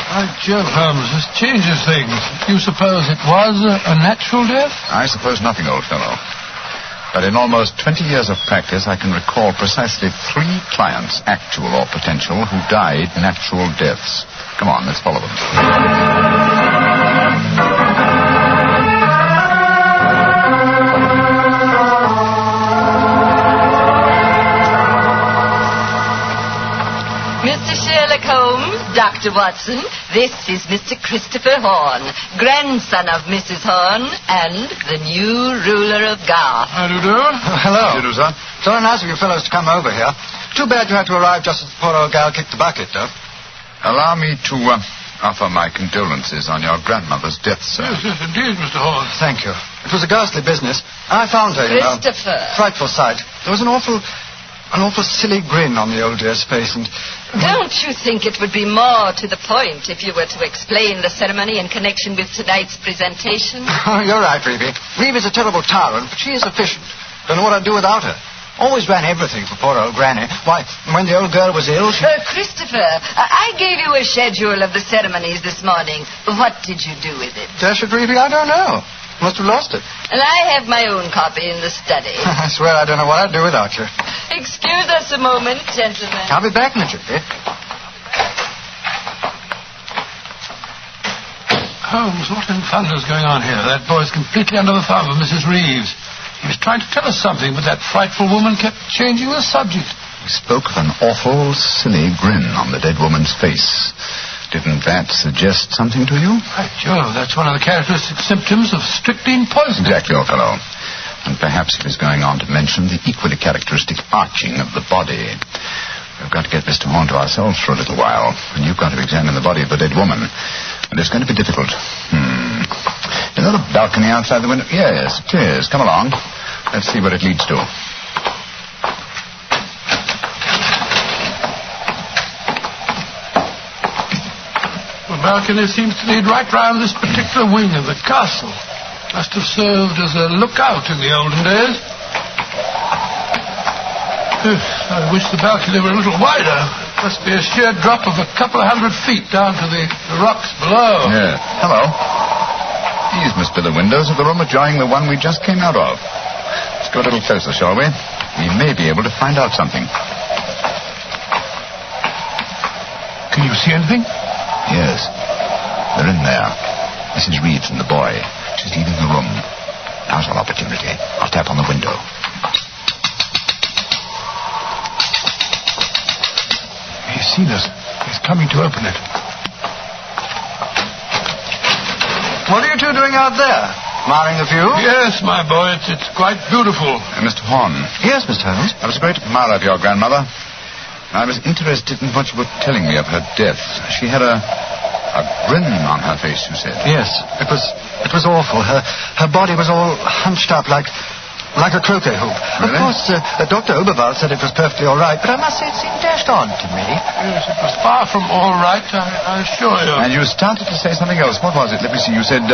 By Jove, Holmes, this changes things. You suppose it was a natural death? I suppose nothing, old fellow. But in almost 20 years of practice, I can recall precisely 3 clients, actual or potential, who died natural deaths. Come on, let's follow them. Mr. Sherlock Holmes, Dr. Watson, this is Mr. Christopher Horn, grandson of Mrs. Horn and the new ruler of Garth. How do you do? Hello. How do you do, sir? So nice of you fellows to come over here. Too bad you had to arrive just as the poor old gal kicked the bucket, though. Allow me to offer my condolences on your grandmother's death, sir. Yes, indeed, Mr. Holmes. Thank you. It was a ghastly business. I found her, you know. Christopher. Frightful sight. There was an awful silly grin on the old dear's face, and... Don't you think it would be more to the point if you were to explain the ceremony in connection with tonight's presentation? Oh, you're right, Reeve. Reeve is a terrible tyrant, but she is efficient. Don't know what I'd do without her. Always ran everything for poor old Granny. Why, when the old girl was ill, she... Christopher, I gave you a schedule of the ceremonies this morning. What did you do with it? Dash it, Reeve, I don't know. Must have lost it. And I have my own copy in the study. I swear I don't know what I'd do without you. Excuse us a moment, gentlemen. I'll be back, Mitchell. Holmes, what in thunder's going on here? That boy's completely under the thumb of Mrs. Reeves. He was trying to tell us something, but that frightful woman kept changing the subject. He spoke of an awful, silly grin on the dead woman's face. Didn't that suggest something to you? Right, Joe. That's one of the characteristic symptoms of strychnine poisoning. Exactly, old fellow. And perhaps he was going on to mention the equally characteristic arching of the body. We've got to get Mr. Horn to ourselves for a little while, and you've got to examine the body of the dead woman. And it's going to be difficult. Is that a balcony outside the window? Yes, it is. Come along. Let's see what it leads to. The balcony seems to lead right round this particular wing of the castle. Must have served as a lookout in the olden days. I wish the balcony were a little wider. Must be a sheer drop of a couple of 100 feet down to the rocks below. Yeah. Hello. These must be the windows of the room adjoining the one we just came out of. Let's go a little closer, shall we? We may be able to find out something. Can you see anything? Yes. They're in there. Mrs. Reeves and the boy. She's leaving the room. Now's our opportunity. I'll tap on the window. He's seen us. He's coming to open it. What are you two doing out there? Admiring the view? Yes, my boy. It's quite beautiful. Mr. Horn. Yes, Mr. Holmes. I was a great admirer of your grandmother. I was interested in what you were telling me of her death. She had a grin on her face, you said. Yes, it was awful. Her body was all hunched up like a croquet hoop. Really? Of course, Dr. Oberwald said it was perfectly all right, but I must say it seemed dashed odd to me. Yes, it was far from all right, I assure you. And you started to say something else. What was it? Let me see. You said,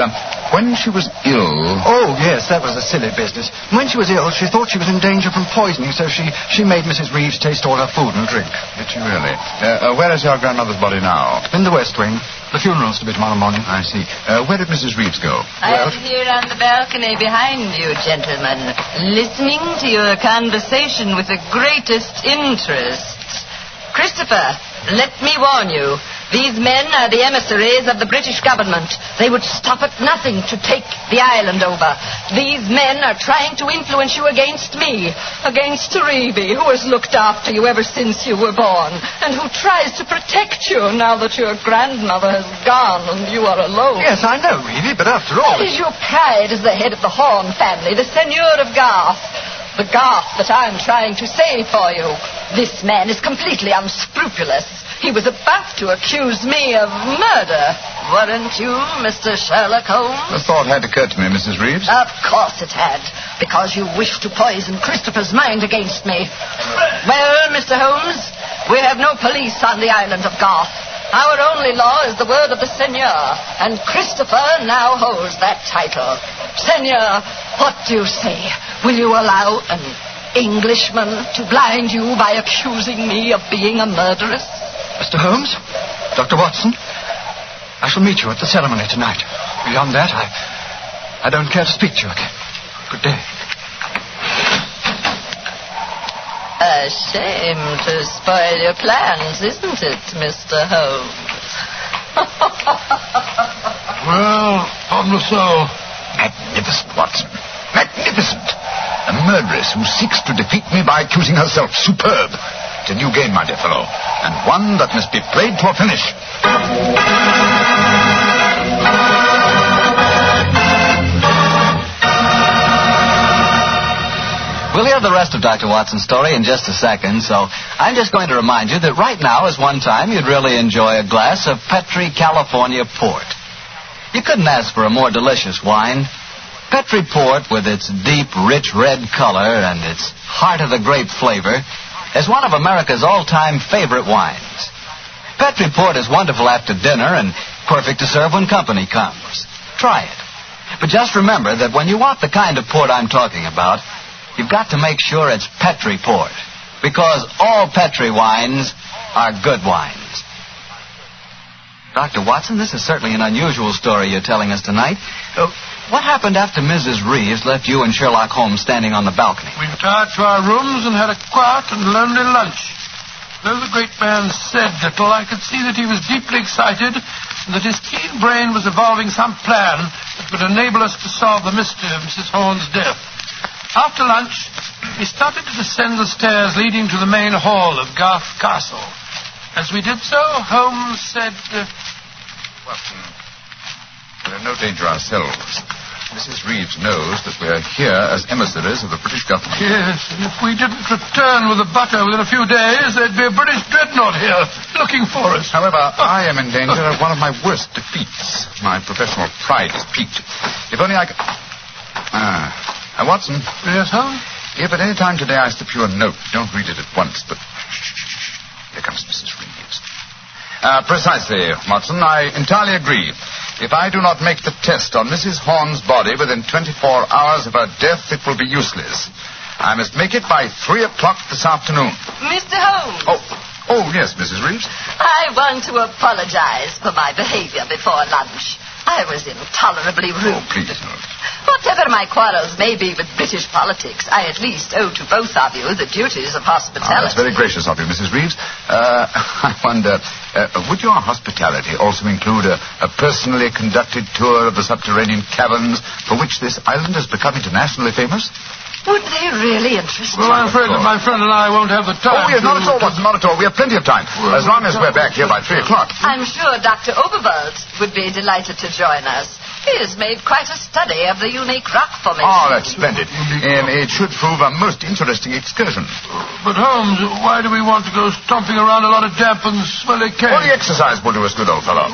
when she was ill... Oh, yes, that was a silly business. When she was ill, she thought she was in danger from poisoning, so she made Mrs. Reeves taste all her food and drink. Did she really? Where is your grandmother's body now? In the West Wing. The funeral's to be tomorrow morning. I see. Where did Mrs. Reeves go? I'm here on the balcony behind you, gentlemen, listening to your conversation with the greatest interest. Christopher, let me warn you. These men are the emissaries of the British government. They would stop at nothing to take the island over. These men are trying to influence you against me, against Reeve, who has looked after you ever since you were born, and who tries to protect you now that your grandmother has gone and you are alone. Yes, I know, Reeve, but after all... It is your pride as the head of the Horn family, the Seigneur of Garth. The Garth that I'm trying to save for you. This man is completely unscrupulous. He was about to accuse me of murder. Weren't you, Mr. Sherlock Holmes? The thought had occurred to me, Mrs. Reeves. Of course it had. Because you wished to poison Christopher's mind against me. Well, Mr. Holmes, we have no police on the island of Garth. Our only law is the word of the Seigneur. And Christopher now holds that title. Seigneur, what do you say? Will you allow an Englishman to blind you by accusing me of being a murderess? Mr. Holmes, Dr. Watson, I shall meet you at the ceremony tonight. Beyond that, I don't care to speak to you again. Good day. A shame to spoil your plans, isn't it, Mr. Holmes? Well, on the soul. Magnificent, Watson. Magnificent. A murderess who seeks to defeat me by accusing herself. Superb. It's a new game, my dear fellow, and one that must be played to a finish. We'll hear the rest of Dr. Watson's story in just a second, so I'm just going to remind you that right now is one time you'd really enjoy a glass of Petri California Port. You couldn't ask for a more delicious wine. Petri Port, with its deep, rich red color and its heart-of-the-grape flavor, is one of America's all-time favorite wines. Petri Port is wonderful after dinner and perfect to serve when company comes. Try it. But just remember that when you want the kind of port I'm talking about, you've got to make sure it's Petri Port, because all Petri wines are good wines. Dr. Watson, this is certainly an unusual story you're telling us tonight. What happened after Mrs. Reeves left you and Sherlock Holmes standing on the balcony? We retired to our rooms and had a quiet and lonely lunch. Though the great man said little, I could see that he was deeply excited and that his keen brain was evolving some plan that would enable us to solve the mystery of Mrs. Horne's death. After lunch, we started to descend the stairs leading to the main hall of Garth Castle. As we did so, Holmes said, Watson, we're in no danger ourselves. Mrs. Reeves knows that we're here as emissaries of the British government. Yes, and if we didn't return with the butter within a few days, there'd be a British dreadnought here looking for us. However, I am in danger of one of my worst defeats. My professional pride is piqued. If only I could... Watson. Yes, Holmes? If at any time today I slip you a note, don't read it at once, but... Here comes Mrs. Reeves. Precisely, Watson. I entirely agree. If I do not make the test on Mrs. Horne's body within 24 hours of her death, it will be useless. I must make it by 3 o'clock this afternoon. Mr. Holmes. Oh, yes, Mrs. Reeves. I want to apologize for my behavior before lunch. I was intolerably rude. Oh, please, no. Whatever my quarrels may be with British politics, I at least owe to both of you the duties of hospitality. That's very gracious of you, Mrs. Reeves. I wonder, would your hospitality also include a personally conducted tour of the subterranean caverns for which this island has become internationally famous? Would they really interest you? Well, I'm afraid that my friend and I won't have the time. Oh, yes, not at all, Watson, not at all. We have plenty of time, as long as we're back here by 3 o'clock. I'm sure Dr. Oberwald would be delighted to join us. He has made quite a study of the unique rock formation. Oh, that's splendid. It should prove a most interesting excursion. But, Holmes, why do we want to go stomping around a lot of damp and smelly cave? Well, the exercise will do us good, old fellow.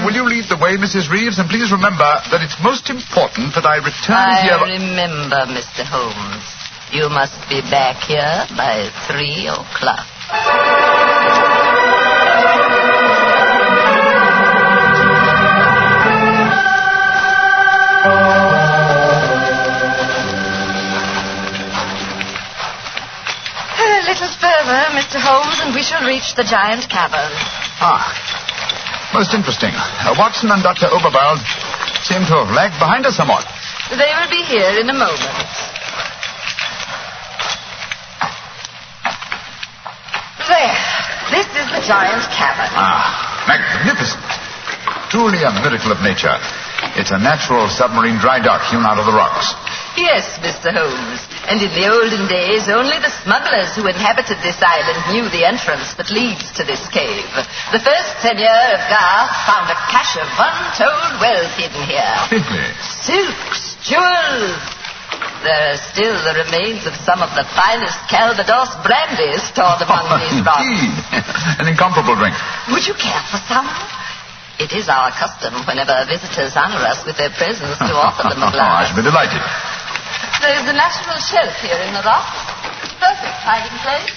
Will you lead the way, Mrs. Reeves? And please remember that it's most important that I return here... I remember, Mr. Holmes. You must be back here by 3 o'clock. A little further, Mr. Holmes, and we shall reach the giant cavern. Most interesting. Watson and Dr. Oberwald seem to have lagged behind us somewhat. They will be here in a moment. There. This is the giant cavern. Magnificent. Truly a miracle of nature. It's a natural submarine dry dock hewn out of the rocks. Yes, Mr. Holmes. And in the olden days, only the smugglers who inhabited this island knew the entrance that leads to this cave. The first seigneur of Garth found a cache of untold wealth hidden here. Silks, jewels. There are still the remains of some of the finest Calvados brandy stored among these rocks. Indeed. An incomparable drink. Would you care for some? It is our custom whenever visitors honor us with their presence to offer them a glass. I should be delighted. There is a natural shelf here in the rock. Perfect hiding place.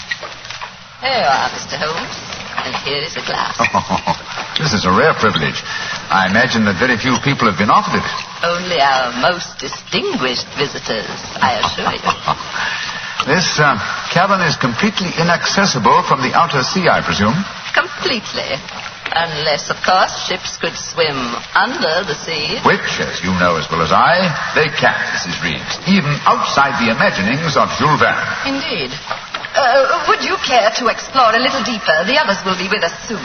Here you are, Mr. Holmes. And here is a glass. This is a rare privilege. I imagine that very few people have been offered it. Only our most distinguished visitors, I assure you. This cavern is completely inaccessible from the outer sea, I presume. Completely. Unless, of course, ships could swim under the sea. Which, as you know as well as I, they can, Mrs. Reeves, even outside the imaginings of Jules Verne. Indeed. Would you care to explore a little deeper? The others will be with us soon.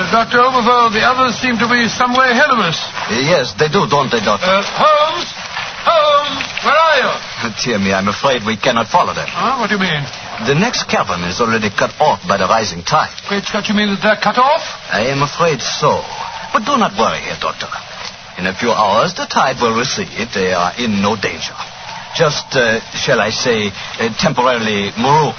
Dr. Oberwald, the others seem to be some way ahead of us. Yes, they do, don't they, Doctor? Holmes? Holmes, where are you? Dear me, I'm afraid we cannot follow them. Huh? What do you mean? The next cavern is already cut off by the rising tide. Which cut you mean that they're cut off? I am afraid so. But do not worry here, Doctor. In a few hours, the tide will recede. They are in no danger. Just, shall I say, temporarily marooned.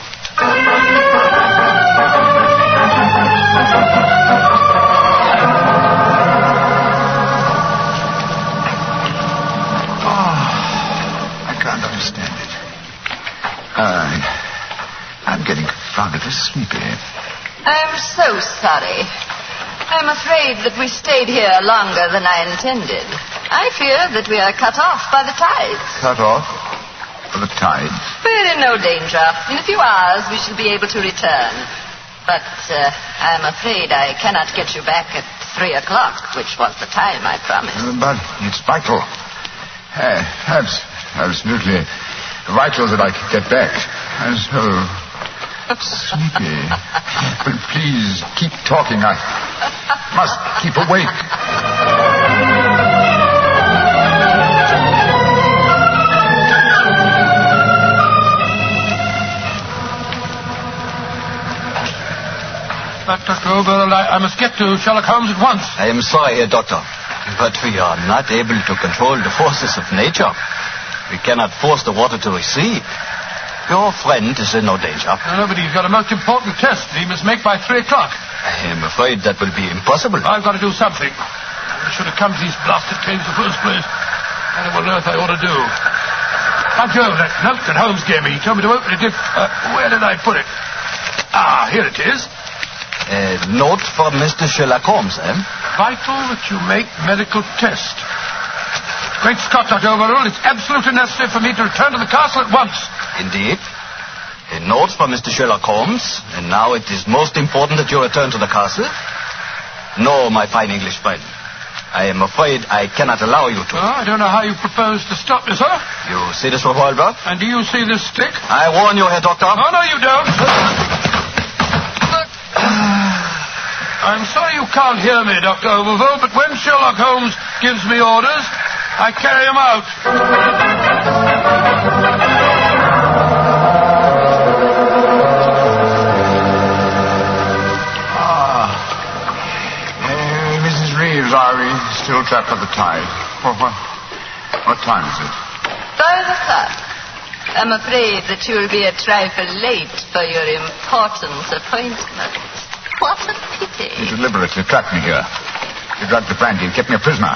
I can't understand it. I'm getting confoundedly sleepy. I'm so sorry. I'm afraid that we stayed here longer than I intended. I fear that we are cut off by the tides. Cut off? For the tide? We're in no danger. In a few hours, we shall be able to return. But I'm afraid I cannot get you back at 3 o'clock, which was the time I promised. But it's vital. Absolutely vital that I can get back. I'm so sleepy. But please, keep talking. I must keep awake. Dr. Oberl, I must get to Sherlock Holmes at once. I am sorry, Doctor, but we are not able to control the forces of nature. We cannot force the water to recede. Your friend is in no danger. No, but he's got a most important test he must make by 3 o'clock. I am afraid that will be impossible. I've got to do something. I should have come to these blasted caves in the first place. I don't know what on earth I ought to do. By Jove, that note that Holmes gave me. He told me to open it if... where did I put it? Ah, here it is. A note from Mr. Sherlock Holmes, eh? Vital that you make medical test. Great Scott, Dr. Overall, it's absolutely necessary for me to return to the castle at once. Indeed. A note from Mr. Sherlock Holmes, and now it is most important that you return to the castle. No, my fine English friend. I am afraid I cannot allow you to. Oh, I don't know how you propose to stop me, sir. You see this revolver? And do you see this stick? I warn you, Herr Doctor. Oh, no, you don't. I'm sorry you can't hear me, Dr. Overville, but when Sherlock Holmes gives me orders, I carry them out. Mrs. Reeves, are we still trapped by the tide? What time is it? 5 o'clock. I'm afraid that you will be a trifle late for your important appointment. What a pity. You deliberately trapped me here. You drugged the brandy and kept me a prisoner.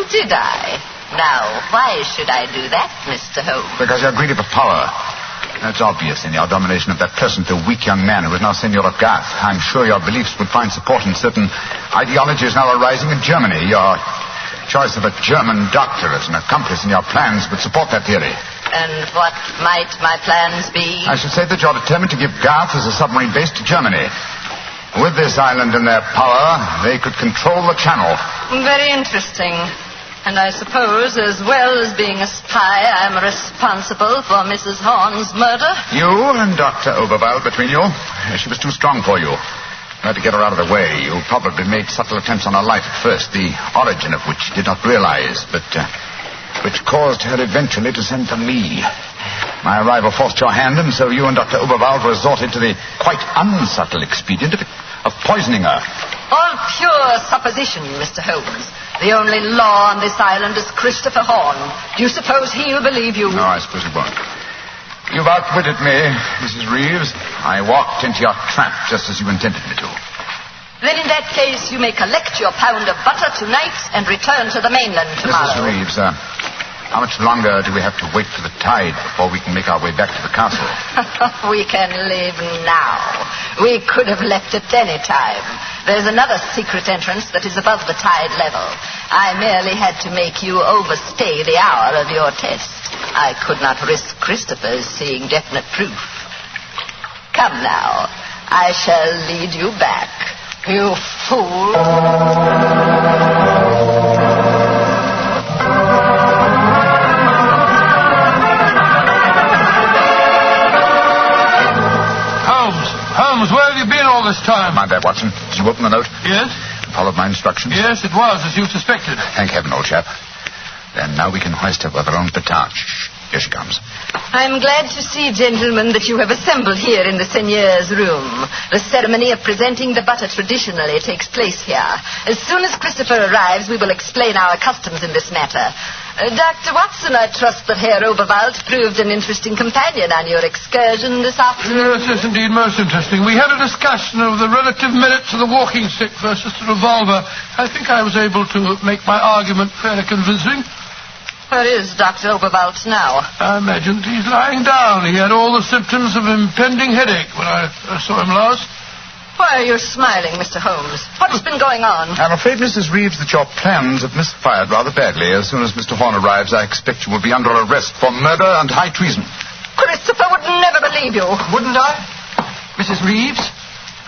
Did I? Now, why should I do that, Mr. Holmes? Because you're greedy for power. That's obvious in your domination of that pleasant though weak young man who is now Senor of Garth. I'm sure your beliefs would find support in certain ideologies now arising in Germany. Your choice of a German doctor as an accomplice in your plans would support that theory. And what might my plans be? I should say that you're determined to give Garth as a submarine base to Germany. With this island in their power, they could control the channel. Very interesting. And I suppose, as well as being a spy, I'm responsible for Mrs. Horn's murder? You and Dr. Oberval between you. She was too strong for you. You had to get her out of the way. You probably made subtle attempts on her life at first, the origin of which you did not realize, but which caused her eventually to send for me. My arrival forced your hand, and so you and Dr. Oberval resorted to the quite unsubtle expedient of poisoning her. All pure supposition, Mr. Holmes. The only law on this island is Christopher Horn. Do you suppose he'll believe you? No, I suppose he won't. You've outwitted me, Mrs. Reeves. I walked into your trap just as you intended me to. Then in that case, you may collect your pound of butter tonight and return to the mainland tomorrow. Mrs. Reeves, how much longer do we have to wait for the tide before we can make our way back to the castle? We can leave now. We could have left at any time. There's another secret entrance that is above the tide level. I merely had to make you overstay the hour of your test. I could not risk Christopher's seeing definite proof. Come now. I shall lead you back. You fool. Holmes, where have you been all this time? Mind that, Watson. Did you open the note? Yes. Followed my instructions? Yes, it was, as you suspected. Thank heaven, old chap. Then now we can hoist her with our own petard. Shh. Here she comes. I'm glad to see, gentlemen, that you have assembled here in the seigneur's room. The ceremony of presenting the butter traditionally takes place here. As soon as Christopher arrives, we will explain our customs in this matter. Dr. Watson, I trust that Herr Oberwald proved an interesting companion on your excursion this afternoon. Yes, indeed, most interesting. We had a discussion of the relative merits of the walking stick versus the revolver. I think I was able to make my argument fairly convincing. Where is Dr. Oberwald now? I imagine he's lying down. He had all the symptoms of impending headache when I saw him last. Why are you smiling, Mr. Holmes? What's been going on? I'm afraid, Mrs. Reeves, that your plans have misfired rather badly. As soon as Mr. Horn arrives, I expect you will be under arrest for murder and high treason. Christopher would never believe you. Wouldn't I? Mrs. Reeves,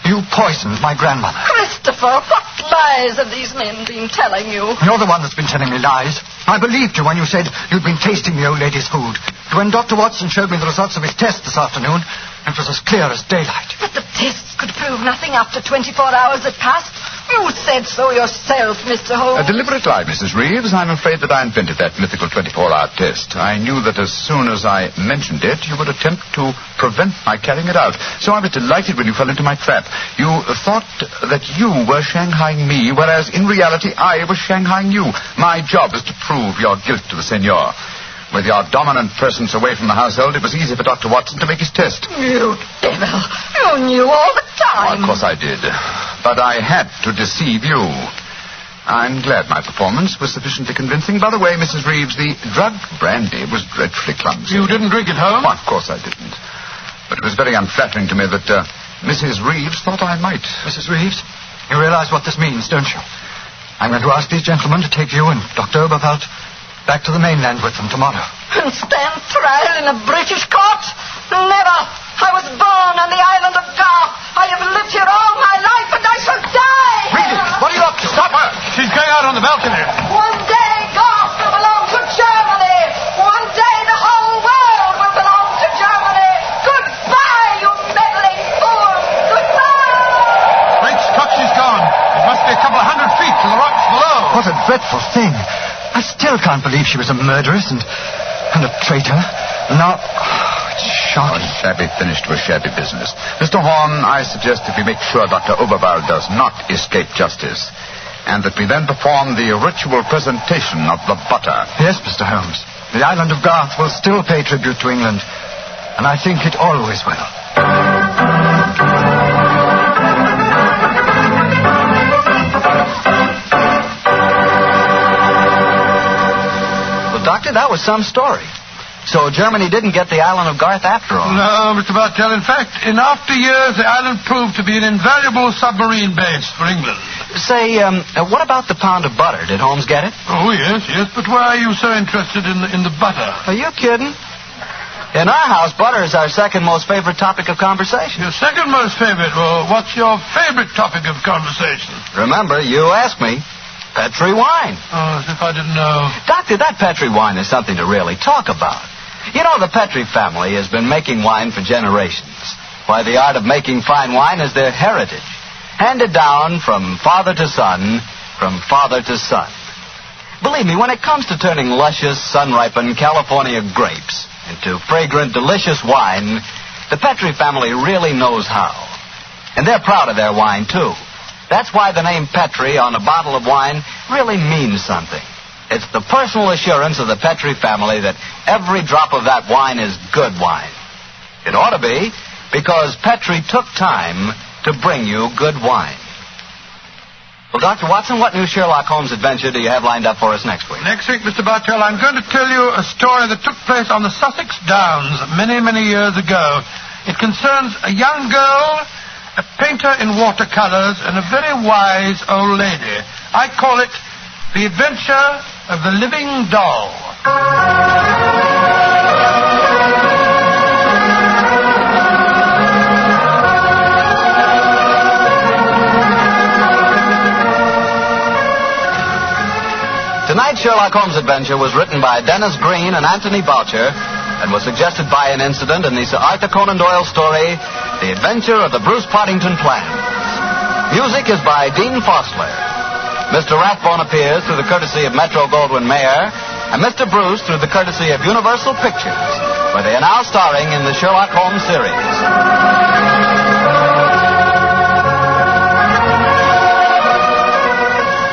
you poisoned my grandmother. Christopher, what lies have these men been telling you? You're the one that's been telling me lies. I believed you when you said you'd been tasting the old lady's food. When Dr. Watson showed me the results of his test this afternoon, it was as clear as daylight. But the tests could prove nothing after 24 hours had passed. You said so yourself, Mr. Holmes. A deliberate lie, Mrs. Reeves. I'm afraid that I invented that mythical 24-hour test. I knew that as soon as I mentioned it, you would attempt to prevent my carrying it out. So I was delighted when you fell into my trap. You thought that you were shanghaiing me, whereas in reality I was shanghaiing you. My job is to prove your guilt to the Senor. With your dominant presence away from the household, it was easy for Dr. Watson to make his test. You devil. You knew all the time. Well, of course I did. But I had to deceive you. I'm glad my performance was sufficiently convincing. By the way, Mrs. Reeves, the drugged brandy was dreadfully clumsy. You didn't drink it home? Well, of course I didn't. But it was very unflattering to me that Mrs. Reeves thought I might. Mrs. Reeves, you realize what this means, don't you? I'm going to ask these gentlemen to take you and Dr. Oberwald back to the mainland with them tomorrow. And stand trial in a British court? Never. I was born on the island of Garth. I have lived here all my life, and I shall die. Regan, what are you up to? Stop her! She's going out on the balcony. One day Garth will belong to Germany. One day the whole world will belong to Germany. Goodbye, you meddling fool. Goodbye. Great Scott, she's gone. It must be a couple of 100 feet to the rocks below. What a dreadful thing. I still can't believe she was a murderess and a traitor. Now, it's shocking. A shabby finish to a shabby business. Mr. Horn, I suggest that we make sure Dr. Oberwald does not escape justice, and that we then perform the ritual presentation of the butter. Yes, Mr. Holmes. The island of Garth will still pay tribute to England, and I think it always will. Doctor, that was some story. So Germany didn't get the island of Garth after all. No, Mr. Bartell. In fact, in after years, the island proved to be an invaluable submarine base for England. Say, what about the pound of butter? Did Holmes get it? Oh, yes. But why are you so interested in the butter? Are you kidding? In our house, butter is our second most favorite topic of conversation. Your second most favorite? Well, what's your favorite topic of conversation? Remember, you asked me. Petri wine. Oh, as if I didn't know. Doctor, that Petri wine is something to really talk about. You know, the Petri family has been making wine for generations. Why, the art of making fine wine is their heritage. Handed down from father to son, from father to son. Believe me, when it comes to turning luscious, sun-ripened California grapes into fragrant, delicious wine, the Petri family really knows how. And they're proud of their wine, too. That's why the name Petri on a bottle of wine really means something. It's the personal assurance of the Petri family that every drop of that wine is good wine. It ought to be, because Petri took time to bring you good wine. Well, Dr. Watson, what new Sherlock Holmes adventure do you have lined up for us next week? Next week, Mr. Bartell, I'm going to tell you a story that took place on the Sussex Downs many, many years ago. It concerns a young girl, a painter in watercolors, and a very wise old lady. I call it The Adventure of the Living Doll. Tonight's Sherlock Holmes adventure was written by Dennis Green and Anthony Boucher and was suggested by an incident in the Sir Arthur Conan Doyle story, The Adventure of the Bruce Partington Plans. Music is by Dean Fosler. Mr. Rathbone appears through the courtesy of Metro-Goldwyn-Mayer, and Mr. Bruce through the courtesy of Universal Pictures, where they are now starring in the Sherlock Holmes series.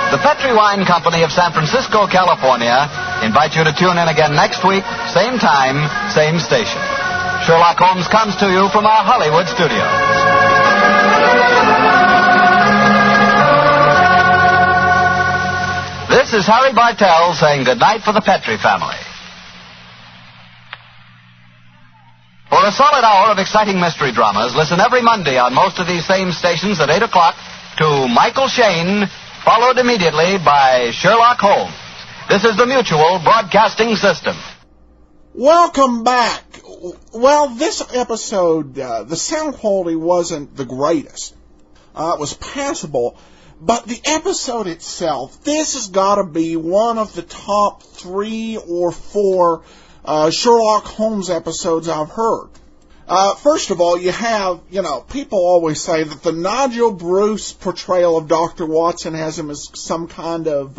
The Petri Wine Company of San Francisco, California, invite you to tune in again next week, same time, same station. Sherlock Holmes comes to you from our Hollywood studios. This is Harry Bartell saying goodnight for the Petri family. For a solid hour of exciting mystery dramas, listen every Monday on most of these same stations at 8 o'clock to Michael Shayne, followed immediately by Sherlock Holmes. This is the Mutual Broadcasting System. Welcome back. Well, this episode, the sound quality wasn't the greatest. It was passable, but the episode itself, this has got to be one of the top 3 or 4 Sherlock Holmes episodes I've heard. First of all, you have, people always say that the Nigel Bruce portrayal of Dr. Watson has him as some kind of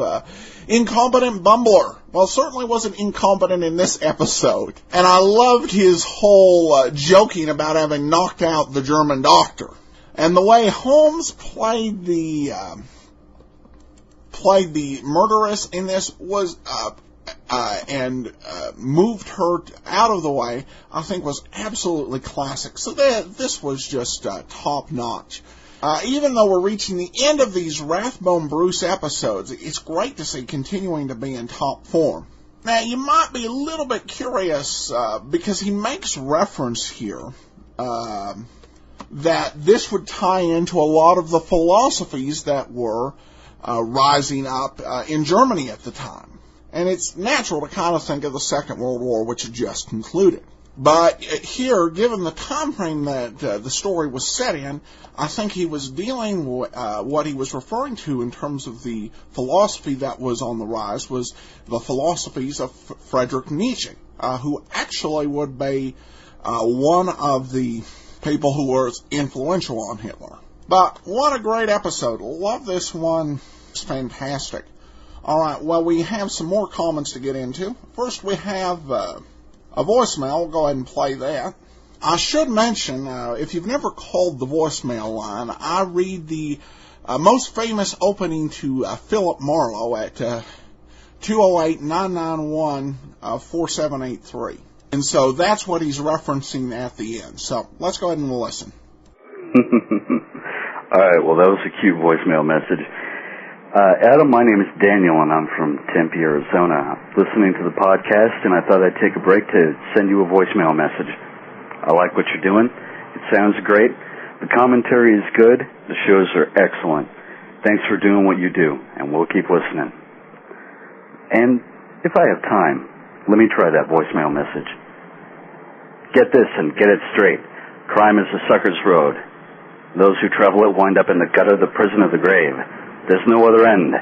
incompetent bumbler. Well, certainly wasn't incompetent in this episode. And I loved his whole joking about having knocked out the German doctor. And the way Holmes played the murderess in this was and moved her out of the way, I think was absolutely classic. So this was just top-notch. Even though we're reaching the end of these Rathbone Bruce episodes, it's great to see continuing to be in top form. Now, you might be a little bit curious, because he makes reference here that this would tie into a lot of the philosophies that were rising up in Germany at the time. And it's natural to kind of think of the Second World War, which had just concluded. But here, given the time frame that the story was set in, I think he was dealing with what he was referring to in terms of the philosophy that was on the rise was the philosophies of Friedrich Nietzsche, who actually would be one of the people who were influential on Hitler. But what a great episode. Love this one. It's fantastic. All right, well, we have some more comments to get into. First, we have a voicemail. We'll go ahead and play that. I should mention, if you've never called the voicemail line, I read the most famous opening to Philip Marlowe at 208-991-4783. And so that's what he's referencing at the end. So let's go ahead and listen. All right, well, that was a cute voicemail message. Adam, my name is Daniel, and I'm from Tempe, Arizona. Listening to the podcast, and I thought I'd take a break to send you a voicemail message. I like what you're doing. It sounds great. The commentary is good. The shows are excellent. Thanks for doing what you do, and we'll keep listening. And if I have time, let me try that voicemail message. Get this and get it straight. Crime is a sucker's road. Those who travel it wind up in the gutter, the prison, or the grave. There's no other end,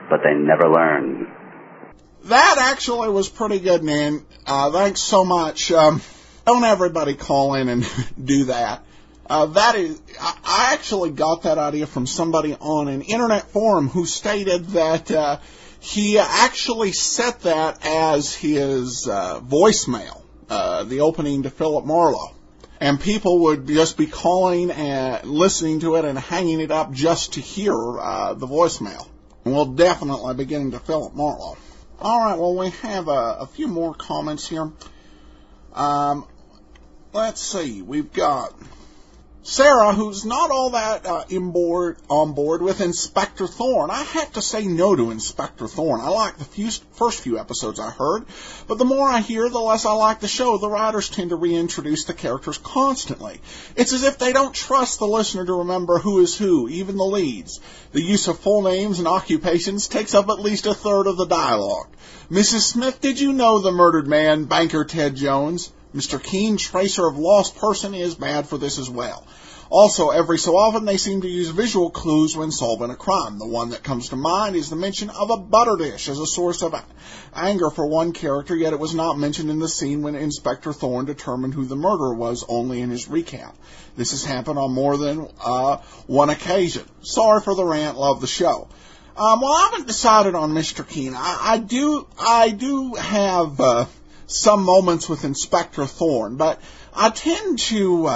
but they never learn. That actually was pretty good, man. Thanks so much. Don't everybody call in and do that. I actually got that idea from somebody on an internet forum who stated that he actually set that as his voicemail, the opening to Philip Marlowe. And people would just be calling and listening to it and hanging it up just to hear the voicemail. And we'll definitely be getting to Philip Marlowe. All right, well, we have a few more comments here. Let's see. We've got Sarah, who's not all that on board with Inspector Thorne. I have to say no to Inspector Thorne. I like the first few episodes I heard, but the more I hear, the less I like the show. The writers tend to reintroduce the characters constantly. It's as if they don't trust the listener to remember who is who, even the leads. The use of full names and occupations takes up at least a third of the dialogue. Mrs. Smith, did you know the murdered man, Banker Ted Jones? Mr. Keene, tracer of lost person, is bad for this as well. Also, every so often, they seem to use visual clues when solving a crime. The one that comes to mind is the mention of a butter dish as a source of anger for one character, yet it was not mentioned in the scene when Inspector Thorne determined who the murderer was, only in his recap. This has happened on more than one occasion. Sorry for the rant, love the show. Well, I haven't decided on Mr. Keene. I do have some moments with Inspector Thorne, but I tend to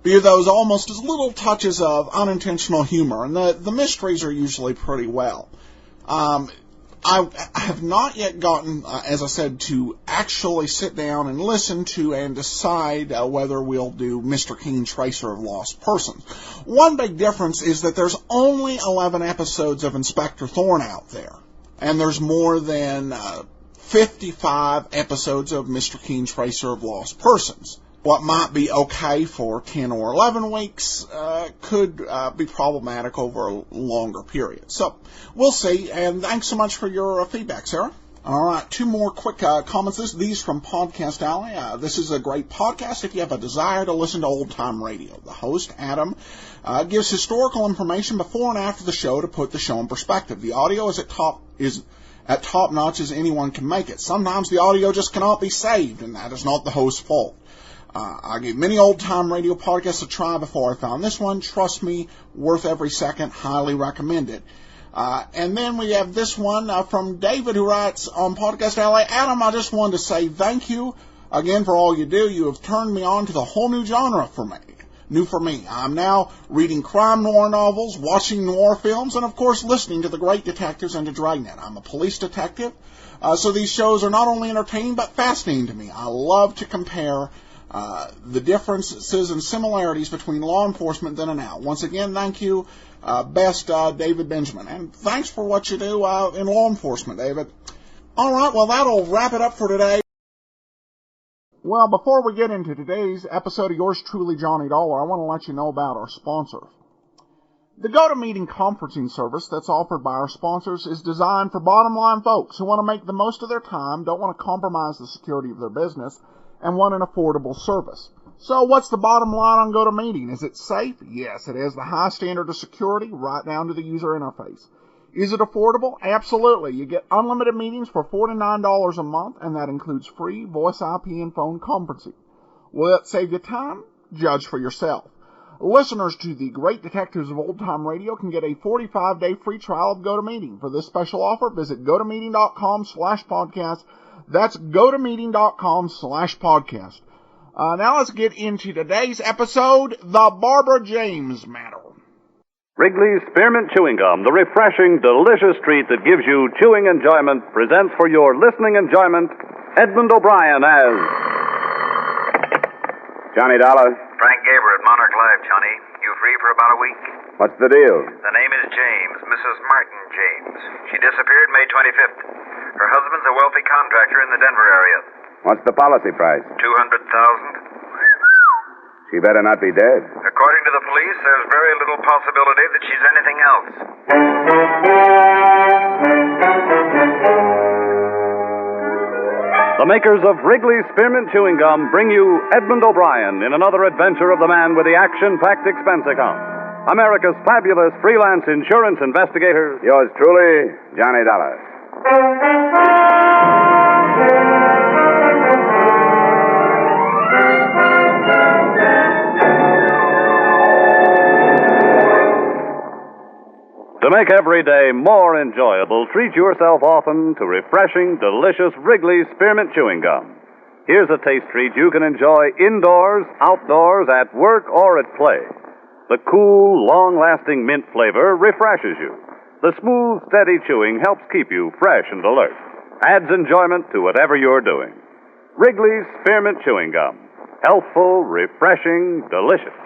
view those almost as little touches of unintentional humor, and the mysteries are usually pretty well. I have not yet gotten, as I said, to actually sit down and listen to and decide whether we'll do Mr. Keen, Tracer of Lost Persons. One big difference is that there's only 11 episodes of Inspector Thorne out there, and there's more than 55 episodes of Mr. Keen, Tracer of Lost Persons. What might be okay for 10 or 11 weeks could be problematic over a longer period. So, we'll see, and thanks so much for your feedback, Sarah. All right, 2 more quick comments. These from Podcast Alley. This is a great podcast if you have a desire to listen to old-time radio. The host, Adam, gives historical information before and after the show to put the show in perspective. The audio is at top notch as anyone can make it. Sometimes the audio just cannot be saved, and that is not the host's fault. I gave many old-time radio podcasts a try before I found this one. Trust me, worth every second. Highly recommend it. And then we have this one from David, who writes on Podcast Alley, Adam, I just wanted to say thank you again for all you do. You have turned me on to the whole new genre for me. I'm now reading crime noir novels, watching noir films, and of course listening to The Great Detectives and to Dragnet. I'm a police detective, so these shows are not only entertaining but fascinating to me. I love to compare the differences and similarities between law enforcement then and now. Once again, thank you, best David Benjamin. And thanks for what you do in law enforcement, David. All right, well, that'll wrap it up for today. Well, before we get into today's episode of Yours Truly, Johnny Dollar, I want to let you know about our sponsor. The GoToMeeting conferencing service that's offered by our sponsors is designed for bottom-line folks who want to make the most of their time, don't want to compromise the security of their business, and want an affordable service. So what's the bottom line on GoToMeeting? Is it safe? Yes, it has the high standard of security right down to the user interface. Is it affordable? Absolutely. You get unlimited meetings for $49 a month, and that includes free voice IP and phone conferencing. Will it save you time? Judge for yourself. Listeners to the Great Detectives of Old Time Radio can get a 45-day free trial of GoToMeeting. For this special offer, visit gotomeeting.com/podcast. That's gotomeeting.com/podcast. Now let's get into today's episode, The Barbara James Matter. Wrigley's Spearmint Chewing Gum, the refreshing, delicious treat that gives you chewing enjoyment, presents for your listening enjoyment Edmund O'Brien as Johnny Dollar. Frank Gaber at Monarch Life, Johnny. You free for about a week? What's the deal? The name is James, Mrs. Martin James. She disappeared May 25th. Her husband's a wealthy contractor in the Denver area. What's the policy price? $200,000. She better not be dead. According to the police, there's very little possibility that she's anything else. The makers of Wrigley's Spearmint Chewing Gum bring you Edmund O'Brien in another adventure of the man with the action-packed expense account. America's fabulous freelance insurance investigator. Yours truly, Johnny Dollar. To make every day more enjoyable, treat yourself often to refreshing, delicious Wrigley's Spearmint Chewing Gum. Here's a taste treat you can enjoy indoors, outdoors, at work, or at play. The cool, long-lasting mint flavor refreshes you. The smooth, steady chewing helps keep you fresh and alert. Adds enjoyment to whatever you're doing. Wrigley's Spearmint Chewing Gum. Healthful, refreshing, delicious.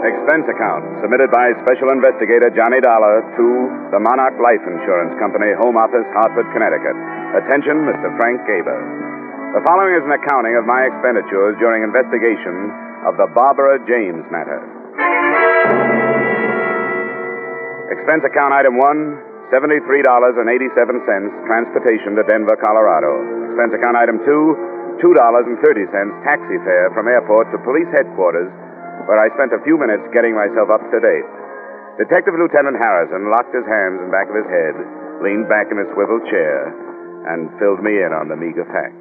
Expense account submitted by Special Investigator Johnny Dollar to the Monarch Life Insurance Company, Home Office, Hartford, Connecticut. Attention, Mr. Frank Gaber. The following is an accounting of my expenditures during investigation of the Barbara James matter. Expense account item 1, $73.87, transportation to Denver, Colorado. Expense account item 2, $2.30, taxi fare from airport to police headquarters, where I spent a few minutes getting myself up to date. Detective Lieutenant Harrison locked his hands in back of his head, leaned back in a swivel chair, and filled me in on the meager facts.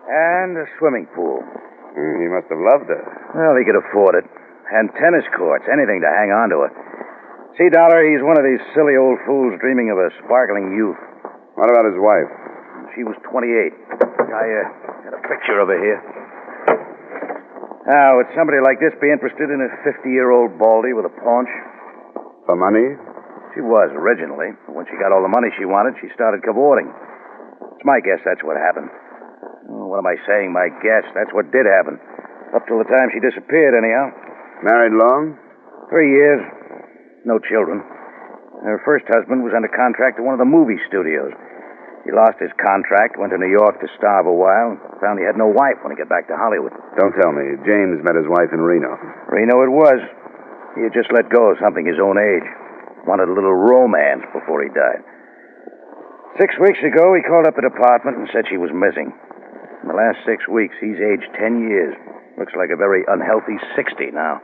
And a swimming pool. He must have loved her. Well, he could afford it. And tennis courts, anything to hang on to her. See, Dollar, he's one of these silly old fools dreaming of a sparkling youth. What about his wife? She was 28. I got a picture of her here. Now, would somebody like this be interested in a 50-year-old baldy with a paunch? For money? She was, originally. When she got all the money she wanted, she started cavorting. It's my guess that's what happened. Oh, what am I saying, my guess? That's what did happen. Up till the time she disappeared, anyhow. Married long? 3 years. No children. Her first husband was under contract to one of the movie studios. He lost his contract, went to New York to starve a while, found he had no wife when he got back to Hollywood. Don't tell me. James met his wife in Reno. Reno it was. He had just let go of something his own age. Wanted a little romance before he died. 6 weeks ago, he called up the department and said she was missing. In the last 6 weeks, he's aged 10 years. Looks like a very unhealthy 60 now.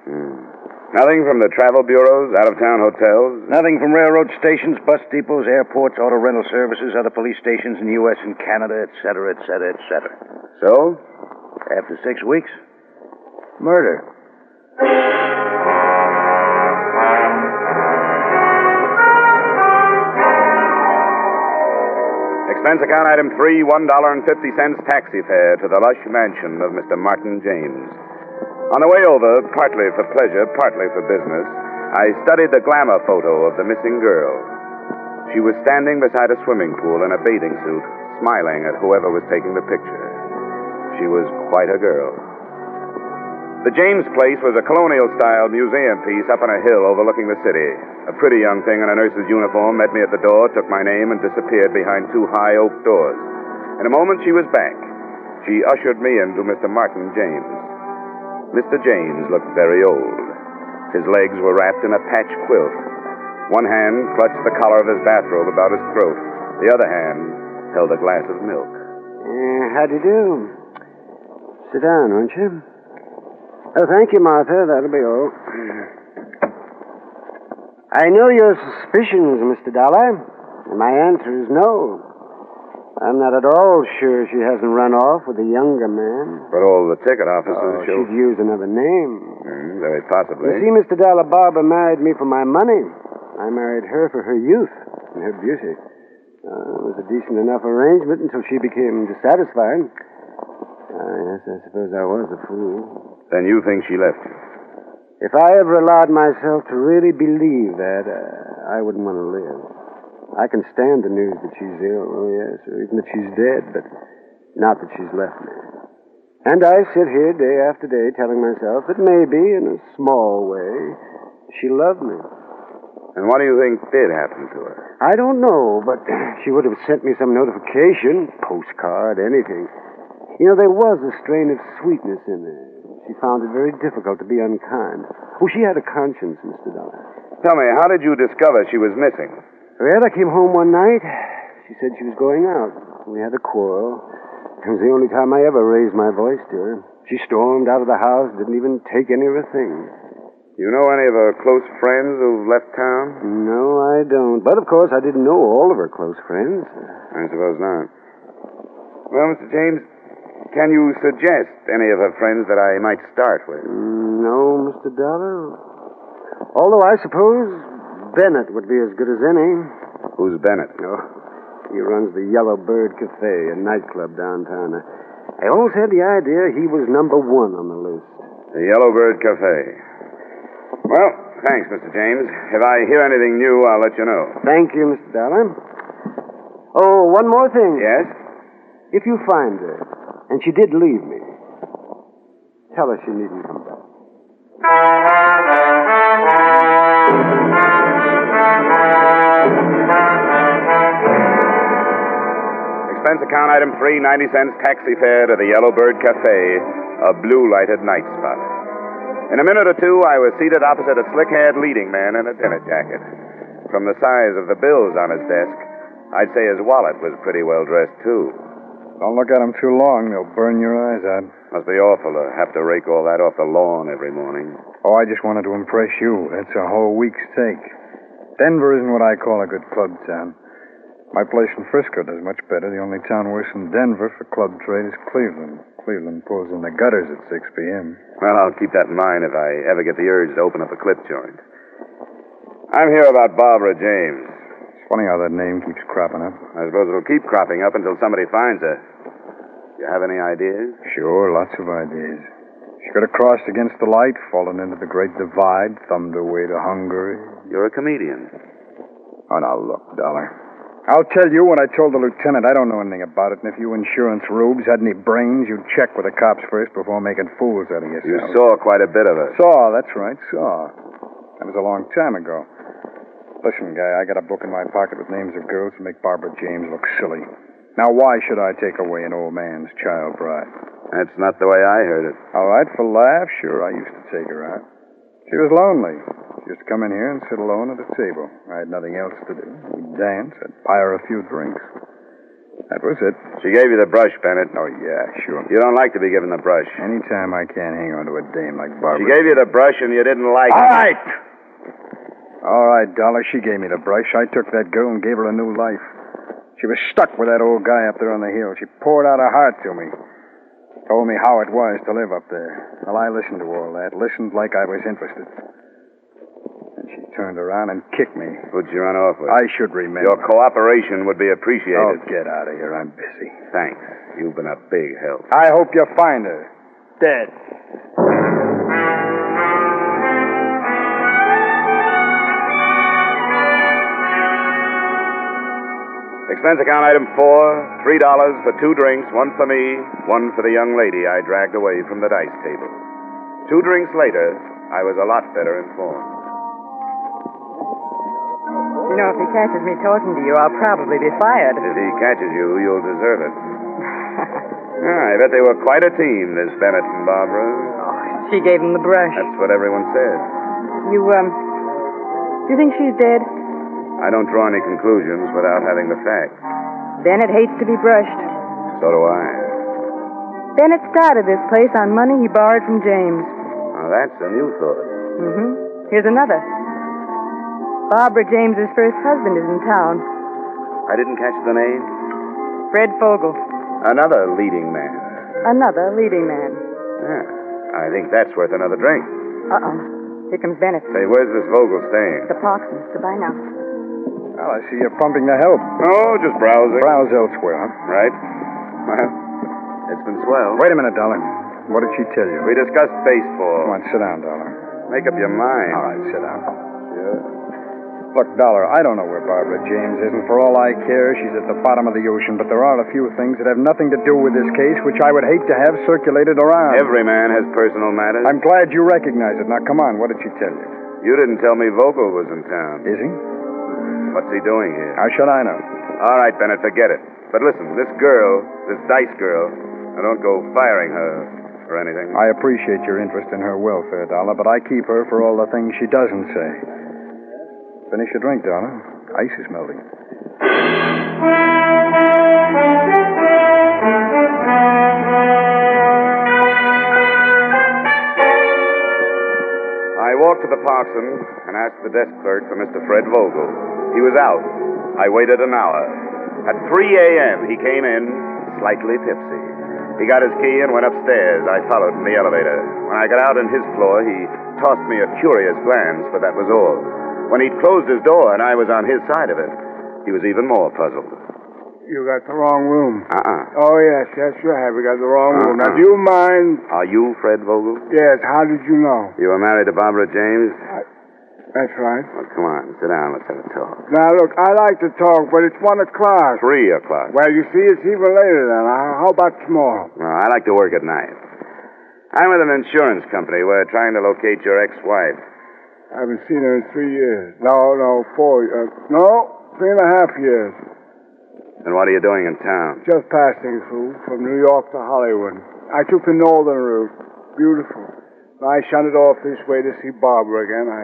Nothing from the travel bureaus, out-of-town hotels? Nothing from railroad stations, bus depots, airports, auto rental services, other police stations in the U.S. and Canada, et cetera, et cetera, et cetera. So? After 6 weeks, murder. Expense account item 3, $1.50 taxi fare to the lush mansion of Mr. Martin James. On the way over, partly for pleasure, partly for business, I studied the glamour photo of the missing girl. She was standing beside a swimming pool in a bathing suit, smiling at whoever was taking the picture. She was quite a girl. The James place was a colonial-style museum piece up on a hill overlooking the city. A pretty young thing in a nurse's uniform met me at the door, took my name, and disappeared behind 2 high oak doors. In a moment, she was back. She ushered me into Mr. Martin James. Mr. James looked very old. His legs were wrapped in a patch quilt. One hand clutched the collar of his bathrobe about his throat. The other hand held a glass of milk. How do you do? Sit down, won't you? Oh, thank you, Martha. That'll be all. I know your suspicions, Mr. Dollar, and my answer is no. I'm not at all sure she hasn't run off with a younger man. But all the ticket officers show... She'd use another name. Very possibly. You see, Mr. Dollar, Barbara married me for my money. I married her for her youth and her beauty. It was a decent enough arrangement until she became dissatisfied. Yes, I suppose I was a fool. Then you think she left you? If I ever allowed myself to really believe that, I wouldn't want to live. I can stand the news that she's ill, oh yes, or even that she's dead, but not that she's left me. And I sit here day after day telling myself that maybe, in a small way, she loved me. And what do you think did happen to her? I don't know, but she would have sent me some notification, postcard, anything. You know, there was a strain of sweetness in her. She found it very difficult to be unkind. Oh, she had a conscience, Mr. Dollar. Tell me, how did you discover she was missing? Well, I came home one night. She said she was going out. We had a quarrel. It was the only time I ever raised my voice to her. She stormed out of the house, didn't even take any of her things. You know any of her close friends who've left town? No, I don't. But, of course, I didn't know all of her close friends. I suppose not. Well, Mr. James, can you suggest any of her friends that I might start with? No, Mr. Dollar. Although I suppose Bennett would be as good as any. Who's Bennett? Oh, he runs the Yellow Bird Cafe, a nightclub downtown. I always had the idea he was number 1 on the list. The Yellow Bird Cafe. Well, thanks, Mr. James. If I hear anything new, I'll let you know. Thank you, Mr. Dollar. Oh, one more thing. Yes? If you find her, and she did leave me, tell her she needn't come back. Expense account item 3, 90 cents taxi fare to the Yellow Bird Cafe, a blue-lighted night spot. In a minute or two, I was seated opposite a slick-haired leading man in a dinner jacket. From the size of the bills on his desk, I'd say his wallet was pretty well dressed, too. Don't look at them too long. They'll burn your eyes out. Must be awful to have to rake all that off the lawn every morning. Oh, I just wanted to impress you. That's a whole week's take. Denver isn't what I call a good club town. My place in Frisco does much better. The only town worse than Denver for club trade is Cleveland. Cleveland pulls in the gutters at 6 p.m. Well, I'll keep that in mind if I ever get the urge to open up a clip joint. I'm here about Barbara James. It's funny how that name keeps cropping up. I suppose it'll keep cropping up until somebody finds her. You have any ideas? Sure, lots of ideas. She could have crossed against the light, fallen into the Great Divide, thumbed her way to Hungary. You're a comedian. Oh, now, look, Dollar. I'll tell you what I told the lieutenant. I don't know anything about it, and if you insurance rubes had any brains, you'd check with the cops first before making fools out of yourself. You saw quite a bit of her. Saw, that's right, saw. That was a long time ago. Listen, guy, I got a book in my pocket with names of girls to make Barbara James look silly. Now, why should I take away an old man's child bride? That's not the way I heard it. All right, for laughs, sure, I used to take her out. She was lonely. She used to come in here and sit alone at a table. I had nothing else to do. We'd dance. I'd buy her a few drinks. That was it. She gave you the brush, Bennett. Oh, yeah, sure. You don't like to be given the brush. Anytime I can't hang on to a dame like Barbara. She gave you the brush and you didn't like it. All right, Dollar, she gave me the brush. I took that girl and gave her a new life. She was stuck with that old guy up there on the hill. She poured out her heart to me. Told me how it was to live up there. Well, I listened to all that. Listened like I was interested. And she turned around and kicked me. Who'd you run off with? I should remember. Your cooperation would be appreciated. Oh, get out of here. I'm busy. Thanks. You've been a big help. I hope you find her. Dead. Expense account item 4, $3 for 2 drinks, 1 for me, 1 for the young lady I dragged away from the dice table. 2 drinks later, I was a lot better informed. You know, if he catches me talking to you, I'll probably be fired. If he catches you, you'll deserve it. I bet they were quite a team, this Bennett and Barbara. Oh, she gave him the brush. That's what everyone said. You think she's dead? I don't draw any conclusions without having the facts. Bennett hates to be brushed. So do I. Bennett started this place on money he borrowed from James. Now, that's a new thought. Mm-hmm. Here's another. Barbara James's first husband is in town. I didn't catch the name? Fred Fogel. Another leading man. Another leading man. Yeah, I think that's worth another drink. Uh-oh. Here comes Bennett. Say, where's this Vogel staying? The Parksons. Goodbye now. Well, I see you're pumping the help. Oh, just browsing. Browse elsewhere, huh? Right. Well, it's been swell. Wait a minute, Dollar. What did she tell you? We discussed baseball. Come on, sit down, Dollar. Make up your mind. All right, sit down. Sure. Look, Dollar, I don't know where Barbara James is, and for all I care, she's at the bottom of the ocean, but there are a few things that have nothing to do with this case, which I would hate to have circulated around. Every man has personal matters. I'm glad you recognize it. Now, come on, what did she tell you? You didn't tell me Vogel was in town. Is he? What's he doing here? How should I know? All right, Bennett, forget it. But listen, this girl, this Dice girl, I don't go firing her or anything. I appreciate your interest in her welfare, Dollar, but I keep her for all the things she doesn't say. Finish your drink, Dollar. Ice is melting. I walked to the Parkson and asked the desk clerk for Mr. Fred Vogel. He was out. I waited an hour. At 3 a.m., he came in, slightly tipsy. He got his key and went upstairs. I followed in the elevator. When I got out on his floor, he tossed me a curious glance, but that was all. When he'd closed his door and I was on his side of it, he was even more puzzled. You got the wrong room. Uh-uh. Oh, yes, that's right. We got the wrong room. Now, do you mind... Are you Fred Vogel? Yes, how did you know? You were married to Barbara James? That's right. Well, come on, sit down. Let's have a talk. Now, look, I like to talk, but it's 1 o'clock. 3 o'clock. Well, you see, it's even later then. How about tomorrow? Well, I like to work at night. I'm with an insurance company. We're trying to locate your ex-wife. I haven't seen her in 3 years. No, 4. No, 3.5 years. And what are you doing in town? Just passing through from New York to Hollywood. I took the northern route. Beautiful. I shunted off this way to see Barbara again. I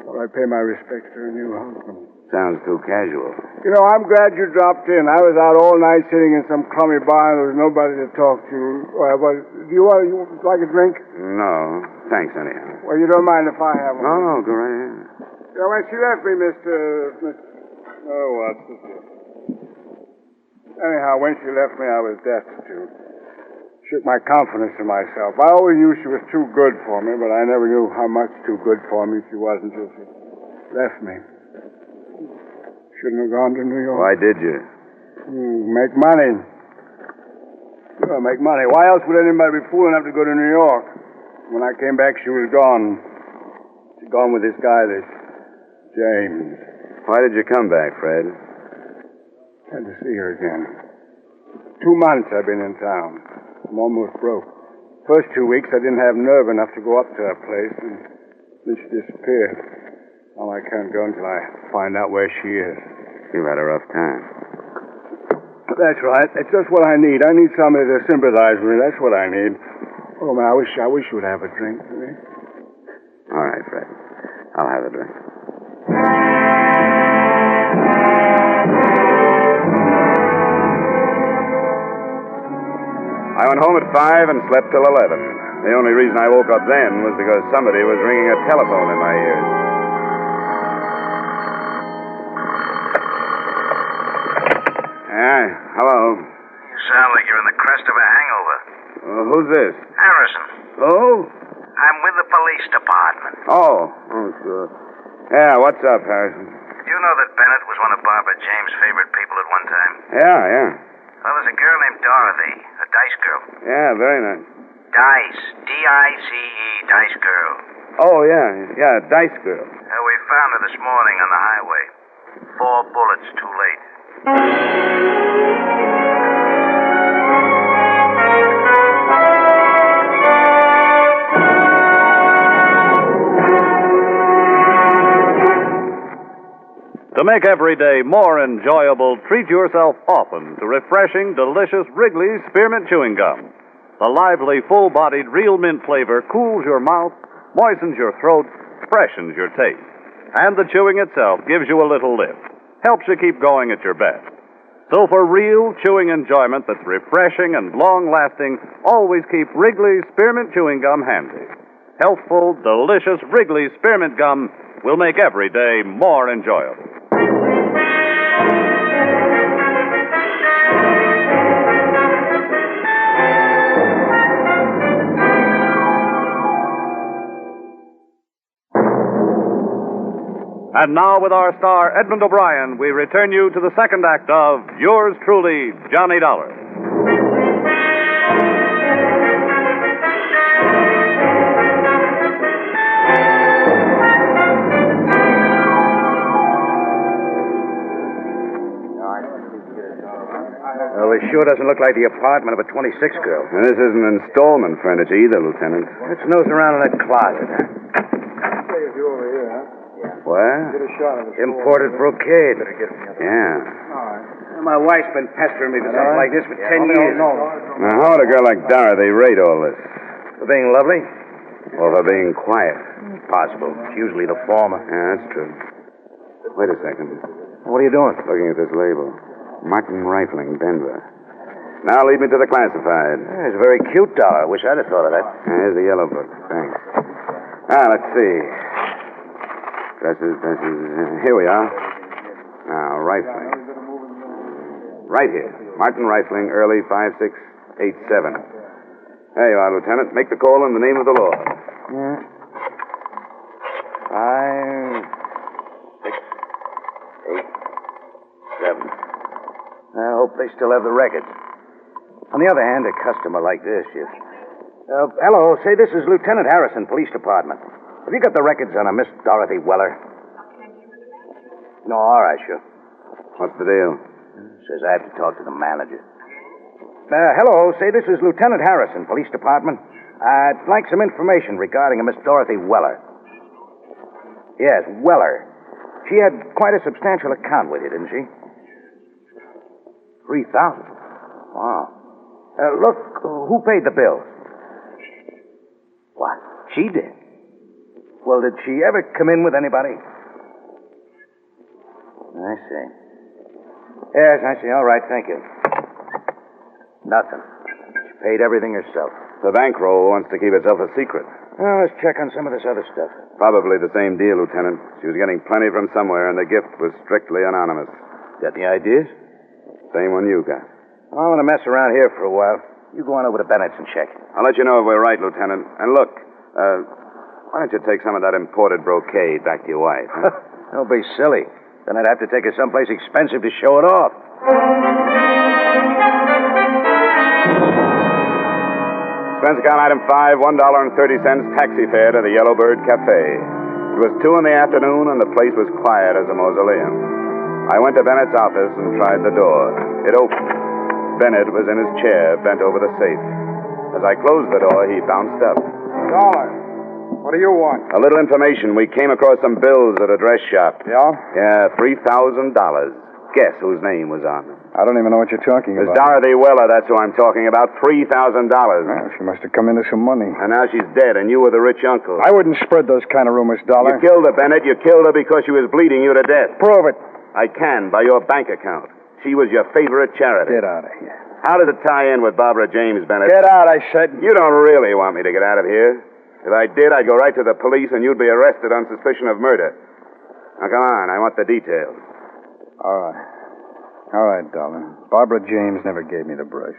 thought I'd pay my respects to her new husband. Sounds too casual. You know, I'm glad you dropped in. I was out all night sitting in some crummy bar and there was nobody to talk to. Do you like a drink? No, thanks anyhow. Well, you don't mind if I have one? No, go right ahead. Yeah, when she left me, Mr. Oh, what's this? Anyhow, when she left me, I was destitute. Shook my confidence in myself. I always knew she was too good for me, but I never knew how much too good for me she was until she left me. Shouldn't have gone to New York. Why did you? Make money. Sure, make money. Why else would anybody be fool enough to go to New York? When I came back, she was gone. She'd gone with this guy, this James. Why did you come back, Fred? Had to see her again. 2 months I've been in town. I'm almost broke. First 2 weeks, I didn't have nerve enough to go up to her place, and then she disappeared. Now I can't go until I find out where she is. You've had a rough time. That's right. That's just what I need. I need somebody to sympathize with me. That's what I need. Oh, man, I wish you would have a drink with me. All right, Fred. I'll have a drink. I went home at 5 and slept till 11. The only reason I woke up then was because somebody was ringing a telephone in my ears. Yeah, hello. You sound like you're in the crest of a hangover. Who's this? Harrison. Who? I'm with the police department. Oh, sure. Yeah, what's up, Harrison? You know that Bennett was one of Barbara James' favorite people at one time? Yeah. Well, there's a girl named Dorothy, a dice girl. Yeah, very nice. Dice. D-I-C-E, dice girl. Oh, yeah, Dice Girl. We found her this morning on the highway. 4 bullets too late. To make every day more enjoyable, treat yourself often to refreshing, delicious Wrigley's Spearmint Chewing Gum. The lively, full-bodied, real mint flavor cools your mouth, moistens your throat, freshens your taste. And the chewing itself gives you a little lift, helps you keep going at your best. So for real chewing enjoyment that's refreshing and long-lasting, always keep Wrigley's Spearmint Chewing Gum handy. Healthful, delicious Wrigley's Spearmint Gum will make every day more enjoyable. And now, with our star, Edmund O'Brien, we return you to the second act of Yours Truly, Johnny Dollar. Well, it sure doesn't look like the apartment of a 26 girl. And this isn't installment furniture either, Lieutenant. Let's nose around in that closet, huh? What? Imported brocade. Yeah. My wife's been pestering me for something like this for 10 years. Now, how would a girl like Dorothy rate all this? For being lovely? Or for being quiet? Possible. It's usually the former. Yeah, that's true. Wait a second. What are you doing? Looking at this label. Martin Rifling, Denver. Now lead me to the classified. Yeah, it's very cute, Dollar. I wish I'd have thought of that. Here's the yellow book. Thanks. Let's see. Dresses. Here we are. Now, Rifling. Right here. Martin Rifling, early 5687. There you are, Lieutenant. Make the call in the name of the law. Yeah. 5, 6, 8, 7. I hope they still have the records. On the other hand, a customer like this, hello, say this is Lieutenant Harrison, Police Department. Have you got the records on a Miss Dorothy Weller? No, all right, sure. What's the deal? Says I have to talk to the manager. Hello, say this is Lieutenant Harrison, Police Department. I'd like some information regarding a Miss Dorothy Weller. Yes, Weller. She had quite a substantial account with you, didn't she? 3,000. Wow. Look, who paid the bill? What? She did? Well, did she ever come in with anybody? I see. Yes, I see. All right, thank you. Nothing. She paid everything herself. The bankroll wants to keep itself a secret. Well, let's check on some of this other stuff. Probably the same deal, Lieutenant. She was getting plenty from somewhere, and the gift was strictly anonymous. Got any ideas? Same one you got. I want to mess around here for a while. You go on over to Bennett's and check. I'll let you know if we're right, Lieutenant. And look, why don't you take some of that imported brocade back to your wife? Huh? Don't be silly. Then I'd have to take her someplace expensive to show it off. Expense account item 5, $1.30 taxi fare to the Yellowbird Cafe. It was 2 in the afternoon, and the place was quiet as a mausoleum. I went to Bennett's office and tried the door. It opened. Bennett was in his chair, bent over the safe. As I closed the door, he bounced up. Dollar. What do you want? A little information. We came across some bills at a dress shop. Yeah? Yeah, $3,000. Guess whose name was on them. I don't even know what you're talking Miss about. Dorothy Weller, that's who I'm talking about. $3,000. Well, she must have come into some money. And now she's dead, and you were the rich uncle. I wouldn't spread those kind of rumors, Dollar. You killed her, Bennett. You killed her because she was bleeding you to death. Prove it. I can, by your bank account. She was your favorite charity. Get out of here. How does it tie in with Barbara James, Bennett? Get out, I said. You don't really want me to get out of here. If I did, I'd go right to the police, and you'd be arrested on suspicion of murder. Now, come on. I want the details. All right, darling. Barbara James never gave me the brush.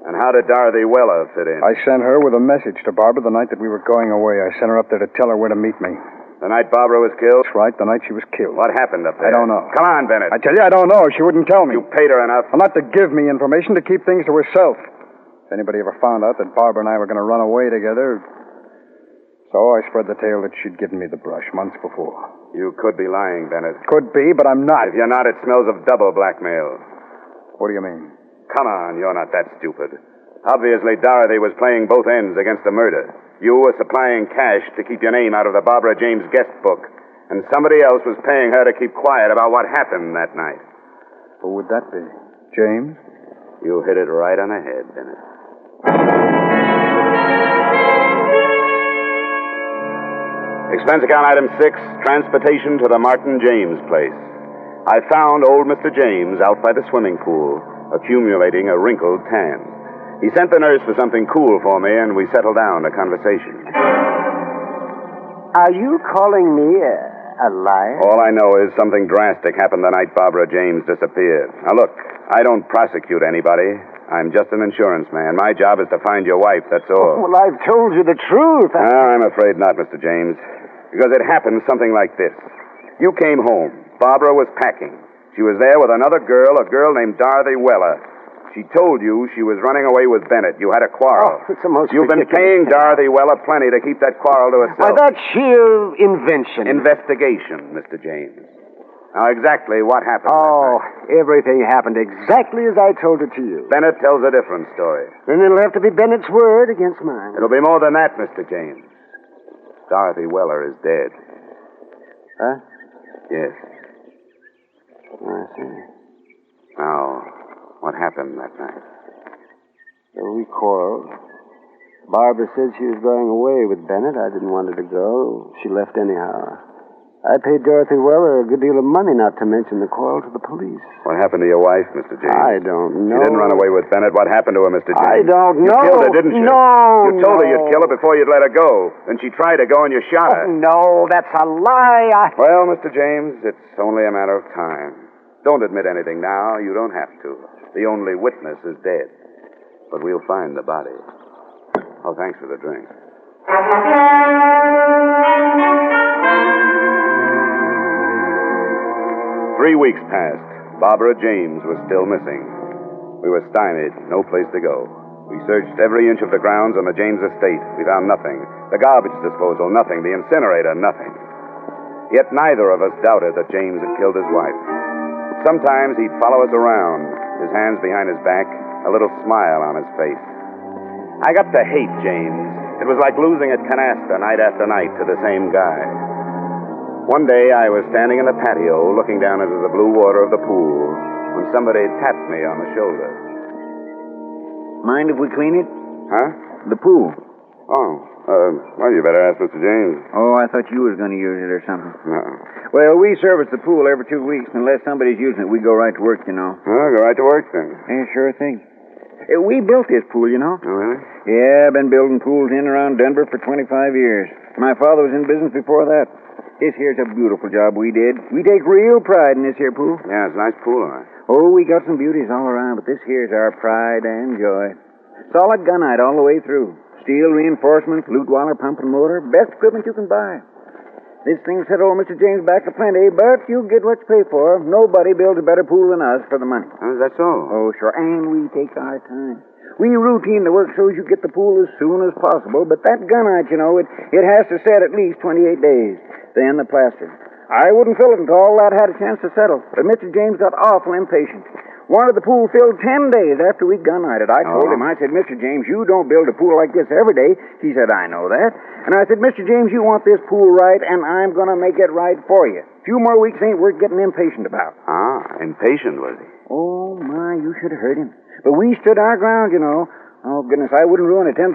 And how did Dorothy Weller fit in? I sent her with a message to Barbara the night that we were going away. I sent her up there to tell her where to meet me. The night Barbara was killed? That's right, the night she was killed. What happened up there? I don't know. Come on, Bennett. I tell you, I don't know. She wouldn't tell me. You paid her enough? Well, not to give me information, to keep things to herself. If anybody ever found out that Barbara and I were going to run away together... So I spread the tale that she'd given me the brush months before. You could be lying, Bennett. Could be, but I'm not. If you're not, it smells of double blackmail. What do you mean? Come on, you're not that stupid. Obviously, Dorothy was playing both ends against the murder. You were supplying cash to keep your name out of the Barbara James guest book, and somebody else was paying her to keep quiet about what happened that night. Who would that be? James? You hit it right on the head, Bennett. Expense account item 6, transportation to the Martin James place. I found old Mr. James out by the swimming pool, accumulating a wrinkled tan. He sent the nurse for something cool for me, and we settled down to conversation. Are you calling me a liar? All I know is something drastic happened the night Barbara James disappeared. Now, look, I don't prosecute anybody. I'm just an insurance man. My job is to find your wife, that's all. Well, I've told you the truth. I'm afraid not, Mr. James. Because it happened something like this. You came home. Barbara was packing. She was there with another girl, a girl named Dorothy Weller. She told you she was running away with Bennett. You had a quarrel. Oh, it's the most You've been paying Dorothy Weller plenty to keep that quarrel to herself. Why, that's sheer invention. Investigation, Mr. James. Now, exactly what happened? Oh, everything happened exactly as I told it to you. Bennett tells a different story. Then it'll have to be Bennett's word against mine. It'll be more than that, Mr. James. Dorothy Weller is dead. Huh? Yes. I see. Now, what happened that night? So we quarreled. Barbara said she was going away with Bennett. I didn't want her to go. She left anyhow. I paid Dorothy Weller a good deal of money, not to mention the quarrel to the police. What happened to your wife, Mr. James? I don't know. She didn't run away with Bennett. What happened to her, Mr. James? I don't know. You killed her, didn't you? No, You told her you'd kill her before you'd let her go. Then she tried to go and you shot her. Oh, no, that's a lie. Well, Mr. James, it's only a matter of time. Don't admit anything now. You don't have to. The only witness is dead. But we'll find the body. Oh, thanks for the drink. 3 weeks passed. Barbara James was still missing. We were stymied, no place to go. We searched every inch of the grounds on the James estate. We found nothing. The garbage disposal, nothing. The incinerator, nothing. Yet neither of us doubted that James had killed his wife. Sometimes he'd follow us around, his hands behind his back, a little smile on his face. I got to hate James. It was like losing at canasta night after night to the same guy. One day I was standing in the patio looking down into the blue water of the pool when somebody tapped me on the shoulder. Mind if we clean it? Huh? The pool. Oh, well, you better ask Mr. James. Oh, I thought you was going to use it or something. No. Well, we service the pool every 2 weeks. Unless somebody's using it, we go right to work, you know. Well, go right to work then. Yeah, sure thing. We built this pool, you know. Oh, really? Yeah, I've been building pools in around Denver for 25 years. My father was in business before that. This here's a beautiful job we did. We take real pride in this here pool. Yeah, it's a nice pool, all right. Oh, we got some beauties all around, but this here's our pride and joy. Solid gunite all the way through. Steel reinforcements, loot waller, pump and motor. Best equipment you can buy. This thing set old Mr. James back a plenty, but you get what you pay for. Nobody builds a better pool than us for the money. Oh, is that so? Oh, sure. And we take our time. We routine the work so you get the pool as soon as possible, but that gunite, you know, it has to set at least 28 days. Then the plaster. I wouldn't fill it until all that had a chance to settle. But Mr. James got awful impatient. Wanted the pool filled 10 days after we gunnited. I told him, I said, Mr. James, you don't build a pool like this every day. He said, I know that. And I said, Mr. James, you want this pool right, and I'm going to make it right for you. A few more weeks ain't worth getting impatient about. Ah, impatient, was he? Oh, my, you should have heard him. But we stood our ground, you know. Oh, goodness, I wouldn't ruin a $10,000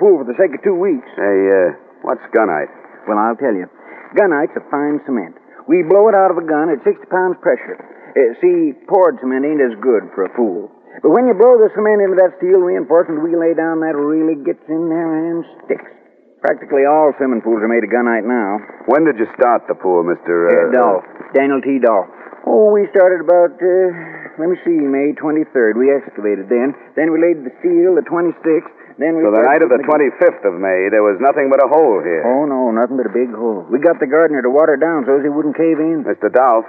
pool for the sake of 2 weeks. Hey, what's gunite? Well, I'll tell you. Gunite's a fine cement. We blow it out of a gun at 60 pounds pressure. See, poured cement ain't as good for a pool. But when you blow the cement into that steel reinforcement we lay down, that really gets in there and sticks. Practically all swimming pools are made of gunite now. When did you start the pool, Mr. Dolph. Daniel T. Dolph. Oh, we started about, May 23rd. We excavated then. Then we laid the steel, the 26th. Then we So the night of the 25th of May, there was nothing but a hole here. Oh, no, nothing but a big hole. We got the gardener to water down so he wouldn't cave in. Mr. Dolph,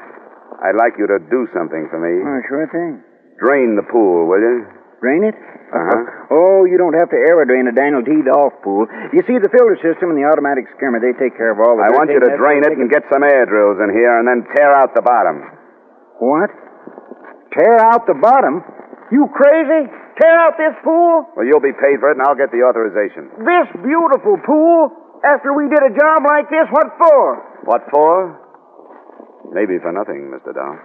I'd like you to do something for me. Oh, sure thing. Drain the pool, will you? Drain it? Uh-huh. Oh, you don't have to aerodrain a Daniel T. Dolph pool. You see, the filter system and the automatic skimmer, they take care of all the... I want you to drain it and get some air drills in here and then tear out the bottom. What? Tear out the bottom? You crazy? Tear out this pool? Well, you'll be paid for it and I'll get the authorization. This beautiful pool? After we did a job like this, what for? What for? Maybe for nothing, Mr. Dolph.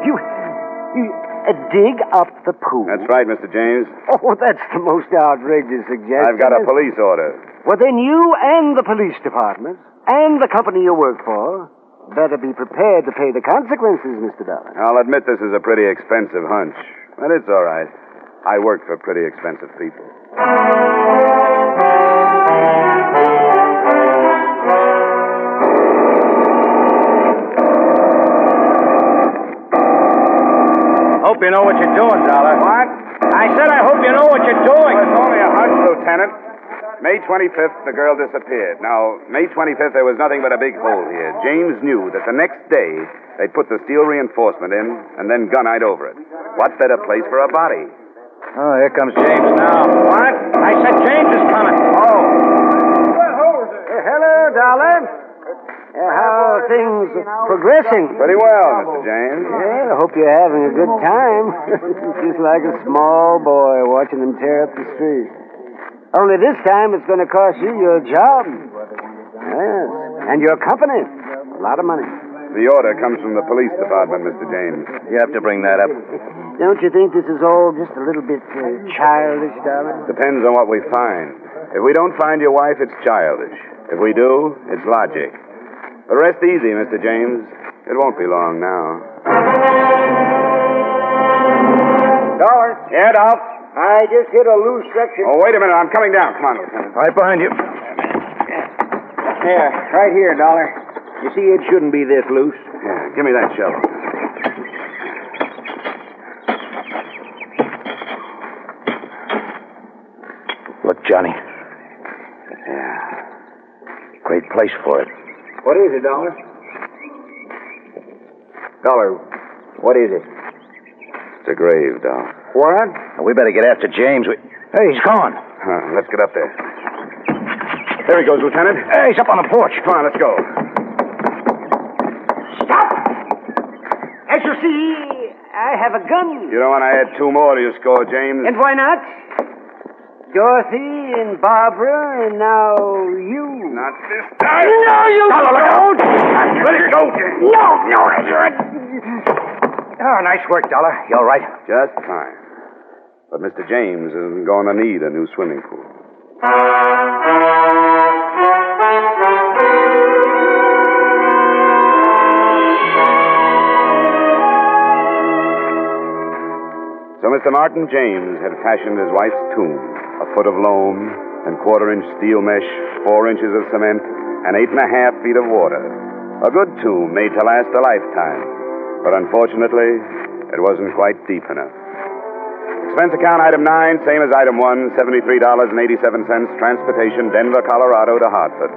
You dig up the pool? That's right, Mr. James. Oh, that's the most outrageous suggestion. I've got a police order. Well, then you and the police department and the company you work for better be prepared to pay the consequences, Mr. Dollar. I'll admit this is a pretty expensive hunch, but it's all right. I work for pretty expensive people. Hope you know what you're doing, Dollar. What? I said I hope you know what you're doing. Well, it's only a hunch, Lieutenant. May 25th, the girl disappeared. Now, May 25th, there was nothing but a big hole here. James knew that the next day they'd put the steel reinforcement in and then gunite over it. What better place for a body? Oh, here comes James now. What? I said James is coming. Oh. Hello, Dollar. How are things progressing? Pretty well, Mr. James. Yeah, I hope you're having a good time. Just like a small boy watching them tear up the street. Only this time it's going to cost you your job. Yes, and your company. A lot of money. The order comes from the police department, Mr. James. You have to bring that up. Don't you think this is all just a little bit childish, darling? Depends on what we find. If we don't find your wife, it's childish. If we do, it's logic. But rest easy, Mr. James. It won't be long now. Dollar. Yeah, Dolph? I just hit a loose section. Oh, wait a minute. I'm coming down. Come on, Lieutenant. Right behind you. Yeah, right here, Dollar. You see, it shouldn't be this loose. Yeah, give me that shovel. Look, Johnny. Yeah. Great place for it. What is it, Dollar? Dollar, what is it? It's a grave, Dolph. What? Now, we better get after James. Hey, he's gone. Let's get up there. There he goes, Lieutenant. Hey, he's up on the porch. Come on, let's go. Stop! As you see, I have a gun. You don't want to add 2 more to your score, James. And why not? Dorothy and Barbara, and now you. Not this time. No, you don't. Let it go, James. No, you're... Oh, nice work, Dollar. You all right? Just fine. But Mr. James isn't going to need a new swimming pool. So, Mr. Mr. Martin James had fashioned his wife's tomb, a foot of loam and quarter-inch steel mesh, 4 inches of cement, and 8.5 feet of water. A good tomb made to last a lifetime, but unfortunately, it wasn't quite deep enough. Expense account item 9, same as item 1, $73.87, transportation, Denver, Colorado to Hartford.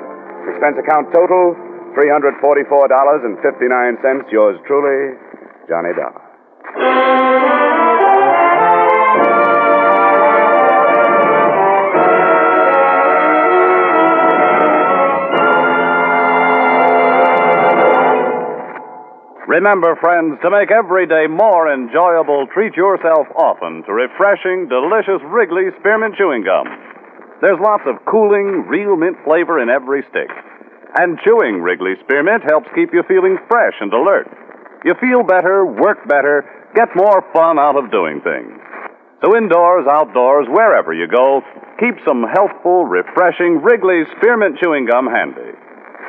Expense account total, $344.59. Yours truly, Johnny Dollar. Remember, friends, to make every day more enjoyable, treat yourself often to refreshing, delicious Wrigley Spearmint Chewing Gum. There's lots of cooling, real mint flavor in every stick. And chewing Wrigley Spearmint helps keep you feeling fresh and alert. You feel better, work better, get more fun out of doing things. So indoors, outdoors, wherever you go, keep some healthful, refreshing Wrigley Spearmint Chewing Gum handy.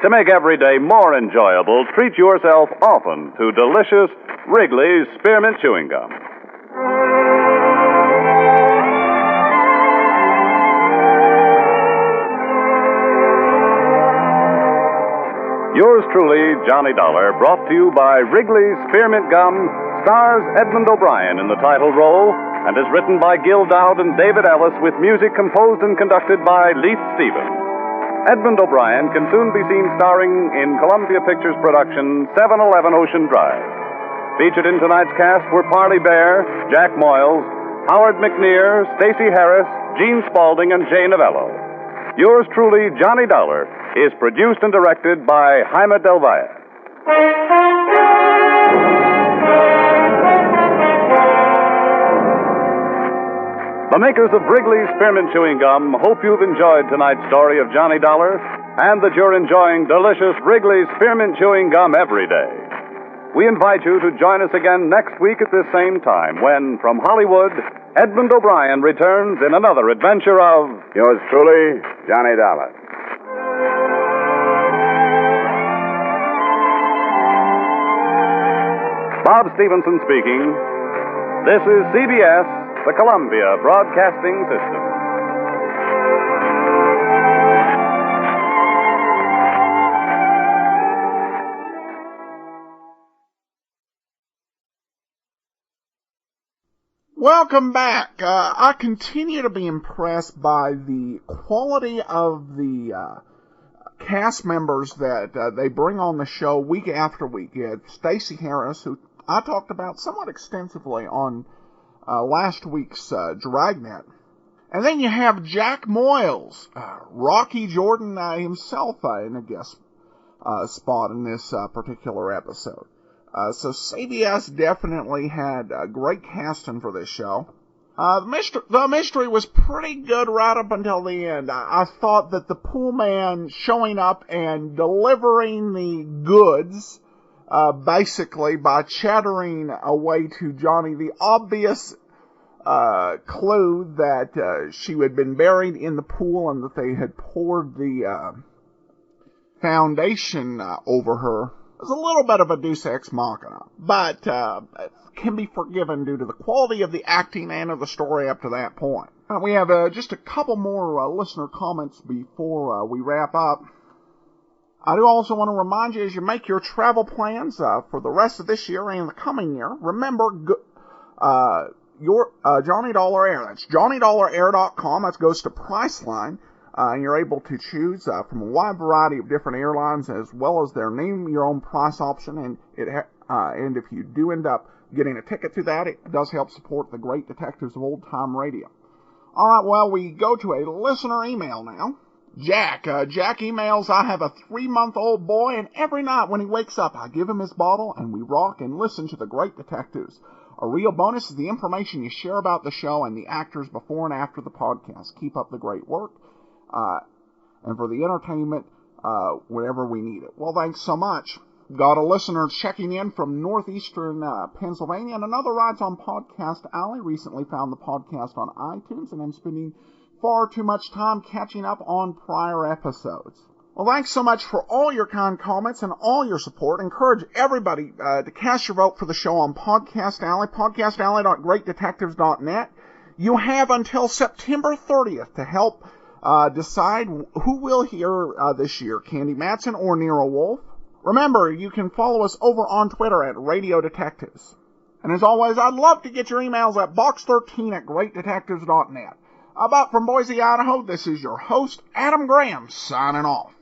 To make every day more enjoyable, treat yourself often to delicious Wrigley's Spearmint Chewing Gum. Yours truly, Johnny Dollar, brought to you by Wrigley's Spearmint Gum, stars Edmund O'Brien in the title role, and is written by Gil Dowd and David Ellis with music composed and conducted by Leith Stevens. Edmund O'Brien can soon be seen starring in Columbia Pictures production 711 Ocean Drive. Featured in tonight's cast were Parley Bear, Jack Moyles, Howard McNear, Stacey Harris, Gene Spaulding, and Jay Novello. Yours truly, Johnny Dollar, is produced and directed by Jaime Del Valle. The makers of Wrigley's Spearmint Chewing Gum hope you've enjoyed tonight's story of Johnny Dollar and that you're enjoying delicious Wrigley's Spearmint Chewing Gum every day. We invite you to join us again next week at this same time when, from Hollywood, Edmund O'Brien returns in another adventure of... Yours truly, Johnny Dollar. Bob Stevenson speaking. This is CBS, the Columbia Broadcasting System. Welcome back. I continue to be impressed by the quality of the cast members that they bring on the show week after week. You had Stacey Harris, who I talked about somewhat extensively on last week's Dragnet. And then you have Jack Moyles, Rocky Jordan himself in a guest spot in this particular episode. So CBS definitely had great casting for this show. The mystery was pretty good right up until the end. I thought that the pool man showing up and delivering the goods, basically by chattering away to Johnny the obvious clue that she had been buried in the pool and that they had poured the foundation over her. It was a little bit of a deus ex machina, but can be forgiven due to the quality of the acting and of the story up to that point. We have just a couple more listener comments before we wrap up. I do also want to remind you, as you make your travel plans for the rest of this year and the coming year, remember your Johnny Dollar Air. That's JohnnyDollarAir.com. That goes to Priceline. And you're able to choose from a wide variety of different airlines, as well as their name your own price option. And and if you do end up getting a ticket to that, it does help support the great detectives of old time radio. All right, well, we go to a listener email now. Jack emails, I have a 3-month-old boy, and every night when he wakes up, I give him his bottle, and we rock and listen to the great detectives. A real bonus is the information you share about the show and the actors before and after the podcast. Keep up the great work. And for the entertainment, whenever we need it. Well, thanks so much. Got a listener checking in from northeastern Pennsylvania, and another writes on Podcast Alley. Recently found the podcast on iTunes, and I'm spending far too much time catching up on prior episodes. Well, thanks so much for all your kind comments and all your support. Encourage everybody to cast your vote for the show on Podcast Alley, podcastalley.greatdetectives.net. You have until September 30th to help decide who will hear this year, Candy Matson or Nero Wolfe. Remember, you can follow us over on Twitter at Radio Detectives. And as always, I'd love to get your emails at box13@greatdetectives.net. But from Boise, Idaho, this is your host, Adam Graham, signing off.